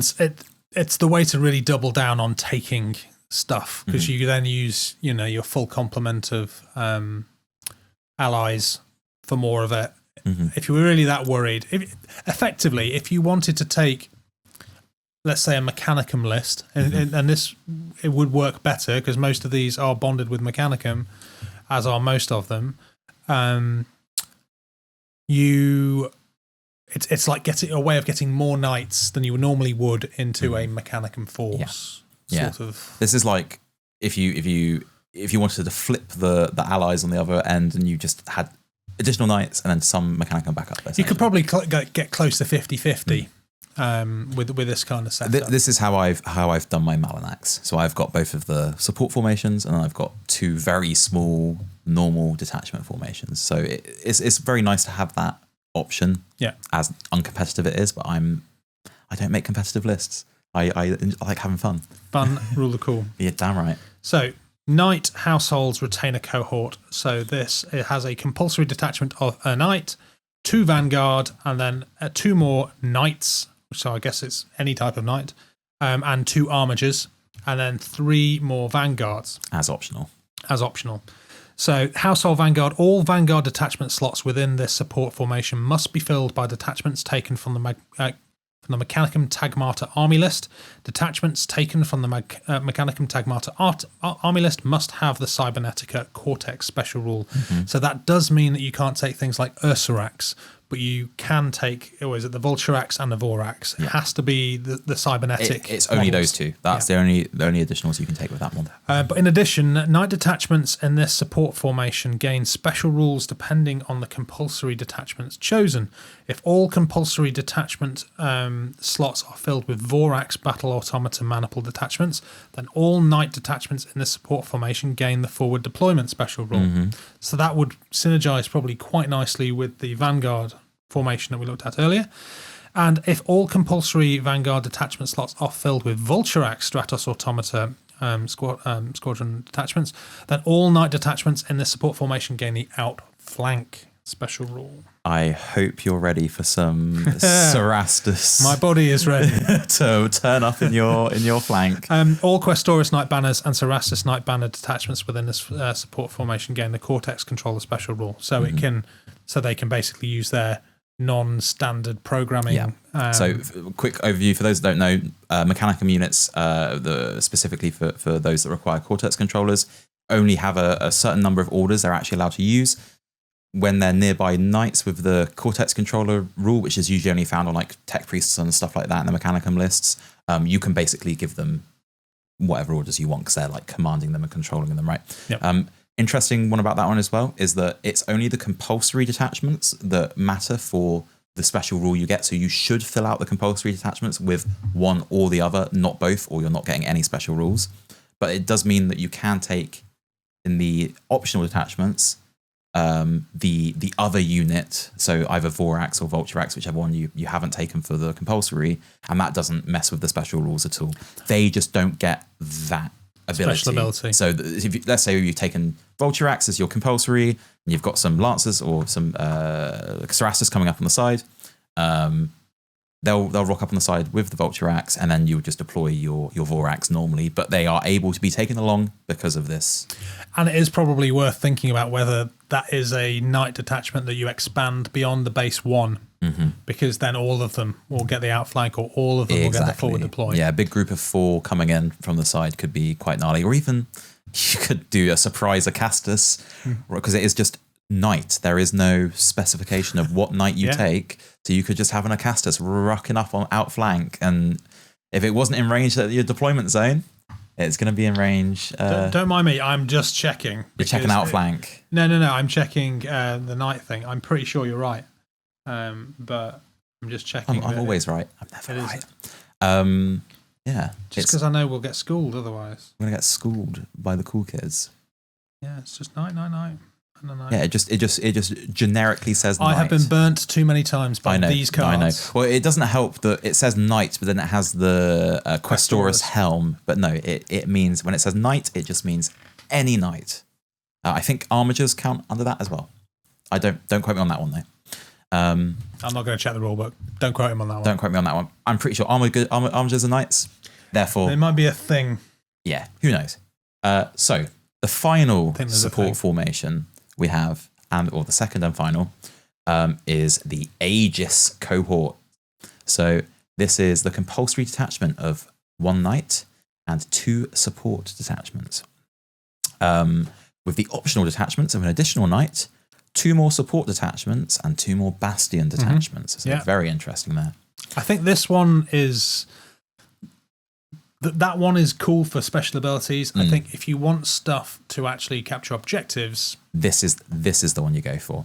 A: it's the way to really double down on taking stuff, because you then use your full complement of allies for more of it. If you were really that worried, if you wanted to take, let's say, a Mechanicum list, and it would work better because most of these are bonded with Mechanicum, as are most of them. It's like getting a way of getting more knights than you normally would into a Mechanicum force. Sort of. This
B: is like if you wanted to flip the allies on the other end and you just had additional knights and then some Mechanicum backup.
A: You could probably get close to 50-50 with this kind of setup.
B: This is how I've done my Malanax. So I've got both of the support formations and I've got 2 very small normal detachment formations. So it's very nice to have that option. As uncompetitive it is, but I don't make competitive lists. I like having fun.
A: Fun, rule of cool.
B: Yeah, damn right.
A: So, Knight households retain a cohort. So it has a compulsory detachment of a Knight, 2 Vanguard, and then 2 more Knights, so I guess it's any type of Knight, and 2 Armigers, and then 3 more Vanguards.
B: As optional.
A: So, Household Vanguard, all Vanguard detachment slots within this support formation must be filled by detachments taken from the Mechanicum Tagmata army list. Detachments taken from the Mechanicum Tagmata army list must have the Cybernetica Cortex special rule. So that does mean that you can't take things like Ursarax, but you can take, is it the Vulturax and the Vorax? It has to be the cybernetic.
B: It's only those two. That's the only additionals you can take with that one.
A: But in addition, Knight detachments in this support formation gain special rules depending on the compulsory detachments chosen. If all compulsory detachment slots are filled with Vorax Battle Automata Maniple detachments, then all Knight detachments in this support formation gain the forward deployment special rule. So that would synergize probably quite nicely with the Vanguard formation that we looked at earlier. And if all compulsory Vanguard detachment slots are filled with Vulturax Stratos Automata squadron detachments, then all Knight detachments in this support formation gain the outflank special rule.
B: I hope you're ready for some Cerastus.
A: My body is ready
B: to turn up in your flank.
A: All Questoris Knight banners and Cerastus Knight banner detachments within this support formation gain the Cortex controller special rule, so they can basically use their non-standard programming.
B: So, quick overview for those that don't know: Mechanicum units, specifically for those that require Cortex controllers, only have a certain number of orders they're actually allowed to use. When they're nearby Knights with the Cortex controller rule, which is usually only found on like Tech Priests and stuff like that in the Mechanicum lists, you can basically give them whatever orders you want because they're like commanding them and controlling them, right?
A: Yep.
B: Interesting one about that one as well is that it's only the compulsory detachments that matter for the special rule you get. So you should fill out the compulsory detachments with one or the other, not both, or you're not getting any special rules. But it does mean that you can take in the optional detachments the other unit, so either Vorax or Vulturax, whichever one you haven't taken for the compulsory, and that doesn't mess with the special rules at all. They just don't get that ability.
A: Special ability.
B: So let's say you've taken Vulturax as your compulsory, and you've got some Lancers or some Cerastus coming up on the side. They'll rock up on the side with the Vulturax, and then you would just deploy your Vorax normally, but they are able to be taken along because of this.
A: And it is probably worth thinking about whether that is a Knight detachment that you expand beyond the base 1, because then all of them will get the outflank, or all of them will get the forward deploy.
B: Yeah, a big group of 4 coming in from the side could be quite gnarly, or even you could do a surprise Acastus, because it is just Knight. There is no specification of what Knight you take, so you could just have an Acastus rocking up on outflank, and if it wasn't in range at your deployment zone, it's going to be in range.
A: Don't mind me, I'm just checking.
B: You're checking outflank.
A: No, I'm checking the Knight thing. I'm pretty sure you're right, but I'm just checking.
B: I'm always right. I'm never right. Yeah.
A: Just because I know we'll get schooled otherwise.
B: We're going to get schooled by the cool kids.
A: Yeah, it's just Knight.
B: Yeah, it just generically says Knight.
A: I have been burnt too many times by these cards.
B: I know. Well, it doesn't help that it says Knight, but then it has the Questoris helm. But no, it means, when it says Knight, it just means any Knight. I think Armigers count under that as well. I don't quote me on that one though.
A: I'm not going to check the rule book. Don't quote him on that one.
B: Don't quote me on that one. I'm pretty sure Armigers are Knights. Therefore,
A: it might be a thing.
B: Yeah, who knows? So the final support formation we have, or the second and final, is the Aegis cohort. So this is the compulsory detachment of 1 Knight and 2 support detachments. With the optional detachments of an additional Knight, 2 more support detachments, and 2 more Bastion detachments. So very interesting there.
A: I think this one is... That one is cool for special abilities. I think if you want stuff to actually capture objectives,
B: this is the one you go for.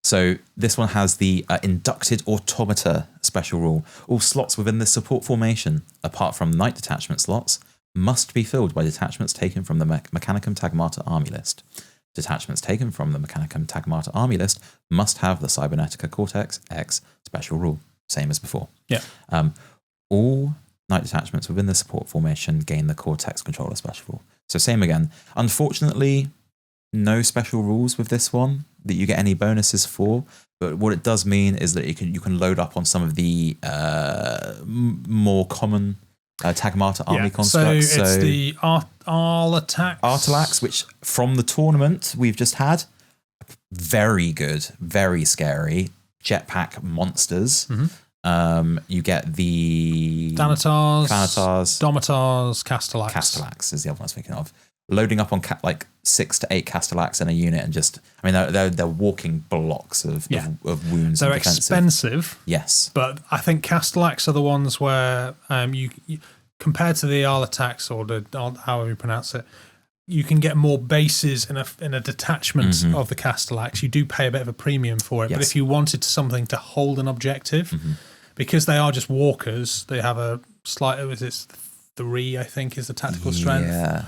B: So this one has the inducted automata special rule. All slots within this support formation, apart from Knight detachment slots, must be filled by detachments taken from the Mechanicum Tagmata army list. Detachments taken from the Mechanicum Tagmata army list must have the Cybernetica Cortex X special rule, same as before.
A: Yeah.
B: All Knight detachments within the support formation gain the Cortex controller special. So same again. Unfortunately, no special rules with this one that you get any bonuses for. But what it does mean is that you can load up on some of the more common Tagmata army constructs.
A: So it's the
B: Artalax, which from the tournament we've just had, very good, very scary jetpack monsters. You get the
A: Thanatars,
B: Domitars,
A: Castellax.
B: Castellax is the other one I was thinking of. Loading up on like 6 to 8 Castellax in a unit, and just, I mean, they're walking blocks of wounds.
A: They're expensive,
B: yes,
A: but I think Castellax are the ones where you compared to the Arlatax or however you pronounce it, you can get more bases in a detachment of the Castellax. You do pay a bit of a premium for it, but if you wanted something to hold an objective, because they are just walkers, they have a slight, it's 3, I think, is the tactical strength.
B: Yeah.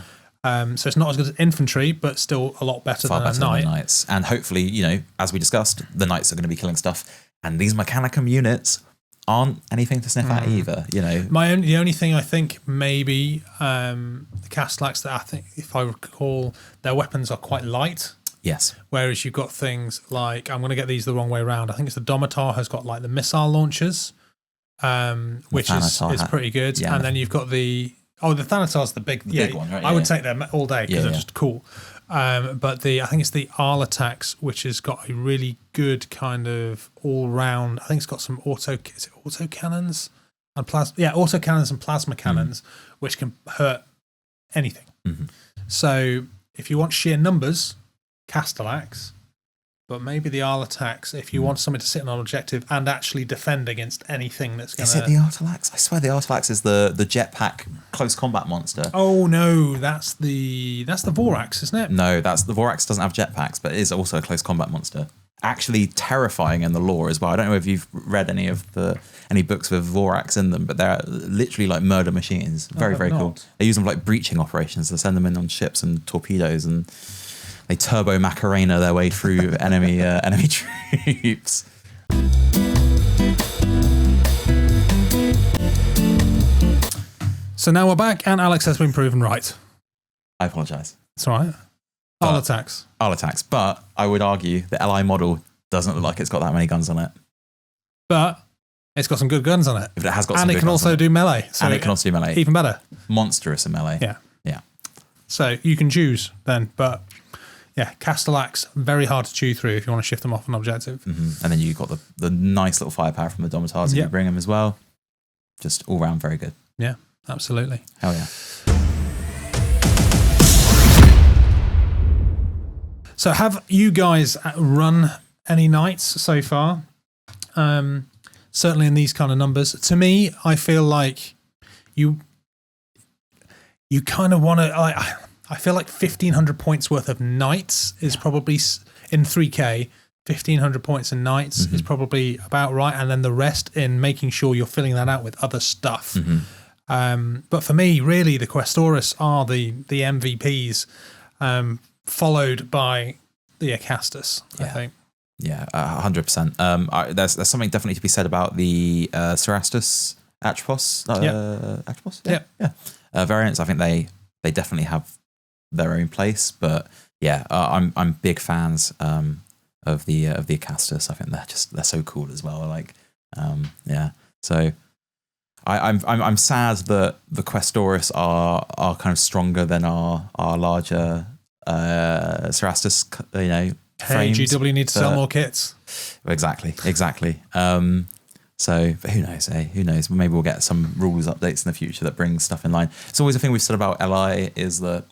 A: So it's not as good as infantry, but still a lot better than a knight.
B: Knights. And hopefully, as we discussed, the knights are going to be killing stuff. And these Mechanicum units aren't anything to sniff at either, The
A: only thing I think maybe the Castellax, that I think, if I recall, their weapons are quite light.
B: Yes.
A: Whereas you've got things like, I'm going to get these the wrong way around. I think it's the Domitar has got like the missile launchers, which is pretty good. Yeah. And then you've got the Thanatar's the big
B: one, right?
A: I would take them all day because they're just cool. But I think it's the Arlatax, which has got a really good kind of all round. I think it's got some auto cannons and auto cannons and plasma cannons, which can hurt anything. So if you want sheer numbers, Castellax. But maybe the Arlatax, if you want something to sit on an objective and actually defend against anything that's going to...
B: Is it the Artalax? I swear the Artalax is the jetpack close combat monster.
A: Oh, no, that's the Vorax, isn't it?
B: No, the Vorax doesn't have jetpacks, but it is also a close combat monster. Actually terrifying in the lore as well. I don't know if you've read any books with Vorax in them, but they're literally like murder machines. Very, very cool. They use them for like breaching operations. They send them in on ships and torpedoes, and they turbo Macarena their way through enemy troops.
A: So now we're back, and Alex has been proven right.
B: I apologise.
A: It's all right.
B: Arlatax, but I would argue the LI model doesn't look like it's got that many guns on it.
A: But it's got some good guns on it.
B: If it has got
A: and it can also do melee.
B: So and it can also do melee.
A: Even better.
B: Monstrous in melee.
A: Yeah.
B: Yeah.
A: So you can choose then, but yeah, Castellax, very hard to chew through if you want to shift them off an objective.
B: And then you've got the nice little firepower from the Domitars if you bring them as well. Just all round very good.
A: Yeah, absolutely.
B: Hell yeah.
A: So have you guys run any knights so far? Certainly in these kind of numbers. To me, I feel like you kind of want to... I feel like 1,500 points worth of knights is probably in 3K. 1,500 points in knights is probably about right, and then the rest in making sure you're filling that out with other stuff. But for me, really, the Questoris are the MVPs, followed by the Acastus, I think.
B: Yeah, 100%. There's something definitely to be said about the Cerastus Atrapos. Atrapos? Yeah. Variants. I think they definitely have their own place, but yeah, I'm big fans of the Acastus. I think they're so cool as well. So I'm sad that the Questoris are kind of stronger than our larger Cerastus, frames.
A: Hey, GW need to sell more kits.
B: Exactly. So, but who knows? Who knows? Maybe we'll get some rules updates in the future that bring stuff in line. It's always a thing we've said about LI is that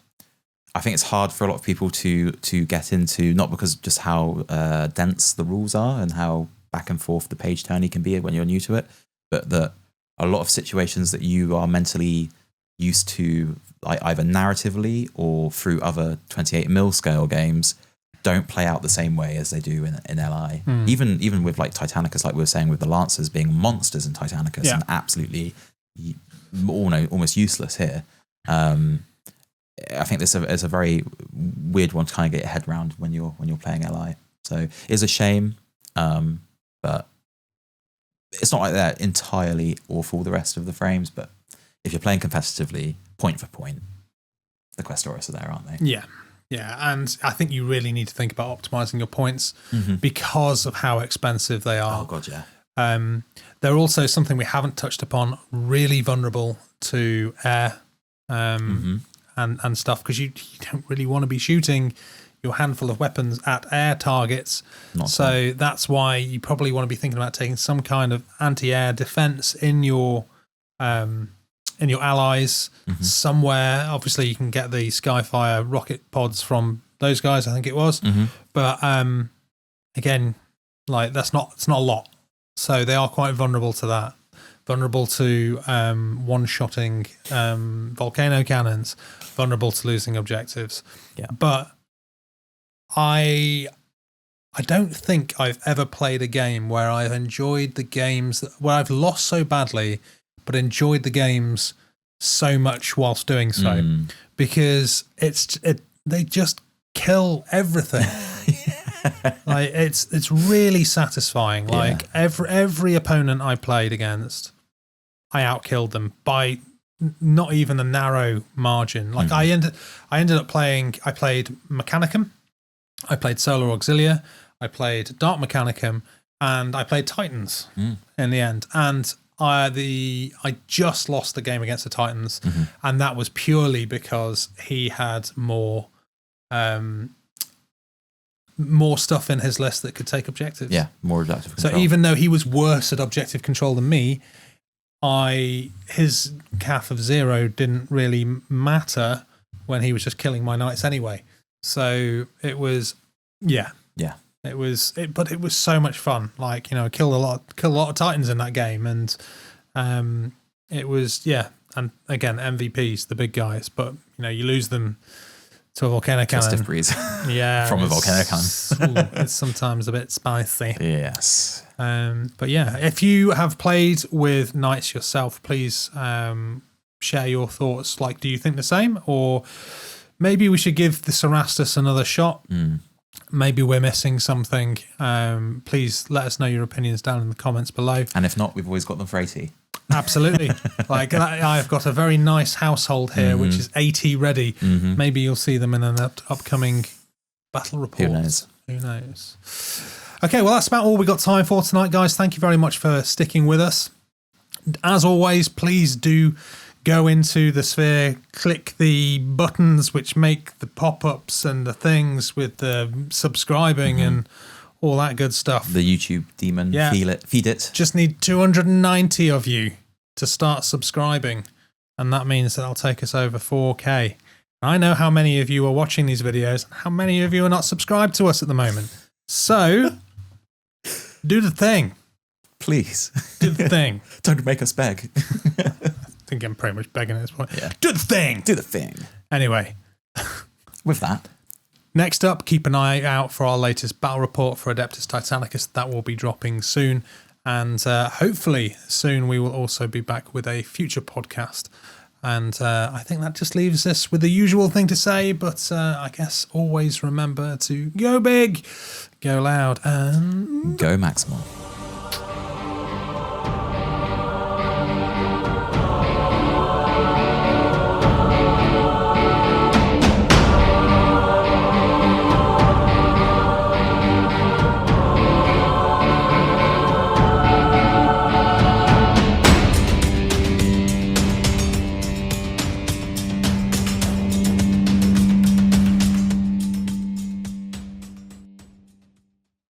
B: I think it's hard for a lot of people to get into, not because just how dense the rules are and how back and forth the page turn can be when you're new to it, but that a lot of situations that you are mentally used to, like either narratively or through other 28mm scale games, don't play out the same way as they do in LI. Even with like Titanicus, like we were saying with the Lancers being monsters in Titanicus and absolutely almost useless here. I think this is a very weird one to kind of get your head around when you're playing LI. So it's a shame, but it's not like they're entirely awful, the rest of the frames, but if you're playing competitively, point for point, the Questoris are there, aren't they?
A: Yeah. Yeah, and I think you really need to think about optimizing your points because of how expensive they are.
B: Oh, God, yeah.
A: They're also something we haven't touched upon, really vulnerable to air and stuff, because you don't really want to be shooting your handful of weapons at air targets. So that's why you probably want to be thinking about taking some kind of anti-air defense in your allies somewhere. Obviously, you can get the Skyfire rocket pods from those guys, I think it was. But again, like it's not a lot. So they are quite vulnerable to that. Vulnerable to one-shotting volcano cannons. Vulnerable to losing objectives.
B: Yeah.
A: But I don't think I've ever played a game where I've enjoyed the games where I've lost so badly, but enjoyed the games so much whilst doing so, because they just kill everything. Like it's really satisfying. Like every opponent I played against, I outkilled them by not even a narrow margin. Like I ended up playing. I played Mechanicum, I played Solar Auxilia, I played Dark Mechanicum, and I played Titans in the end. And I just lost the game against the Titans, and that was purely because he had more stuff in his list that could take objectives.
B: Yeah, more objective control.
A: So even though he was worse at objective control than me, his calf of 0 didn't really matter when he was just killing my knights anyway. So it was, but it was so much fun. Like, you know, killed a lot of Titans in that game, and it was and again MVPs, the big guys, but you know, you lose them to a volcano cannon.
B: Stiff breeze.
A: Yeah,
B: from a volcano cannon.
A: It's sometimes a bit spicy.
B: Yes.
A: But yeah, if you have played with knights yourself, please share your thoughts. Like, do you think the same, or maybe we should give the Cerastus another shot? Maybe we're missing something. Please let us know your opinions down in the comments below.
B: And if not, we've always got them for 80.
A: Absolutely. Like I've got a very nice household here, which is 80 ready. Maybe you'll see them in an upcoming battle report. Who knows? Okay, well, that's about all we got time for tonight, guys. Thank you very much for sticking with us. As always, please do go into the sphere, click the buttons which make the pop-ups and the things with the subscribing and all that good stuff. The
B: YouTube demon, feed it.
A: Just need 290 of you to start subscribing, and that means that'll take us over 4K. I know how many of you are watching these videos and how many of you are not subscribed to us at the moment. So, do the thing.
B: Please.
A: Do the thing.
B: Don't make us beg.
A: I think I'm pretty much begging at this point.
B: Yeah.
A: Do the thing.
B: Do the thing.
A: Anyway.
B: With that.
A: Next up, keep an eye out for our latest battle report for Adeptus Titanicus. That will be dropping soon. And hopefully soon we will also be back with a future podcast. And I think that just leaves us with the usual thing to say. But I guess always remember to go big, go loud, and
B: go Maximal.